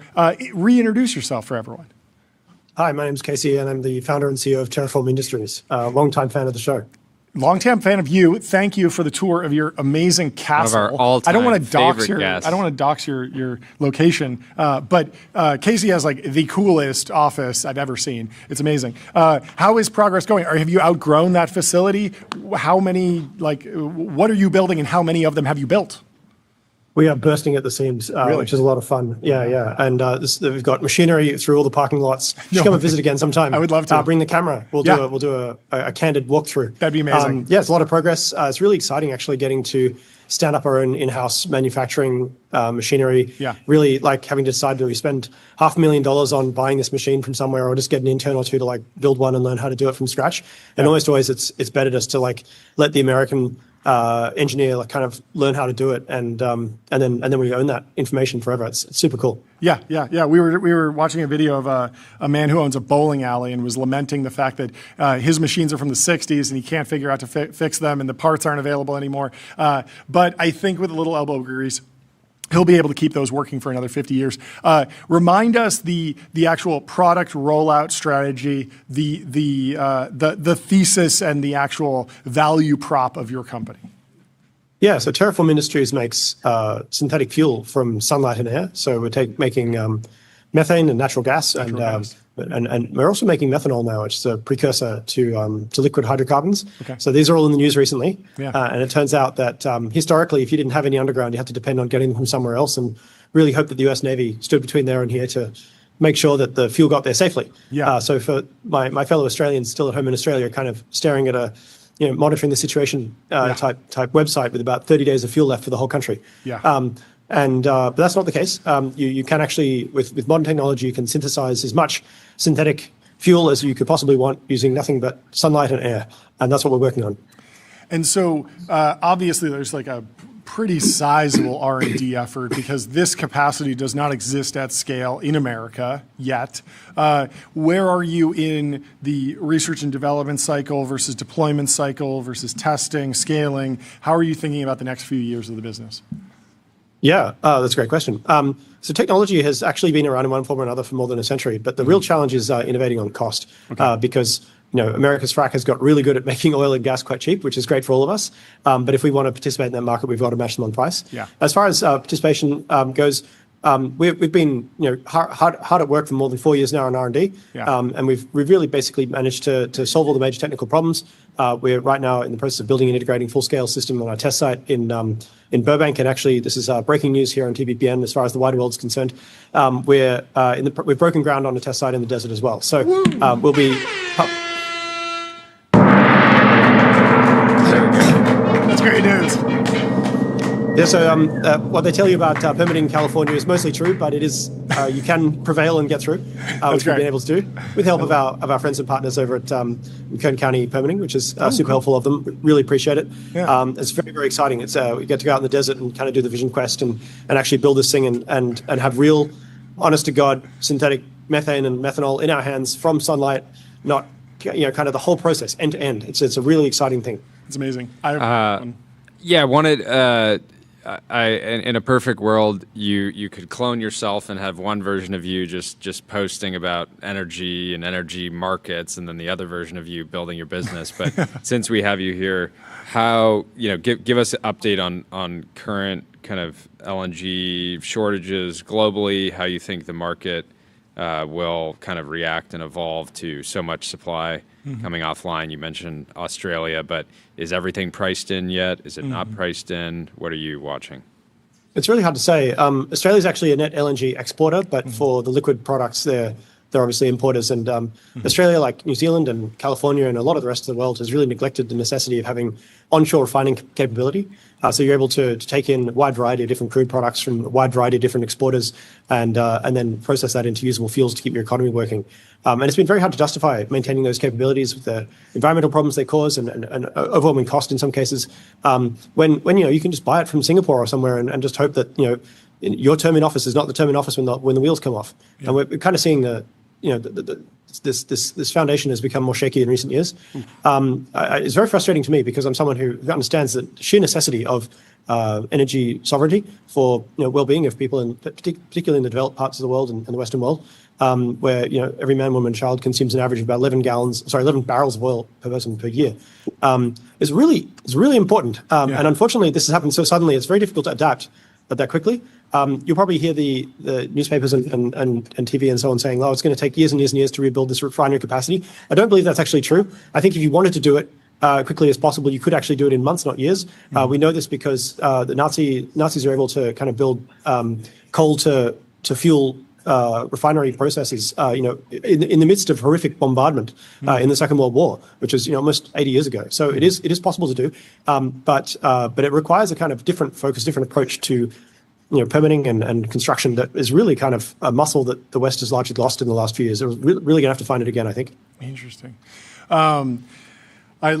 reintroduce yourself for everyone. Hi, my name's Casey, and I'm the founder and CEO of Terraform Industries. Longtime fan of the show. Longtime fan of you. Thank you for the tour of your amazing castle. One of our all-time I don't want to dox guests. your location, but Casey has like the coolest office I've ever seen. It's amazing. How is progress going? Have you outgrown that facility? How many what are you building, and how many of them have you built? We are bursting at the seams, Really? which is a lot of fun. Yeah. And we've got machinery through all the parking lots. You should come and visit again sometime. I would love to. Bring the camera. We'll do a candid walkthrough. That'd be amazing. It's a lot of progress. It's really exciting, actually, getting to stand up our own in-house manufacturing machinery. Yeah. Really like having to decide, do we spend $500,000 on buying this machine from somewhere, or just get an intern or two to build one and learn how to do it from scratch? And almost always it's better just to let the American engineer kind of learn how to do it, and then we own that information forever. It's super cool. Yeah. We were watching a video of a man who owns a bowling alley and was lamenting the fact that his machines are from the 60s and he can't figure out to fix them and the parts aren't available anymore. But I think with a little elbow grease he'll be able to keep those working for another 50 years. Remind us the actual product rollout strategy, the thesis, and the actual value prop of your company. Yeah, so Terraform Industries makes synthetic fuel from sunlight and air. So we're making methane and natural gas, and we're also making methanol now, which is a precursor to liquid hydrocarbons. Okay. So these are all in the news recently. Yeah. And it turns out that historically, if you didn't have any underground, you had to depend on getting them from somewhere else, and really hope that the US Navy stood between there and here to make sure that the fuel got there safely. Yeah. So for my fellow Australians still at home in Australia, kind of staring at monitoring the situation type website with about 30 days of fuel left for the whole country. Yeah. But that's not the case. You can actually, with modern technology, you can synthesize as much synthetic fuel as you could possibly want using nothing but sunlight and air. And that's what we're working on. And so obviously there's like a pretty sizable R&D effort because this capacity does not exist at scale in America yet. Where are you in the research and development cycle versus deployment cycle versus testing, scaling? How are you thinking about the next few years of the business? Yeah, that's a great question. So technology has actually been around in one form or another for more than a century, but the real challenge is innovating on cost, because America's frack has got really good at making oil and gas quite cheap, which is great for all of us. But if we want to participate in that market, we've got to match them on price. Yeah. As far as participation goes, we've been hard at work for more than 4 years now on R&D, and we've really basically managed to solve all the major technical problems. We're right now in the process of building and integrating full-scale system on our test site in Burbank, and actually this is breaking news here on TBPN as far as the wider world is concerned. We've broken ground on a test site in the desert as well. So we'll be. That's great news. Yeah, so what they tell you about permitting in California is mostly true, but it is you can prevail and get through, which we've been able to do with the help of our friends and partners over at Kern County Permitting, which is super helpful of them. We really appreciate it. Yeah. It's very, very exciting. It's we get to go out in the desert and kind of do the vision quest and actually build this thing and have real, honest to God, synthetic methane and methanol in our hands from sunlight, not kind of the whole process end to end. It's a really exciting thing. It's amazing. Yeah, I wanted. In a perfect world, you could clone yourself and have one version of you just posting about energy and energy markets, and then the other version of you building your business. But since we have you here, how give us an update on current kind of LNG shortages globally, how you think the market will kind of react and evolve to so much supply coming offline. You mentioned Australia, but is everything priced in yet? Is it not priced in? What are you watching? It's really hard to say. Australia is actually a net LNG exporter, but for the liquid products, they're obviously importers. And Australia, like New Zealand and California and a lot of the rest of the world, has really neglected the necessity of having onshore refining capability. So you're able to take in a wide variety of different crude products from a wide variety of different exporters and then process that into usable fuels to keep your economy working. And it's been very hard to justify maintaining those capabilities with the environmental problems they cause and overwhelming cost in some cases. When you can just buy it from Singapore or somewhere and just hope that your term in office is not the term in office when the wheels come off. Yeah. And we're kind of seeing this foundation has become more shaky in recent years. It's very frustrating to me because I'm someone who understands the sheer necessity of energy sovereignty for well-being of people, particularly in the developed parts of the world and the Western world, where every man, woman, and child consumes an average of about 11 barrels of oil per person per year. It's really important. And unfortunately, this has happened so suddenly. It's very difficult to adapt that quickly. You'll probably hear the newspapers and TV and so on saying, it's going to take years and years and years to rebuild this refinery capacity. I don't believe that's actually true. I think if you wanted to do it quickly as possible, you could actually do it in months, not years. We know this because the Nazis are able to kind of build coal to fuel refinery processes, in the midst of horrific bombardment in the Second World War, which is almost 80 years ago. So it is possible to do, but it requires a kind of different focus, different approach to permitting and construction that is really kind of a muscle that the West has largely lost in the last few years. They're really going to have to find it again, I think. Interesting. I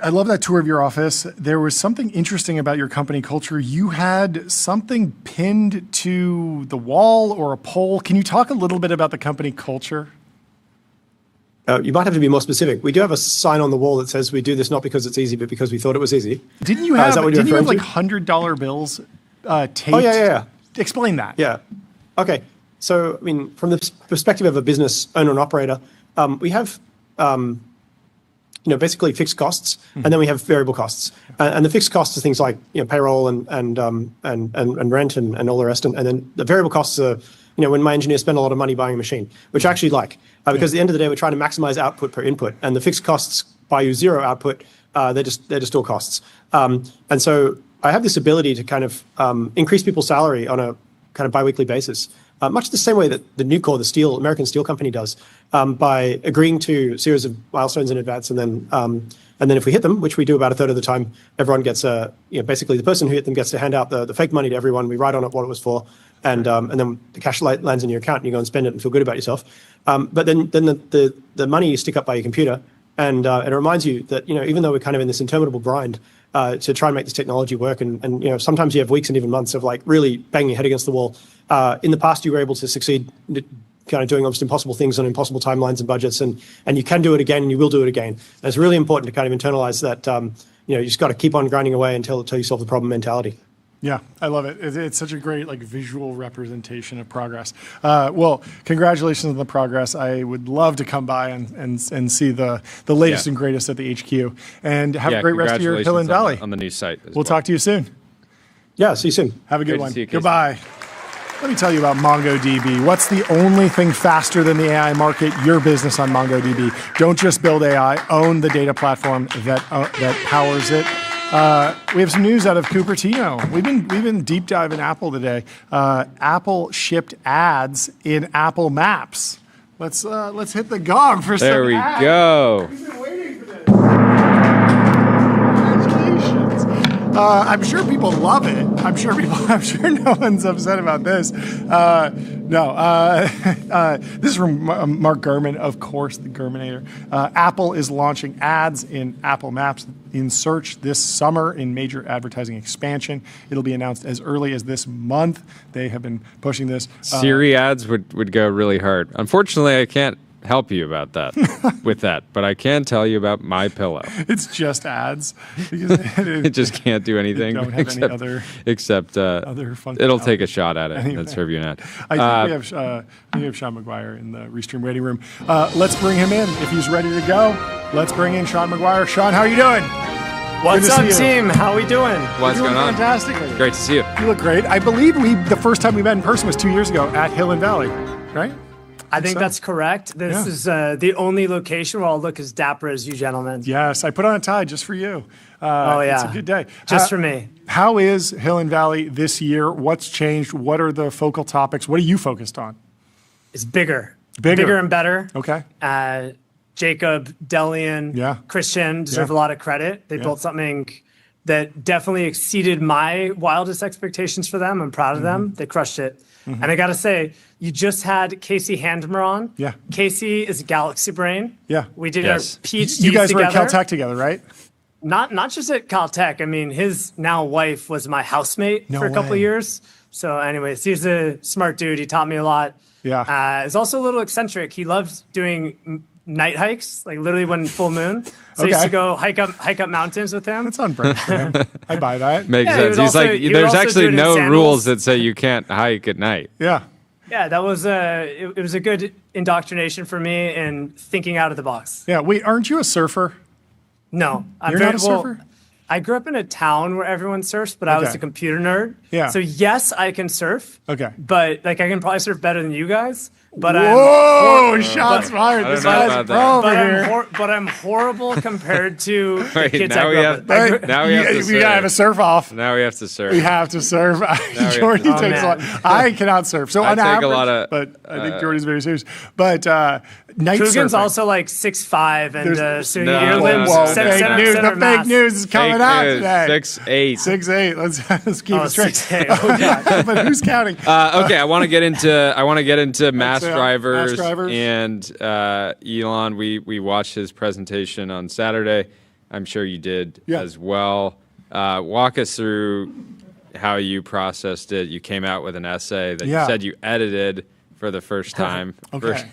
love that tour of your office. There was something interesting about your company culture. You had something pinned to the wall or a pole. Can you talk a little bit about the company culture? You might have to be more specific. We do have a sign on the wall that says we do this not because it's easy, but because we thought it was easy. Didn't you have like $100 bills taped. Oh, yeah. Explain that. Yeah. Okay. So, I mean, from the perspective of a business owner and operator, we have, basically fixed costs, and then we have variable costs. And the fixed costs are things like, payroll and rent and all the rest. And then the variable costs are, when my engineers spend a lot of money buying a machine, which I actually like, because at the end of the day, we're trying to maximize output per input, and the fixed costs buy you zero output. They're just all costs. And so I have this ability to kind of increase people's salary on a kind of biweekly basis, much the same way that the Nucor, the American steel company, does, by agreeing to a series of milestones in advance, and then if we hit them, which we do about a third of the time, everyone gets basically the person who hit them gets to hand out the fake money to everyone. We write on it what it was for, and then the cash lands in your account, and you go and spend it and feel good about yourself. But then the money you stick up by your computer, and it reminds you that even though we're kind of in this interminable grind to try and make this technology work, and sometimes you have weeks and even months of like really banging your head against the wall. In the past, you were able to succeed, kind of doing almost impossible things on impossible timelines and budgets, and you can do it again, and you will do it again. And it's really important to kind of internalize that. You just got to keep on grinding away until you solve the problem mentality. Yeah, I love it. It's such a great visual representation of progress. Well, congratulations on the progress. I would love to come by and see the latest and greatest at the HQ. And have a great rest of your Hill and Valley. On the new site. We'll talk to you soon. Yeah, see you soon. Have a good one. Goodbye. Let me tell you about MongoDB. What's the only thing faster than the AI market? Your business on MongoDB. Don't just build AI, own the data platform that powers it. We have some news out of Cupertino. We've been deep diving Apple today. Apple shipped ads in Apple Maps. Let's hit the gong for some There we ads. go. We've been waiting for this. Congratulations. I'm sure people love it. I'm sure no one's upset about this. This is from Mark Gurman, of course, the Gurminator. Apple is launching ads in Apple Maps in search this summer in major advertising expansion. It'll be announced as early as this month. They have been pushing this. Siri ads would go really hard. Unfortunately, I can't help you about that with that, but I can tell you about My Pillow. It's just ads. It just can't do anything except other functionality. It'll take a shot at it and serve you an ad. I think we have Shaun Maguire in the Restream waiting room. Let's bring him in if he's ready to go. Let's bring in Shaun Maguire. Shaun, how are you doing? What's up, team? How we doing? What's going on? Fantastically. Great to see you. You look great. I believe the first time we met in person was 2 years ago at Hill and Valley, right? I think that's correct. This is the only location where I'll look as dapper as you gentlemen. Yes, I put on a tie just for you. It's a good day. Just for me. How is Hill and Valley this year? What's changed? What are the focal topics? What are you focused on? It's bigger. Bigger and better. Okay. Jacob, Delian, Christian deserve a lot of credit. They built something that definitely exceeded my wildest expectations for them. I'm proud of them. They crushed it. And I got to say, you just had Casey Handmer on. Yeah. Casey is a Galaxy Brain. Yeah. We did our PhDs You guys together. were at Caltech together, right? Not just at Caltech. I mean, his now wife was my housemate for a couple of years. So anyways, he's a smart dude. He taught me a lot. Yeah. He's also a little eccentric. He loves doing night hikes, like literally when full moon. So I used to go hike up mountains with him. That's on brand for him. I buy that. Makes sense. He's like, there's actually no rules that say you can't hike at night. Yeah. Yeah, that was it was a good indoctrination for me in thinking out of the box. Yeah. Wait, aren't you a surfer? No, You're not a surfer? I grew up in a town where everyone surfs, but I was a computer nerd. Yeah. So yes, I can surf. Okay. But I can probably surf better than you guys. But shots fired. This guy's pro over here. But I'm horrible compared to the kids now I we grew have, up with. now we have to surf. We gotta have a surf off. Now we have to surf. We have to surf. Jordy takes a lot. I cannot surf. So on average, but I think Jordy's very serious. But night Trugan's surfing. also like 6'5", and so no, your limbs. Fake news. The fake news is coming out today. 6'8". 6'8". Let's keep it straight. 6'8". Oh, God. But who's counting? Okay, I want to get into mass drivers. And Elon, we watched his presentation on Saturday. I'm sure you did as well. Walk us through how you processed it. You came out with an essay that you said you edited for the first time. Okay.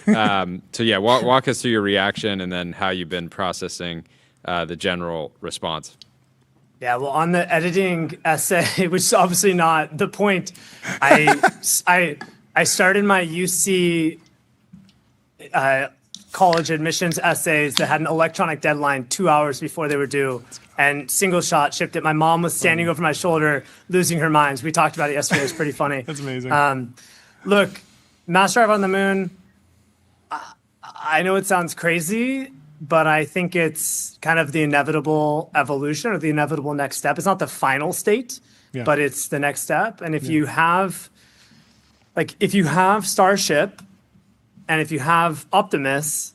Walk us through your reaction and then how you've been processing the general response. Yeah, well, on the editing essay, which is obviously not the point, I started my UC college admissions essays that had an electronic deadline 2 hours before they were due, and single shot shipped it. My mom was standing over my shoulder, losing her mind. We talked about it yesterday. It's pretty funny. That's amazing. Look, mass drive on the moon, I know it sounds crazy, but I think it's kind of the inevitable evolution or the inevitable next step. It's not the final state, but it's the next step. And if you have Starship and if you have Optimus,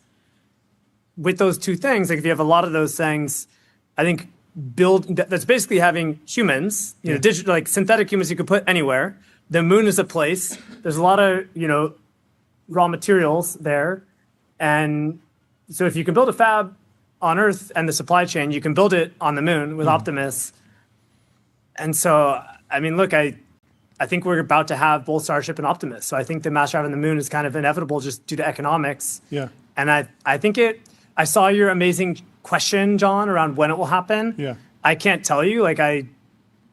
with those two things, like if you have a lot of those things, I think that's basically having humans, digital, like synthetic humans you could put anywhere. The moon is a place. There's a lot of, raw materials there. And so if you can build a fab on Earth and the supply chain, you can build it on the moon with Optimus. And so, I mean, look, I think we're about to have both Starship and Optimus. So I think the mass drive on the moon is kind of inevitable just due to economics. Yeah. And I think I saw your amazing question, John, around when it will happen. Yeah. I can't tell you, like I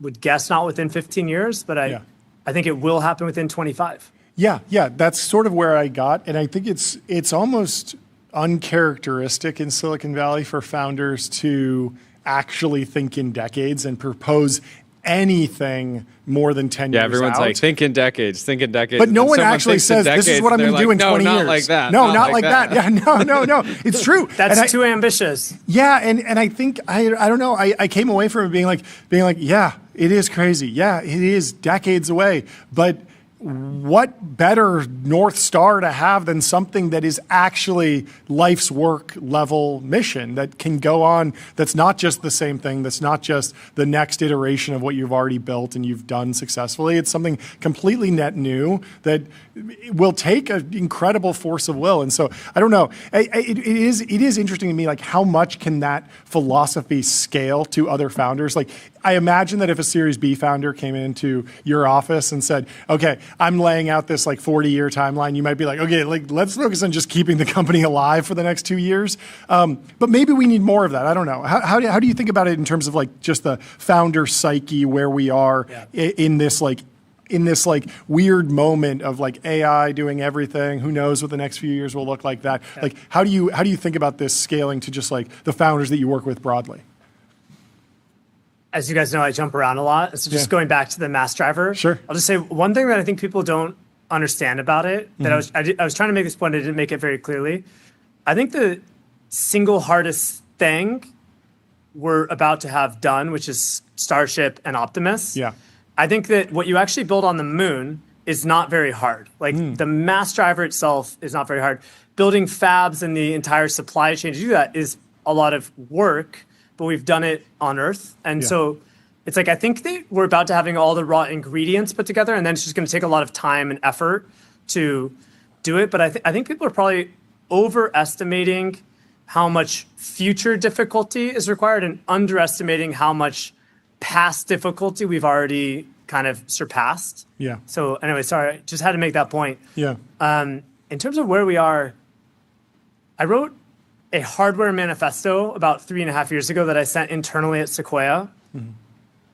would guess not within 15 years, but I think it will happen within 25. Yeah. That's sort of where I got. And I think it's almost uncharacteristic in Silicon Valley for founders to actually think in decades and propose anything more than 10 years Yeah, everyone's out. like, think in decades. But no one actually says, this is what I'm going to do in 20 years. No, not like that. No, not like that. Yeah, no. It's true. That's too ambitious. Yeah, and I think, I don't know, I came away from it being like, yeah, it is crazy. Yeah, it is decades away. But what better North Star to have than something that is actually life's work level mission that can go on, that's not just the same thing, that's not just the next iteration of what you've already built and you've done successfully. It's something completely net new that will take an incredible force of will. And so, I don't know, it is interesting to me, like how much can that philosophy scale to other founders? Like, I imagine that if a Series B founder came into your office and said, okay, I'm laying out this like 40-year timeline, you might be like, okay, like let's focus on just keeping the company alive for the next 2 years. But maybe we need more of that. I don't know. How do you think about it in terms of like just the founder psyche, where we are in this weird moment of like AI doing everything? Who knows what the next few years will look like that? Yeah. Like, how do you think about this scaling to just like the founders that you work with broadly? As you guys know, I jump around a lot. So just going back to the mass driver, sure. I'll just say one thing that I think people don't understand about it, that I was trying to make this point, I didn't make it very clearly. I think the single hardest thing we're about to have done, which is Starship and Optimus. Yeah. I think that what you actually build on the moon is not very hard. Like the mass driver itself is not very hard. Building fabs and the entire supply chain to do that is a lot of work, but we've done it on Earth. And so it's like, I think that we're about to having all the raw ingredients put together, and then it's just going to take a lot of time and effort to do it. But I think people are probably overestimating how much future difficulty is required and underestimating how much past difficulty we've already kind of surpassed. Yeah. So anyway, sorry, just had to make that point. Yeah. In terms of where we are, I wrote a hardware manifesto about 3.5 years ago that I sent internally at Sequoia.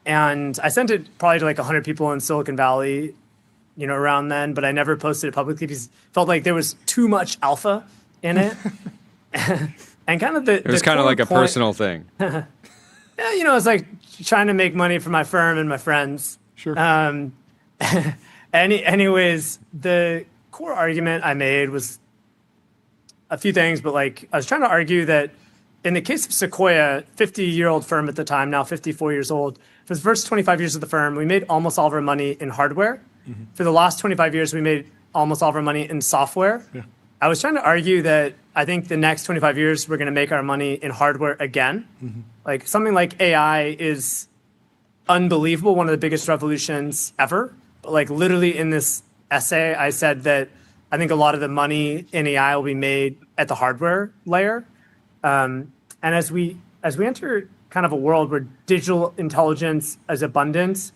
And I sent it probably to like 100 people in Silicon Valley, around then, but I never posted it publicly because it felt like there was too much alpha in it. And kind of it was kind of like a personal thing. Yeah, it's like trying to make money for my firm and my friends. Sure. Anyways, the core argument I made was a few things, but like I was trying to argue that in the case of Sequoia, 50-year-old firm at the time, now 54 years old, for the first 25 years of the firm, we made almost all of our money in hardware. For the last 25 years, we made almost all of our money in software. Yeah. I was trying to argue that I think the next 25 years, we're going to make our money in hardware again. Like something like AI is unbelievable, one of the biggest revolutions ever. But like literally in this essay, I said that I think a lot of the money in AI will be made at the hardware layer. And as we enter kind of a world where digital intelligence is abundant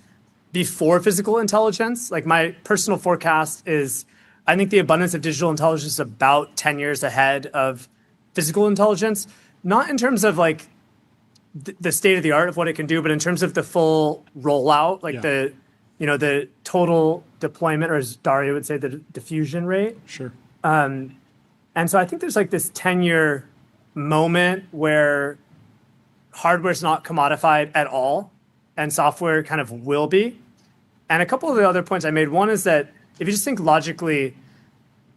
before physical intelligence, like my personal forecast is I think the abundance of digital intelligence is about 10 years ahead of physical intelligence, not in terms of like the state of the art of what it can do, but in terms of the full rollout, like the total deployment, or as Dario would say, the diffusion rate. Sure. And so I think there's like this 10-year moment where hardware is not commodified at all, and software kind of will be. And a couple of the other points I made, one is that if you just think logically,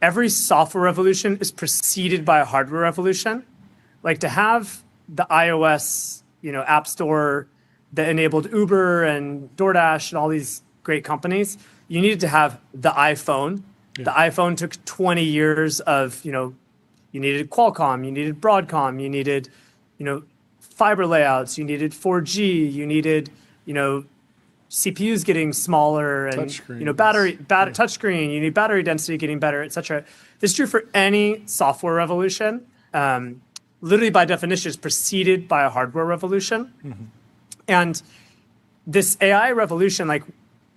every software revolution is preceded by a hardware revolution. Like to have the iOS, App Store that enabled Uber and DoorDash and all these great companies, you needed to have the iPhone. Yeah. The iPhone took 20 years of, you needed Qualcomm, you needed Broadcom, you needed, fiber layouts, you needed 4G, you needed, CPUs getting smaller and touchscreen, you need battery density getting better, etc. This is true for any software revolution. Literally by definition is preceded by a hardware revolution. Mm-hmm. And this AI revolution, like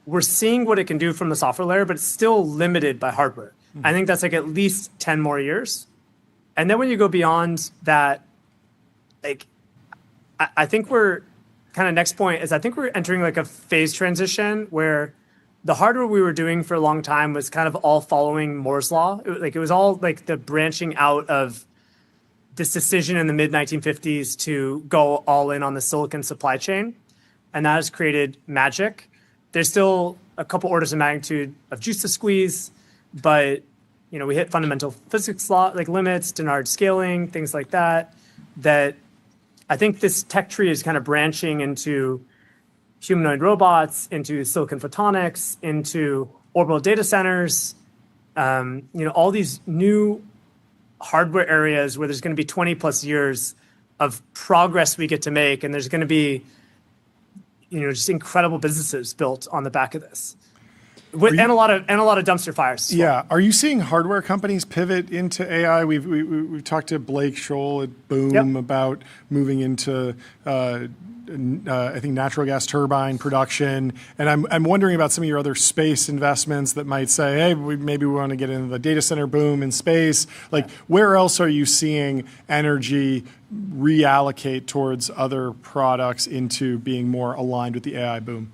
we're seeing what it can do from the software layer, but it's still limited by hardware. Mm-hmm. I think that's like at least 10 more years. And then when you go beyond that, like I think we're kind of next point is I think we're entering like a phase transition where the hardware we were doing for a long time was kind of all following Moore's law. It was all like the branching out of this decision in the mid 1950s to go all in on the silicon supply chain. And that has created magic. There's still a couple orders of magnitude of juice to squeeze, but we hit fundamental physics law, like limits, Dennard scaling, things like that, that I think this tech tree is kind of branching into humanoid robots, into silicon photonics, into orbital data centers, all these new hardware areas where there's going to be 20 plus years of progress we get to make. And there's going to be, just incredible businesses built on the back of this. And a lot of dumpster fires. Yeah. Are you seeing hardware companies pivot into AI? We've talked to Blake Scholl at Boom about moving into I think natural gas turbine production, and I'm wondering about some of your other space investments that might say, hey, maybe we want to get into the data center boom in space. Like, where else are you seeing energy reallocate towards other products into being more aligned with the AI boom?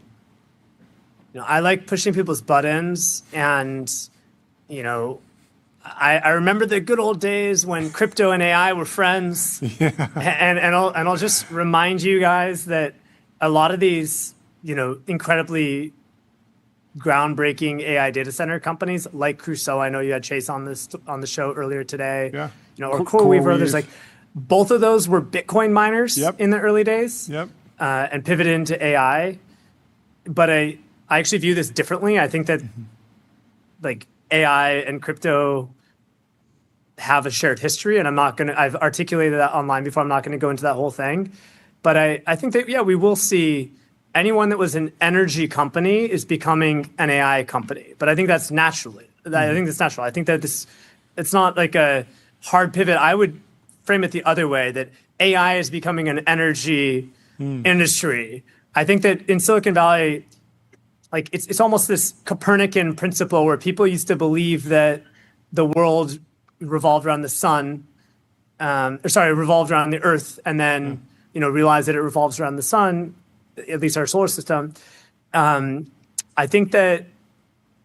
I like pushing people's buttons, and I remember the good old days when crypto and AI were friends. Yeah. And I'll just remind you guys that a lot of these incredibly groundbreaking AI data center companies like Crusoe, I know you had Chase on the show earlier today. Yeah. Or CoreWeave. There's like both of those were Bitcoin miners in the early days. Yep. And pivoted into AI, but I actually view this differently. I think that like AI and crypto have a shared history, and I've articulated that online before. I'm not going to go into that whole thing, but I think that, we will see anyone that was an energy company is becoming an AI company, but I think that's naturally. I think that's natural. I think that it's not like a hard pivot. I would frame it the other way, that AI is becoming an energy industry. I think that in Silicon Valley, like it's almost this Copernican principle where people used to believe that the world revolved around the sun, revolved around the Earth, and then realize that it revolves around the sun, at least our solar system. I think that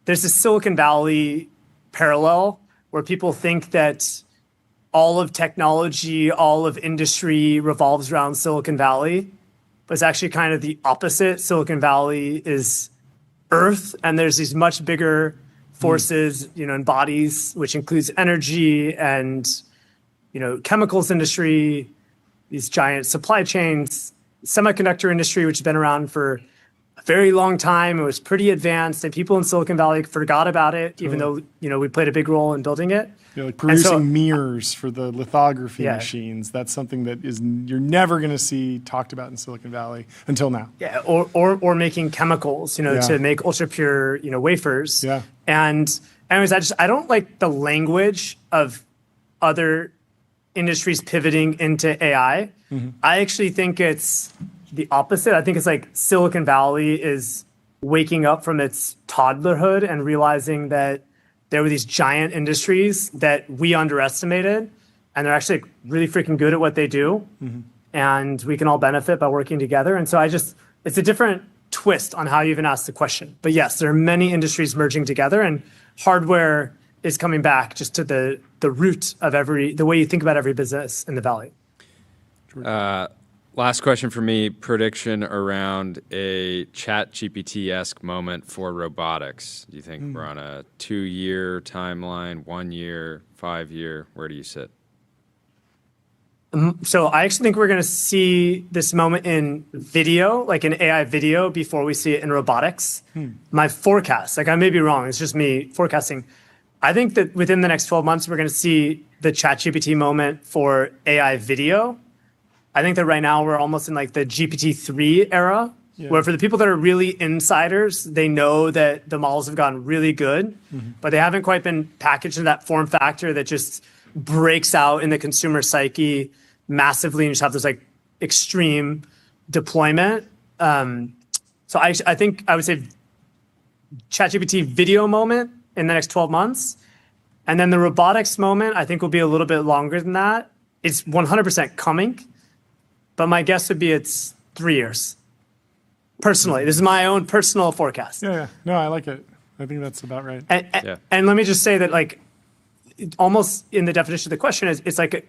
there's this Silicon Valley parallel where people think that all of technology, all of industry revolves around Silicon Valley, but it's actually kind of the opposite. Silicon Valley is Earth, and there's these much bigger forces, and bodies, which includes energy and, chemicals industry, these giant supply chains, semiconductor industry, which has been around for a very long time. It was pretty advanced, and people in Silicon Valley forgot about it, even though, we played a big role in building it. Like producing mirrors for the lithography machines. That's something that you're never going to see talked about in Silicon Valley until now. Yeah, or making chemicals, to make ultra pure, wafers. Yeah. And anyways, I don't like the language of other industries pivoting into AI. Mm-hmm. I actually think it's the opposite. I think it's like Silicon Valley is waking up from its toddlerhood and realizing that there were these giant industries that we underestimated, and they're actually really freaking good at what they do. Mm-hmm. and we can all benefit by working together. And so it's a different twist on how you even ask the question. But yes, there are many industries merging together, and hardware is coming back just to the root of the way you think about every business in the Valley. Last question for me, prediction around a ChatGPT-esque moment for robotics. Do you think we're on a 2-year timeline, 1 year, 5 year? Where do you sit? So I actually think we're going to see this moment in video, like in AI video, before we see it in robotics. My forecast, like I may be wrong, it's just me forecasting. I think that within the next 12 months, we're going to see the ChatGPT moment for AI video. I think that right now we're almost in like the GPT-3 era, where for the people that are really insiders, they know that the models have gotten really good, but they haven't quite been packaged in that form factor that just breaks out in the consumer psyche massively and just have this like extreme deployment. So I think I would say ChatGPT video moment in the next 12 months. And then the robotics moment, I think will be a little bit longer than that. It's 100% coming, but my guess would be it's 3 years. Personally, this is my own personal forecast. Yeah. No, I like it. I think that's about right. And let me just say that like, almost in the definition of the question is it's like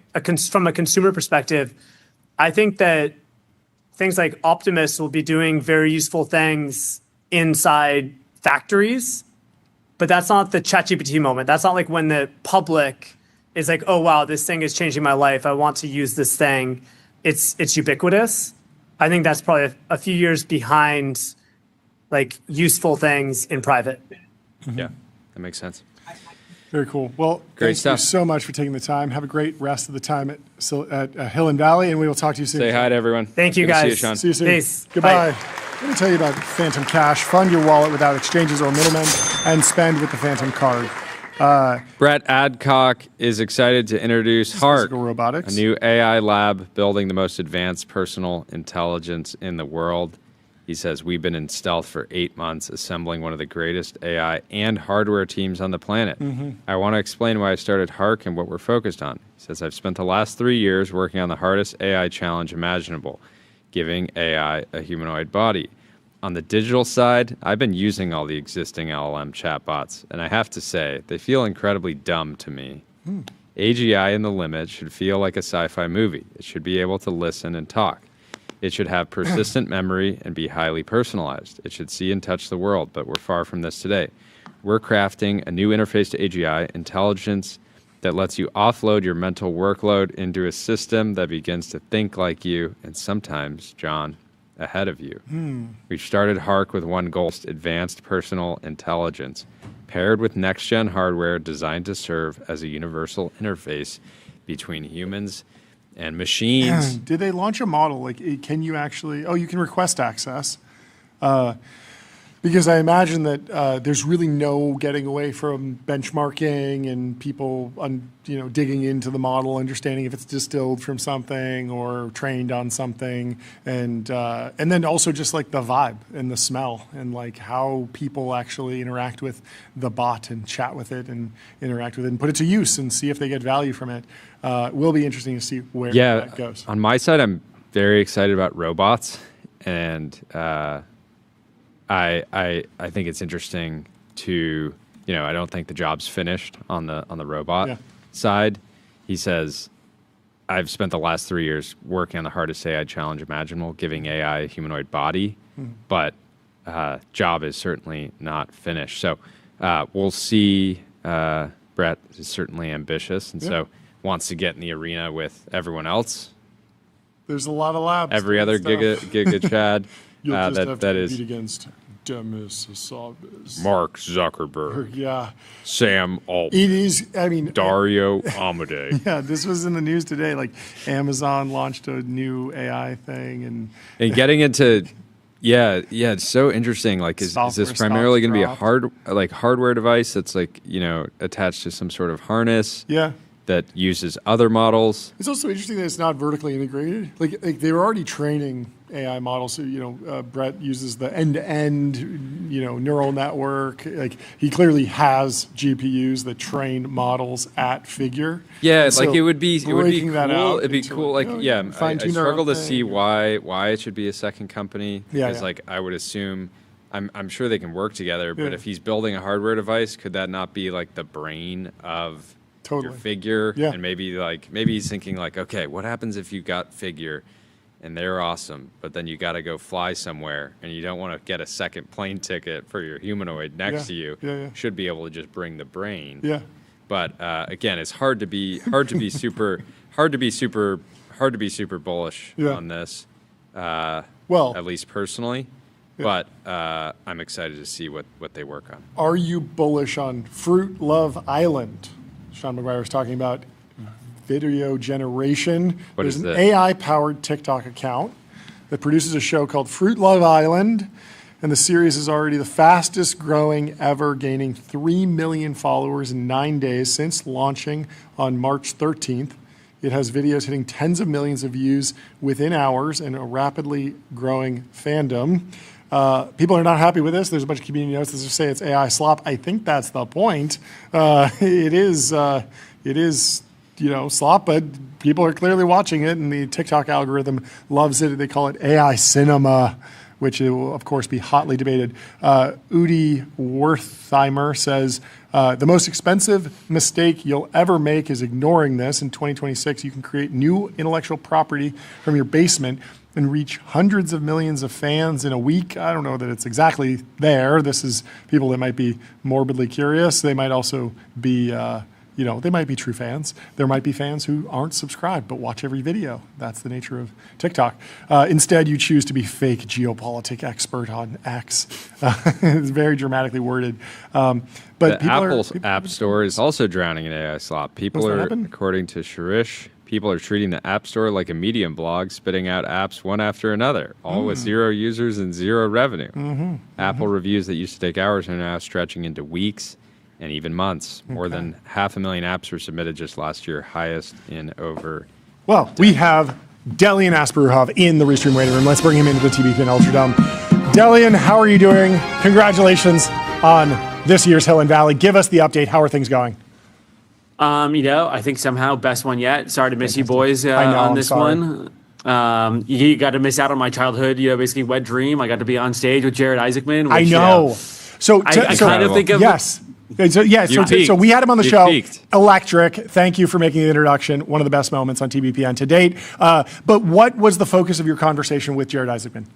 from a consumer perspective, I think that things like Optimus will be doing very useful things inside factories, but that's not the ChatGPT moment. That's not like when the public is like, oh wow, this thing is changing my life. I want to use this thing. It's ubiquitous. I think that's probably a few years behind like useful things in private. Yeah, that makes sense. Very cool. Well, great thank you so much for taking the time. Have a great rest of the time at Hill and Valley, and we will talk to you soon. Say hi to everyone. Thank you, guys. See you, Shaun. See you soon. Peace. Goodbye. Bye. Let me tell you about Phantom Cash. Fund your wallet without exchanges or middlemen, and spend with the Phantom card. Brett Adcock is excited to introduce HARK, robotics, a new AI lab building the most advanced personal intelligence in the world. He says, we've been in stealth for 8 months, assembling one of the greatest AI and hardware teams on the planet. I want to explain why I started HARK and what we're focused on. He says, I've spent the last 3 years working on the hardest AI challenge imaginable, giving AI a humanoid body. On the digital side, I've been using all the existing LLM chatbots, and I have to say, they feel incredibly dumb to me. AGI in the limit should feel like a sci-fi movie. It should be able to listen and talk. It should have persistent memory and be highly personalized. It should see and touch the world, but we're far from this today. We're crafting a new interface to AGI, intelligence that lets you offload your mental workload into a system that begins to think like you, and sometimes, John, ahead of you. We've started HARK with one goal, advanced personal intelligence, paired with next-gen hardware designed to serve as a universal interface between humans and machines. Did they launch a model? Like, can you actually? Oh, you can request access. Because I imagine that there's really no getting away from benchmarking and people, digging into the model, understanding if it's distilled from something or trained on something, and then also just like the vibe and the smell and like how people actually interact with the bot and chat with it and interact with it and put it to use and see if they get value from it. Will be interesting to see where that goes. On my side, I'm very excited about robots, and I think it's interesting to, I don't think the job's finished on the robot side. He says, I've spent the last 3 years working on the hardest AI challenge imaginable, giving AI a humanoid body, but job is certainly not finished. So we'll see. Brett is certainly ambitious, and so wants to get in the arena with everyone else. There's a lot of labs. Every other Giga Chad. You'll just have that to is compete against Demis Hassabis, Mark Zuckerberg, Sam Altman. It is. I mean, Dario Amodei. Yeah, this was in the news today. Like Amazon launched a new AI thing, and getting into, it's so interesting. Like, is this primarily going to be a hardware device that's like attached to some sort of harness? Yeah. that uses other models. It's also interesting that it's not vertically integrated. Like they were already training AI models. So, Brett uses the end-to-end, neural network. Like he clearly has GPUs that train models at Figure. Yeah, and like it would be cool. It'd be cool. Like, I struggle to see why it should be a second company. Because like I would assume, I'm sure they can work together. But if he's building a hardware device, could that not be like the brain of your Figure? Yeah. And maybe he's thinking like, okay, what happens if you got Figure? And they're awesome, but then you got to go fly somewhere, and you don't want to get a second plane ticket for your humanoid next to you. Should be able to just bring the brain. Yeah. But again, it's hard to be super bullish on this. Well, at least personally. But I'm excited to see what they work on. Are you bullish on Fruit Love Island? Shaun Maguire was talking about video generation. There's an AI-powered TikTok account that produces a show called Fruit Love Island, and the series is already the fastest growing ever, gaining 3 million followers in 9 days since launching on March 13th. It has videos hitting tens of millions of views within hours and a rapidly growing fandom. People are not happy with this. There's a bunch of community notes that say it's AI slop. I think that's the point. It is slop, but people are clearly watching it, and the TikTok algorithm loves it. They call it AI cinema, which it will, of course, be hotly debated. Udi Wertheimer says, the most expensive mistake you'll ever make is ignoring this. In 2026, you can create new intellectual property from your basement and reach hundreds of millions of fans in a week. I don't know that it's exactly there. This is people that might be morbidly curious. They might also be they might be true fans. There might be fans who aren't subscribed but watch every video. That's the nature of TikTok. Instead, you choose to be fake geopolitic expert on X. It's very dramatically worded. But Apple's App Store is also drowning in AI slop. According to Shirish, people are treating the App Store like a Medium blog, spitting out apps one after another, all with 0 users and 0 revenue. Apple reviews that used to take hours are now stretching into weeks and even months. More than 500,000 apps were submitted just last year, highest in over. Well, we have Delian Asparouhov in the Restream waiting room. Let's bring him into the TBPN Ultra Dome. Delian, how are you doing? Congratulations on this year's Hill and Valley. Give us the update. How are things going? I think somehow best one yet. Sorry to miss you boys on this one. You got to miss out on my childhood, basically wet dream. I got to be on stage with Jared Isaacman. I know. I kind of think of yes. So we had him on the show. Electric. Thank you for making the introduction. One of the best moments on TBPN to date. But what was the focus of your conversation with Jared Isaacman?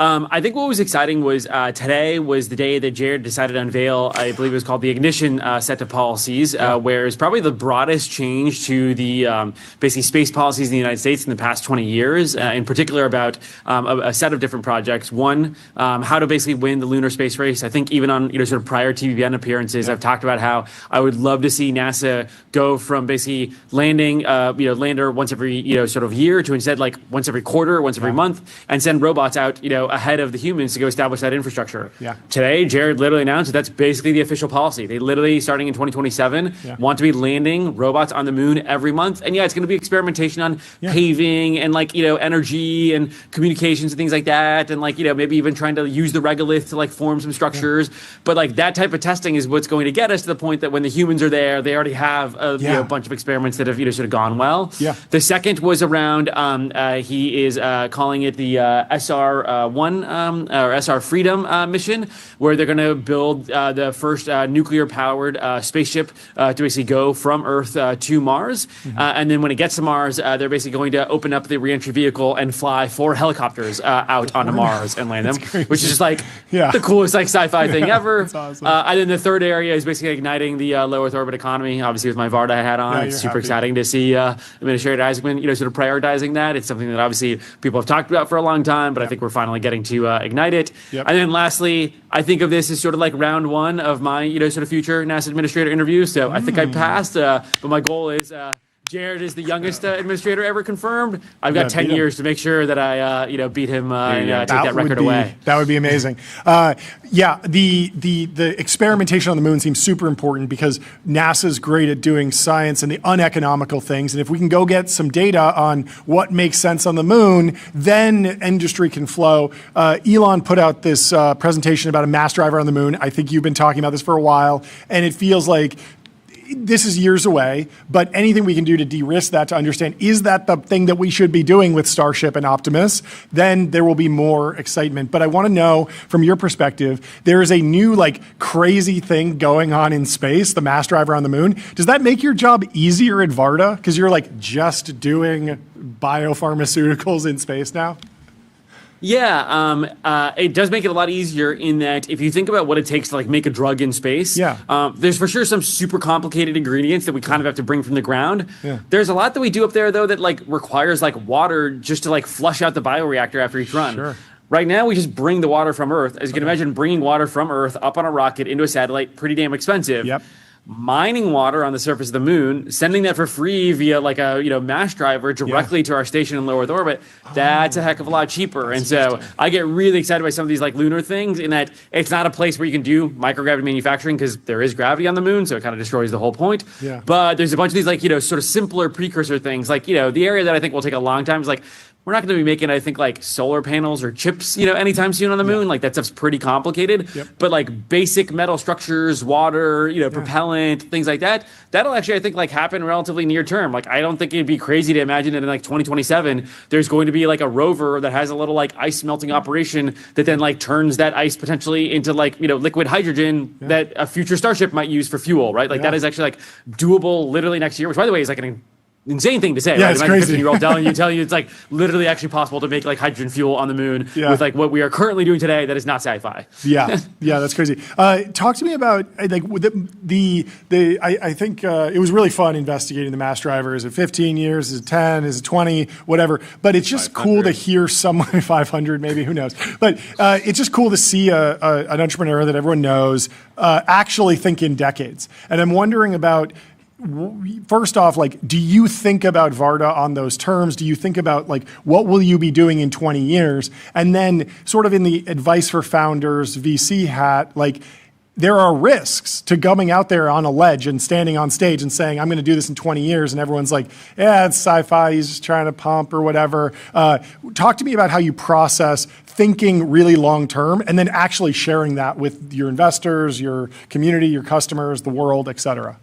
I think what was exciting was today was the day that Jared decided to unveil, I believe it was called the Ignition set of policies, where it's probably the broadest change to the basically space policies in the United States in the past 20 years, in particular about a set of different projects. One, how to basically win the lunar space race. I think even on sort of prior TBPN appearances, I've talked about how I would love to see NASA go from basically landing lander once every sort of year to instead like once every quarter, once every month, and send robots out ahead of the humans to go establish that infrastructure. Today, Jared literally announced that that's basically the official policy. They literally, starting in 2027, want to be landing robots on the moon every month. And it's going to be experimentation on paving and energy and communications and things like that. And maybe even trying to use the regolith to form some structures. But that type of testing is what's going to get us to the point that when the humans are there, they already have a bunch of experiments that have sort of gone well. The second was around, he is calling it the SR1 or SR Freedom mission, where they're going to build the first nuclear-powered spaceship to basically go from Earth to Mars. And then when it gets to Mars, they're basically going to open up the reentry vehicle and fly 4 helicopters out onto Mars and land them, which is just the coolest sci-fi thing ever. Awesome. And then the third area is basically igniting the low Earth orbit economy. Obviously, with my Varda hat on, it's super exciting to see Administrator Isaacman, sort of prioritizing that. It's something that obviously people have talked about for a long time, but I think we're finally getting to ignite it. And then lastly, I think of this as sort of like round one of my, sort of future NASA administrator interviews. So I think I passed, but my goal is Jared is the youngest administrator ever confirmed. I've got 10 years to make sure that I, beat him and take that record away. That would be amazing. The experimentation on the moon seems super important because NASA's great at doing science and the uneconomical things. And if we can go get some data on what makes sense on the moon, then industry can flow. Elon put out this presentation about a mass driver on the moon. I think you've been talking about this for a while, and it feels like this is years away, but anything we can do to de-risk that, to understand, is that the thing that we should be doing with Starship and Optimus, then there will be more excitement. But I want to know, from your perspective, there is a new, crazy thing going on in space, the mass driver on the moon. Does that make your job easier at Varda? Because you're, just doing biopharmaceuticals in space now? Yeah, it does make it a lot easier in that if you think about what it takes to make a drug in space, there's for sure some super complicated ingredients that we kind of have to bring from the ground. Yeah. There's a lot that we do up there though that requires water just to flush out the bioreactor after each run. Sure. Right now, we just bring the water from Earth. As you can imagine, bringing water from Earth up on a rocket into a satellite, pretty damn expensive. Yep. Mining water on the surface of the moon, sending that for free via a mass driver directly to our station in low Earth orbit, that's a heck of a lot cheaper. And so I get really excited by some of these lunar things in that it's not a place where you can do microgravity manufacturing because there is gravity on the moon, so it kind of destroys the whole point. Yeah. But there's a bunch of these sort of simpler precursor things. The area that I think will take a long time is we're not going to be making, I think, solar panels or chips, anytime soon on the moon. That stuff's pretty complicated. Yep. But basic metal structures, water, propellant, things like that, that'll actually, I think, happen relatively near term. I don't think it'd be crazy to imagine that in 2027, there's going to be a rover that has a little ice melting operation that then turns that ice potentially into liquid hydrogen that a future Starship might use for fuel, right? That is actually doable literally next year, which by the way is an insane thing to say. Yeah, right? it's crazy. 15-year-old telling you it's literally actually possible to make hidrogen fuel on the moon with what we are currently doing today. That is not sci-fi. Yeah, that's crazy. Talk to me about I think it was really fun investigating the mass driver. Is it 15 years? Is it 10? Is it 20? Whatever. But it's just cool to hear someone 500 maybe, who knows? But it's just cool to see an entrepreneur that everyone knows actually think in decades. And I'm wondering about, first off, do you think about Varda on those terms? Do you think about what will you be doing in 20 years? And then sort of in the advice for founders, VC hat, there are risks to going out there on a ledge and standing on stage and saying, I'm going to do this in 20 years. And everyone's like, yeah, it's sci-fi. He's just trying to pump or whatever. Talk to me about how you process thinking really long-term and then actually sharing that with your investors, your community, your customers, the world, et cetera.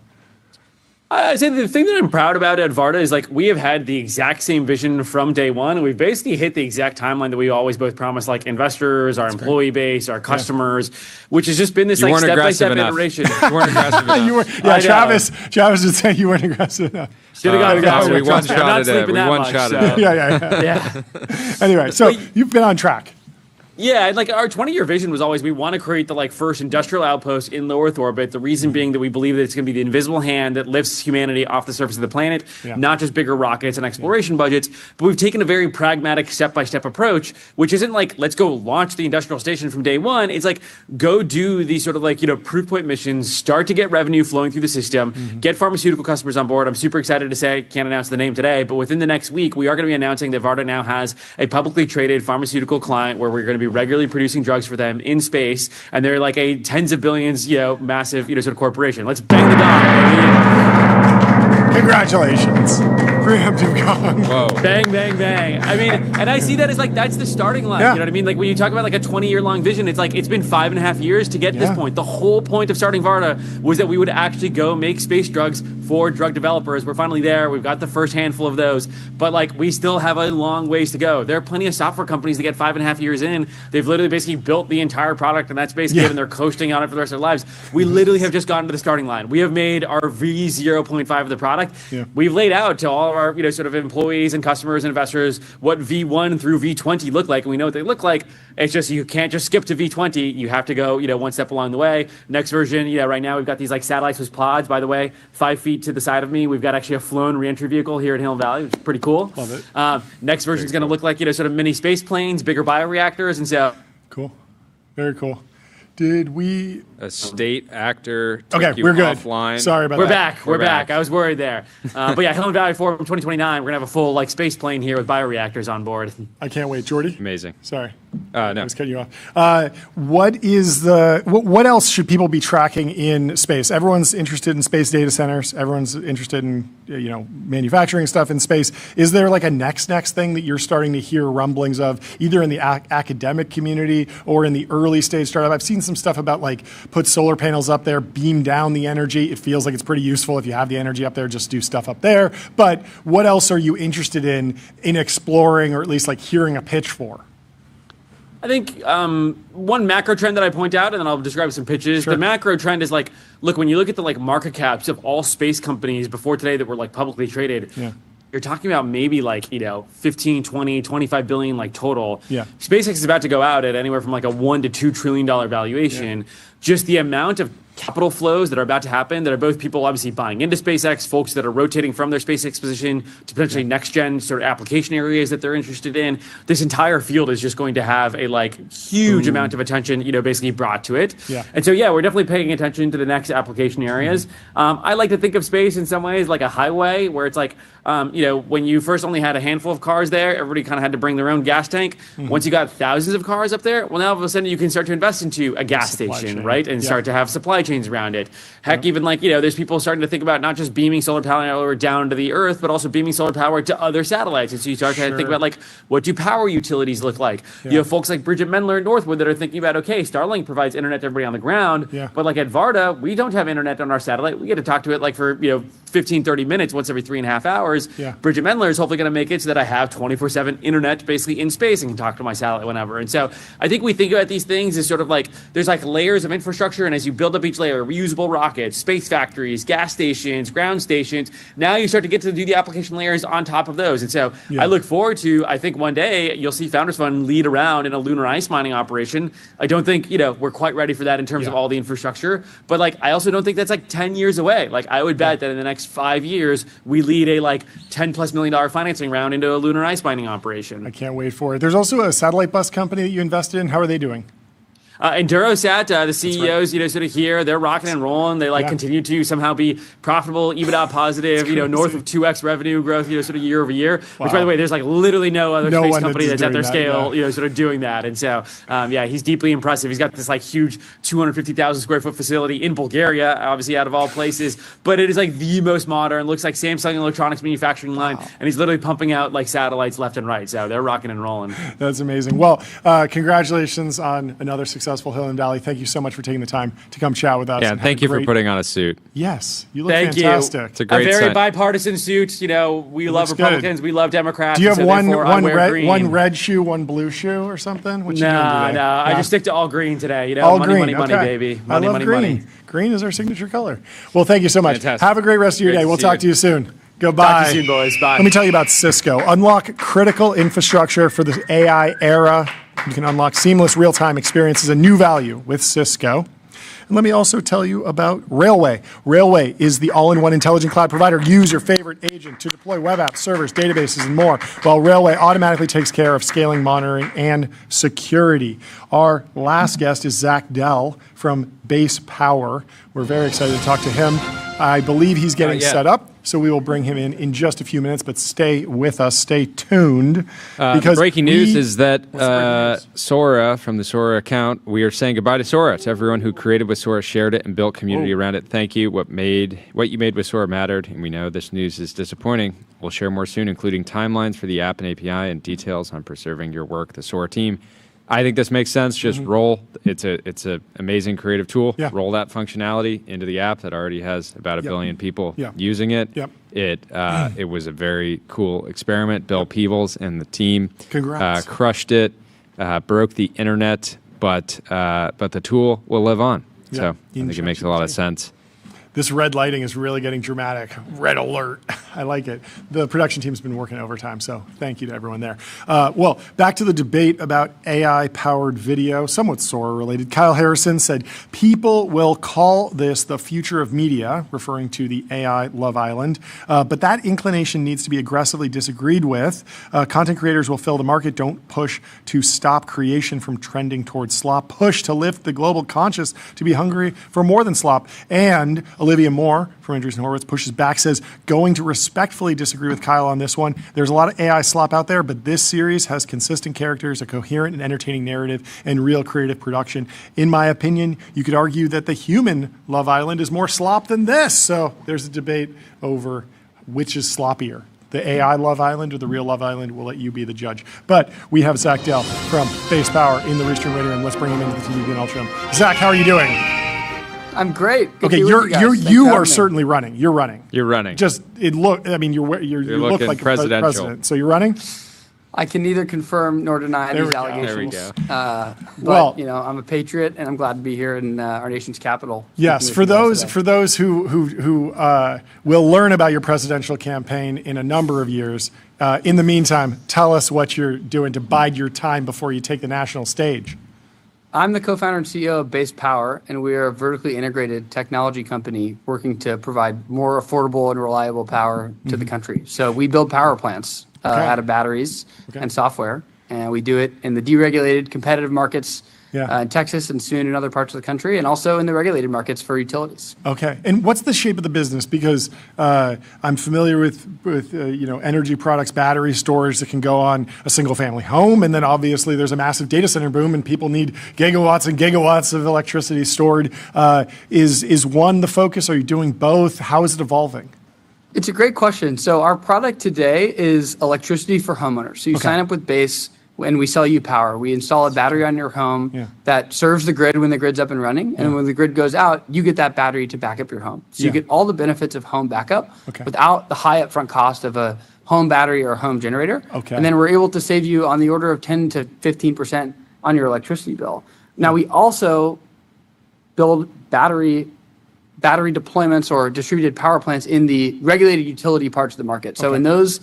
I'd say the thing that I'm proud about at Varda is we have had the exact same vision from day one. And we've basically hit the exact timeline that we always both promised investors, our employee base, our customers, which has just been this step-by-step iteration. You weren't aggressive enough. Travis would say you weren't aggressive enough. Should have gone we one-shotted it. We one-shotted it. Yeah. Anyway, so you've been on track. Yeah, our 20-year vision was always we want to create the first industrial outpost in low Earth orbit. The reason being that we believe that it's going to be the invisible hand that lifts humanity off the surface of the planet, not just bigger rockets and exploration budgets. But we've taken a very pragmatic step-by-step approach, which isn't let's go launch the industrial station from day one. It's go do these sort of proof point missions, start to get revenue flowing through the system, get pharmaceutical customers on board. I'm super excited to say, can't announce the name today, but within the next week, we are going to be announcing that Varda now has a publicly traded pharmaceutical client where we're going to be regularly producing drugs for them in space, and they're a tens of billions, massive, sort of corporation. Let's bang the gong. Congratulations. Preemptive gong. Whoa. Bang, bang, bang. I mean, and I see that as that's the starting line. Yeah. You know what I mean? When you talk about a 20-year-long vision, it's it's been 5.5 years to get to this point. The whole point of starting Varda was that we would actually go make space drugs for drug developers. We're finally there. We've got the first handful of those, but we still have a long ways to go. There are plenty of software companies that get 5.5 years in. They've literally basically built the entire product in that space and they're coasting on it for the rest of their lives. We literally have just gotten to the starting line. We have made our V0.5 of the product. Yeah. We've laid out to all of our sort of employees and customers and investors what V1 through V20 look like, and we know what they look like. It's just you can't just skip to V20. You have to go one step along the way. Next version, right now we've got these satellites with pods. By the way, 5 feet to the side of me, we've got actually a flown reentry vehicle here at Hill Valley, which is pretty cool. Love it. Next version is going to look like sort of mini space planes, bigger bioreactors, and so cool, very cool. Did we? A state actor. Okay, we're good. Offline. Sorry about We're that. back. We're back. I was worried there. But yeah, Hidden Valley Forum 2029. We're gonna have a full space plane here with bioreactors on board. I can't wait, Jordy. Amazing. Sorry. No. I was cutting you off. What else should people be tracking in space? Everyone's interested in space data centers. Everyone's interested in manufacturing stuff in space. Is there like a next thing that you're starting to hear rumblings of, either in the academic community or in the early stage startup? I've seen some stuff about put solar panels up there, beam down the energy. It feels like it's pretty useful if you have the energy up there. Just do stuff up there. But what else are you interested in exploring, or at least hearing a pitch for? I think one macro trend that I point out, and then I'll describe some pitches. Sure. The macro trend is look, when you look at the market caps of all space companies before today that were publicly traded, you're talking about maybe 15, 20, 25 billion total. Yeah. SpaceX is about to go out at anywhere from a $1 to $2 trillion valuation. Yeah. Just the amount of capital flows that are about to happen, that are both people obviously buying into SpaceX, folks that are rotating from their SpaceX position to potentially next gen sort of application areas that they're interested in. This entire field is just going to have a huge amount of attention, basically brought to it. Yeah. And so we're definitely paying attention to the next application areas. I like to think of space in some ways like a highway, where it's when you first only had a handful of cars there, everybody kind of had to bring their own gas tank. Once you got thousands of cars up there, well, now all of a sudden you can start to invest into a gas station, right? And start to have supply chains around it. Heck, even there's people starting to think about not just beaming solar power down to the earth, but also beaming solar power to other satellites. And so you start to think about what do power utilities look like? Yeah. You have folks like Bridget Mendler at Northwood that are thinking about, okay, Starlink provides internet to everybody on the ground, but at Varda, we don't have internet on our satellite. We get to talk to it for 15, 30 minutes once every 3.5 hours. Yeah. Bridget Mendler is hopefully going to make it so that I have 24/7 internet basically in space and can talk to my satellite whenever. And so I think we think about these things as sort of there's layers of infrastructure, and as you build up each layer, reusable rockets, space factories, gas stations, ground stations, now you start to get to do the application layers on top of those. And so I look forward to, I think one day you'll see Founders Fund lead around in a lunar ice mining operation. I don't think, we're quite ready for that in terms of all the infrastructure, but I also don't think that's 10 years away. I would bet that in the next 5 years, we lead a $10+ million financing round into a lunar ice mining operation. I can't wait for it. There's also a satellite bus company that you invested in. How are they doing? Endurosat, the CEOs, sort of here, they're rocking and rolling. They continue to somehow be profitable, EBITDA positive, north of 2x revenue growth, sort of year over year. Wow. Which, by the way, there's literally no other space company that's at their scale, sort of doing that. And so, he's deeply impressive. He's got this huge 250,000 square foot facility in Bulgaria, obviously out of all places, but it is the most modern. Looks like Samsung electronics manufacturing line, and he's literally pumping out satellites left and right. So they're rocking and rolling. That's amazing. Well, congratulations on another successful Hidden Valley. Thank you so much for taking the time to come chat with us. Yeah, and thank you for putting on a suit. Yes, you look fantastic. You. It's a great very sign. Bipartisan suit. We love Republicans. Good. We love Democrats. Do you have one red shoe, one blue shoe, or something? What you doing today? No. I just stick to all green today. All money, green. money, baby. Money, I love money, green. money. Green is our signature color. Well, thank you so much. Fantastic. Have a great rest of your day. We'll talk to you soon. Goodbye. Talk to you soon, boys. Bye. Let me tell you about Cisco. Unlock critical infrastructure for the AI era. You can unlock seamless real-time experiences and new value with Cisco. And let me also tell you about Railway. Railway is the all-in-one intelligent cloud provider. Use your favorite agent to deploy web apps, servers, databases, and more, while Railway automatically takes care of scaling, monitoring, and security. Our last guest is Zach Dell from Base Power. We're very excited to talk to him. I believe he's getting set up, so we will bring him in just a few minutes, but stay with us, stay tuned. Because breaking news is that Sora, from the Sora account, we are saying goodbye to Sora. To everyone who created with Sora, shared it, and built community around it. Thank you. What you made with Sora mattered, and we know this news is disappointing. We'll share more soon, including timelines for the app and API and details on preserving your work. The Sora team. I think this makes sense. Just roll. It's a amazing creative tool. Yeah. Roll that functionality into the app that already has about 1 billion people using it. Yep. It was a very cool experiment. Bill Peebles and the team crushed it, broke the internet, but the tool will live on. So I think it makes a lot of sense. This red lighting is really getting dramatic. Red alert. I like it. The production team's been working overtime, so thank you to everyone there. Well, back to the debate about AI-powered video, somewhat Sora related. Kyle Harrison said, people will call this the future of media, referring to the AI Love Island, but that inclination needs to be aggressively disagreed with. Content creators will fill the market. Don't push to stop creation from trending towards slop. Push to lift the global conscious to be hungry for more than slop. And Olivia Moore from Andreessen Horowitz pushes back, says, going to respectfully disagree with Kyle on this one. There's a lot of AI slop out there, but this series has consistent characters, a coherent and entertaining narrative, and real creative production. In my opinion, you could argue that the human Love Island is more slop than this. So there's a debate over which is sloppier, the AI Love Island or the real Love Island. We'll let you be the judge. But we have Zach Dell from Base Power in the Restream waiting room. Let's bring him into the TBPN Ultra Room. Zach, how are you doing? I'm great. Good okay, you are certainly running. You're running. You're running. Just you look like a president. So you're running. I can neither confirm nor deny these allegations. There we go. But I'm a patriot, and I'm glad to be here in our nation's capital. Yes, for those who will learn about your presidential campaign in a number of years. In the meantime, tell us what you're doing to bide your time before you take the national stage. I'm the co-founder and CEO of Base Power, and we are a vertically integrated technology company working to provide more affordable and reliable power to the country. So we build power plants out of batteries and software, and we do it in the deregulated competitive markets in Texas and soon in other parts of the country, and also in the regulated markets for utilities. Okay, and what's the shape of the business? Because I'm familiar with energy products, battery storage that can go on a single-family home, and then obviously there's a massive data center boom, and people need gigawatts and gigawatts of electricity stored. Is one the focus? Are you doing both? How is it evolving? It's a great question. So our product today is electricity for homeowners. So you sign up with Base, and we sell you power. We install a battery on your home that serves the grid when the grid's up and running. And when the grid goes out, you get that battery to back up your home. So you get all the benefits of home backup without the high upfront cost of a home battery or a home generator. And then we're able to save you on the order of 10 to 15% on your electricity bill. Now, we also build battery deployments or distributed power plants in the regulated utility parts of the market. So in those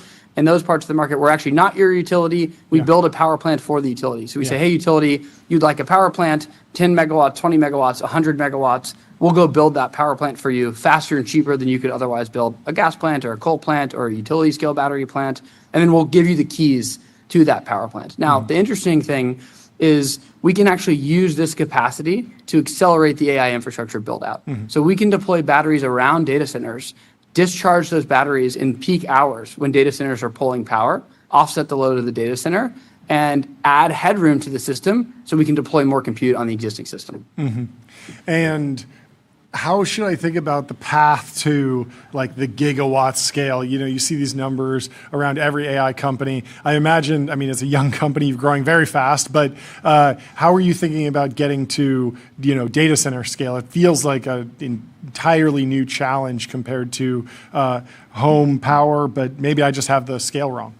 parts of the market, we're actually not your utility. We build a power plant for the utility. So we say, hey, utility, you'd like a power plant, 10 megawatts, 20 megawatts, 100 megawatts. We'll go build that power plant for you faster and cheaper than you could otherwise build a gas plant or a coal plant or a utility scale battery plant. And then we'll give you the keys to that power plant. Now, the interesting thing is we can actually use this capacity to accelerate the AI infrastructure build out. So we can deploy batteries around data centers, discharge those batteries in peak hours when data centers are pulling power, offset the load of the data center, and add headroom to the system so we can deploy more compute on the existing system. And how should I think about the path to like the gigawatt scale? You see these numbers around every AI company. I imagine, it's a young company, you're growing very fast, but how are you thinking about getting to, data center scale? It feels like an entirely new challenge compared to home power, but maybe I just have the scale wrong.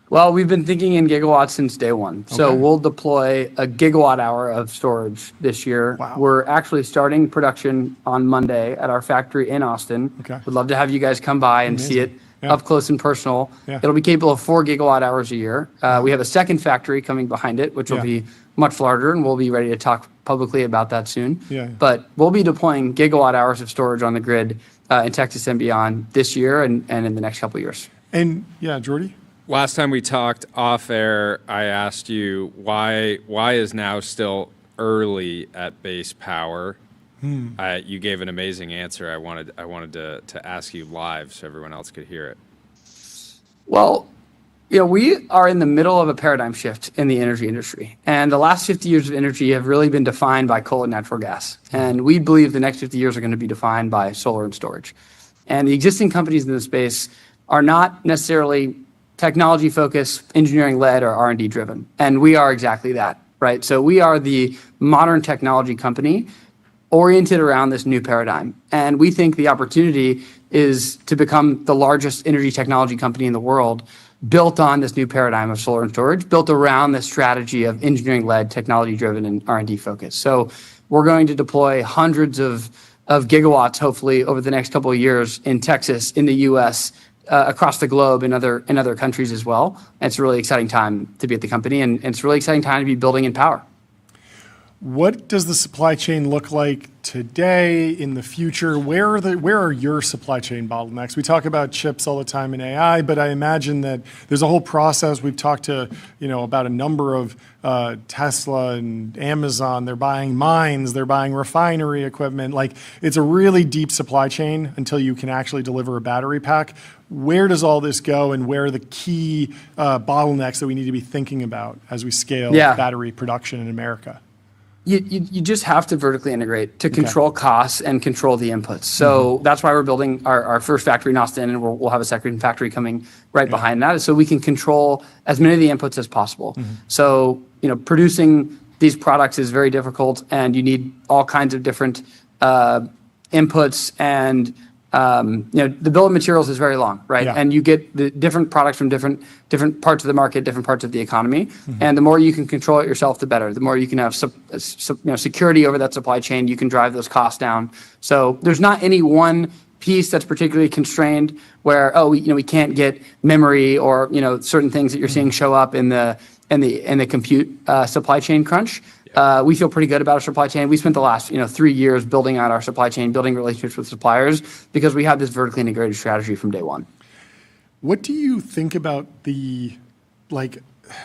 Well, we've been thinking in gigawatts since day one. So we'll deploy a gigawatt hour of storage this year. Wow. We're actually starting production on Monday at our factory in Austin. We'd love to have you guys come by and see it up close and personal. It'll be capable of 4 gigawatt hours a year. We have a second factory coming behind it, which will be much larger, and we'll be ready to talk publicly about that soon. But we'll be deploying gigawatt hours of storage on the grid in Texas and beyond this year and in the next couple of years. And Jordy? Last time we talked off air, I asked you why is now still early at Base Power. You gave an amazing answer. I wanted to ask you live so everyone else could hear it. Well, we are in the middle of a paradigm shift in the energy industry, and the last 50 years of energy have really been defined by coal and natural gas. And we believe the next 50 years are going to be defined by solar and storage. And the existing companies in this space are not necessarily technology focused, engineering led, or R&D driven. And we are exactly that, right? So we are the modern technology company oriented around this new paradigm. And we think the opportunity is to become the largest energy technology company in the world, built on this new paradigm of solar and storage, built around this strategy of engineering led, technology driven, and R&D focused. So we're going to deploy hundreds of gigawatts, hopefully, over the next couple of years in Texas, in the US, across the globe in other countries as well. And it's a really exciting time to be at the company, and it's a really exciting time to be building in power. What does the supply chain look like today, in the future? Where are your supply chain bottlenecks? We talk about chips all the time in AI, but I imagine that there's a whole process. We've talked to, about a number of Tesla and Amazon. They're buying mines, they're buying refinery equipment. Like, it's a really deep supply chain until you can actually deliver a battery pack. Where does all this go, and where are the key bottlenecks that we need to be thinking about as we scale battery production in America? You just have to vertically integrate to control costs and control the inputs. So that's why we're building our first factory in Austin, and we'll have a second factory coming right behind that, so we can control as many of the inputs as possible. So producing these products is very difficult, and you need all kinds of different inputs, and the bill of materials is very long, right? And you get the different products from different parts of the market, different parts of the economy. And the more you can control it yourself, the better. The more you can have security over that supply chain, you can drive those costs down. So there's not any one piece that's particularly constrained where, we can't get memory or, certain things that you're seeing show up in the compute supply chain crunch. We feel pretty good about our supply chain. We spent the last 3 years building out our supply chain, building relationships with suppliers, because we have this vertically integrated strategy from day one. What do you think about the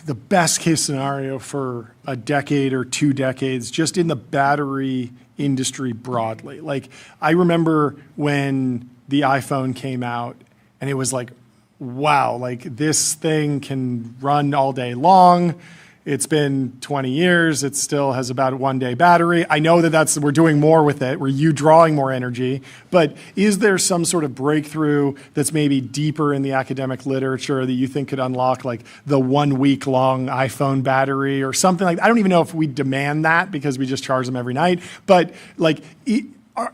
best case scenario for a decade or 2 decades, just in the battery industry broadly? Like, I remember when the iPhone came out, and it was like, wow, like, this thing can run all day long. It's been 20 years. It still has about a 1-day battery. I know that we're doing more with it. We're drawing more energy. But is there some sort of breakthrough that's maybe deeper in the academic literature that you think could unlock, like, the 1-week-long iPhone battery or something like that? I don't even know if we demand that, because we just charge them every night. But, like,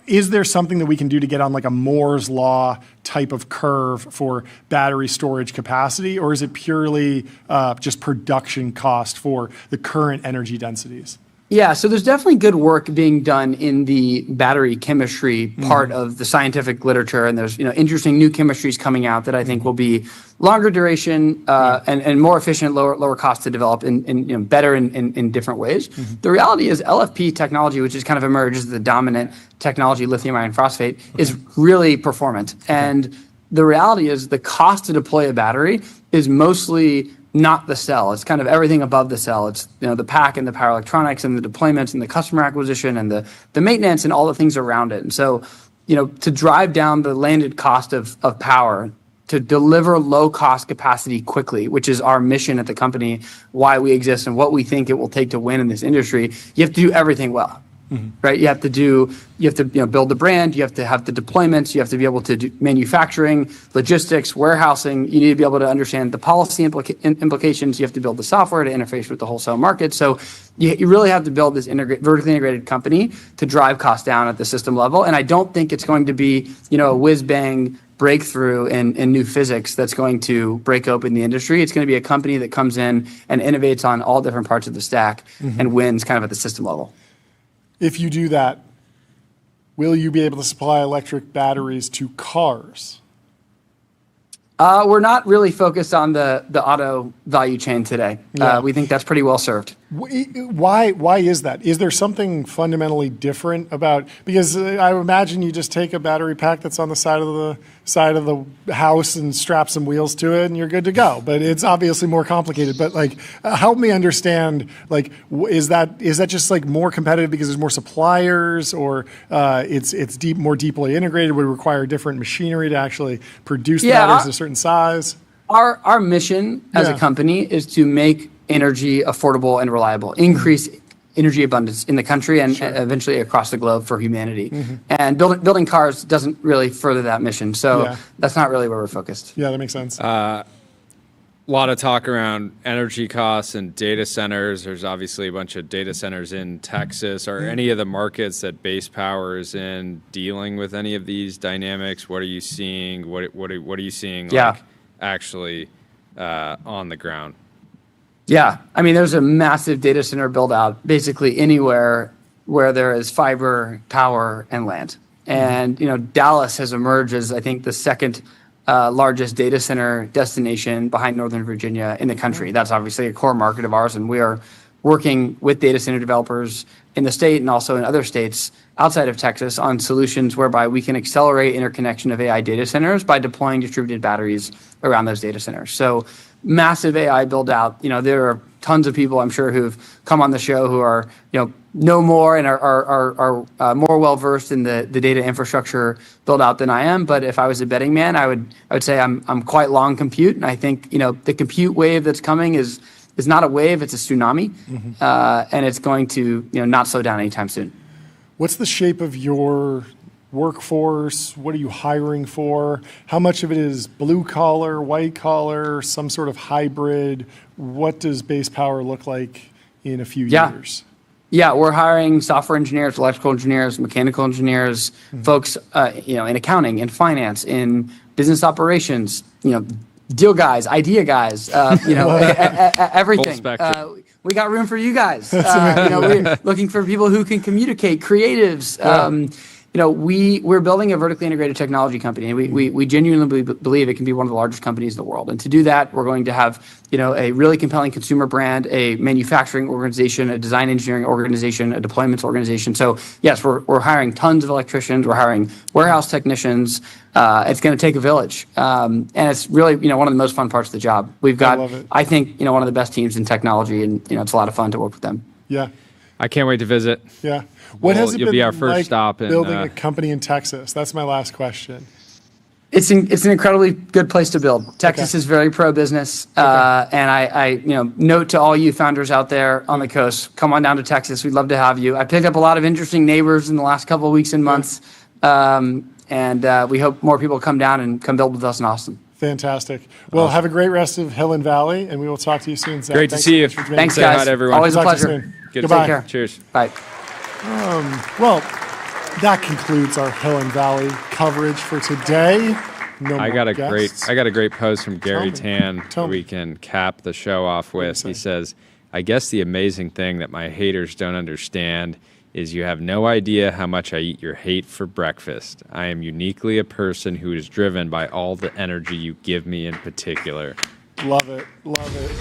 is there something that we can do to get on, like, a Moore's Law type of curve for battery storage capacity, or is it purely just production cost for the current energy densities? Yeah, so there's definitely good work being done in the battery chemistry part of the scientific literature, and there's interesting new chemistries coming out that I think will be longer duration and more efficient, lower cost to develop, and better in different ways. The reality is LFP technology, which has kind of emerged as the dominant technology, lithium iron phosphate, is really performant. And the reality is the cost to deploy a battery is mostly not the cell. It's kind of everything above the cell. It's the pack and the power electronics and the deployments and the customer acquisition and the maintenance and all the things around it. And so, to drive down the landed cost of power, to deliver low cost capacity quickly, which is our mission at the company, why we exist and what we think it will take to win in this industry, you have to do everything well. Right? You have to build the brand, you have to have the deployments, you have to be able to do manufacturing, logistics, warehousing. You need to be able to understand the policy implications. You have to build the software to interface with the wholesale market. So you really have to build this vertically integrated company to drive costs down at the system level. And I don't think it's going to be, a whiz-bang breakthrough in new physics that's going to break open the industry. It's going to be a company that comes in and innovates on all different parts of the stack and wins kind of at the system level. If you do that, will you be able to supply electric batteries to cars? We're not really focused on the auto value chain today. We think that's pretty well served. Why is that? Is there something fundamentally different about, because I imagine you just take a battery pack that's on the side of the house and strap some wheels to it and you're good to go. But it's obviously more complicated. But help me understand, is that just more competitive because there's more suppliers, or it's more deeply integrated, would require different machinery to actually produce the batteries at a certain size? Our mission as a company is to make energy affordable and reliable, increase energy abundance in the country and eventually across the globe for humanity. And building cars doesn't really further that mission. So that's not really where we're focused. Yeah, that makes sense. A lot of talk around energy costs and data centers. There's obviously a bunch of data centers in Texas. Are any of the markets that base power is in dealing with any of these dynamics? What are you seeing? What are you seeing actually on the ground? Yeah, I mean, there's a massive data center build out basically anywhere where there is fiber, power, and land. And Dallas has emerged as, I think, the second largest data center destination behind Northern Virginia in the country. That's obviously a core market of ours, and we are working with data center developers in the state and also in other states outside of Texas on solutions whereby we can accelerate interconnection of AI data centers by deploying distributed batteries around those data centers. So massive AI build out. There are tons of people I'm sure who've come on the show who are, know more and are more well versed in the data infrastructure build out than I am. But if I was a betting man, I would say I'm quite long compute. And I think, the compute wave that's coming is not a wave, it's a tsunami. And it's going to, not slow down anytime soon. What's the shape of your workforce? What are you hiring for? How much of it is blue collar, white collar, some sort of hybrid? What does Base Power look like in a few years? Yeah, we're hiring software engineers, electrical engineers, mechanical engineers, folks, in accounting, in finance, in business operations, deal guys, idea guys, everything. We got room for you guys. We're looking for people who can communicate, creatives. We're building a vertically integrated technology company, and we genuinely believe it can be one of the largest companies in the world. And to do that, we're going to have a really compelling consumer brand, a manufacturing organization, a design engineering organization, a deployments organization. So yes, we're hiring tons of electricians. We're hiring warehouse technicians. It's going to take a village, and it's really one of the most fun parts of the job. We've got, I think, one of the best teams in technology, and it's a lot of fun to work with them. Yeah, I can't wait to visit. Yeah. What has it you'll been be our first like stop in, building a company in Texas? That's my last question. It's an incredibly good place to build. Texas is very pro-business, and I note to all you founders out there on the coast, come on down to Texas. We'd love to have you. I picked up a lot of interesting neighbors in the last couple of weeks and months, and we hope more people come down and come build with us in Austin. Fantastic. Well, have a great rest of Hill and Valley, and we will talk to you soon, Zach. Great to see you. Thanks, Say guys. hi to everyone. Always a Talk to you pleasure. soon. Good Goodbye. Take care. Cheers. Bye. Well, that concludes our Hill and Valley coverage for today. I got a great post from Gary Tan that we can cap the show off with. He says, "I guess the amazing thing that my haters don't understand is you have no idea how much I eat your hate for breakfast. I am uniquely a person who is driven by all the energy you give me in particular." Love it. Love it.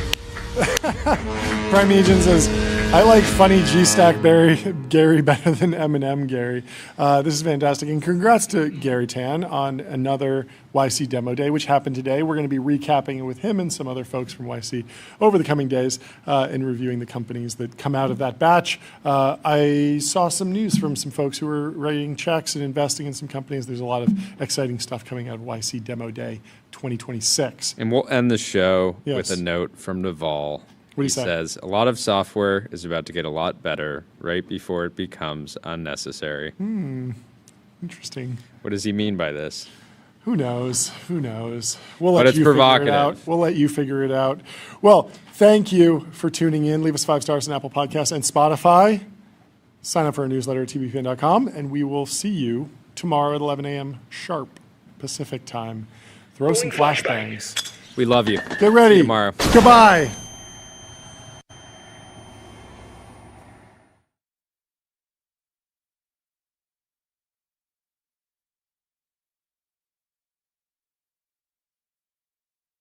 Prime Agent says, I like funny G-Stack Gary better than M&M Gary. This is fantastic. And congrats to Gary Tan on another YC Demo Day, which happened today. We're going to be recapping it with him and some other folks from YC over the coming days and reviewing the companies that come out of that batch. I saw some news from some folks who are writing checks and investing in some companies. There's a lot of exciting stuff coming out of YC Demo Day 2026. And we'll end the show with a note from Naval. He says, a lot of software is about to get a lot better right before it becomes unnecessary. Interesting. What does he mean by this? Who knows? Who knows? We'll But let it's you provocative. figure it out. We'll let you figure it out. Well, thank you for tuning in. Leave us 5 stars on Apple Podcasts and Spotify. Sign up for our newsletter at tbpn.com, and we will see you tomorrow at 11 a.m. sharp Pacific time. Throw some flashbangs. We love you. Get ready. See you tomorrow. Goodbye.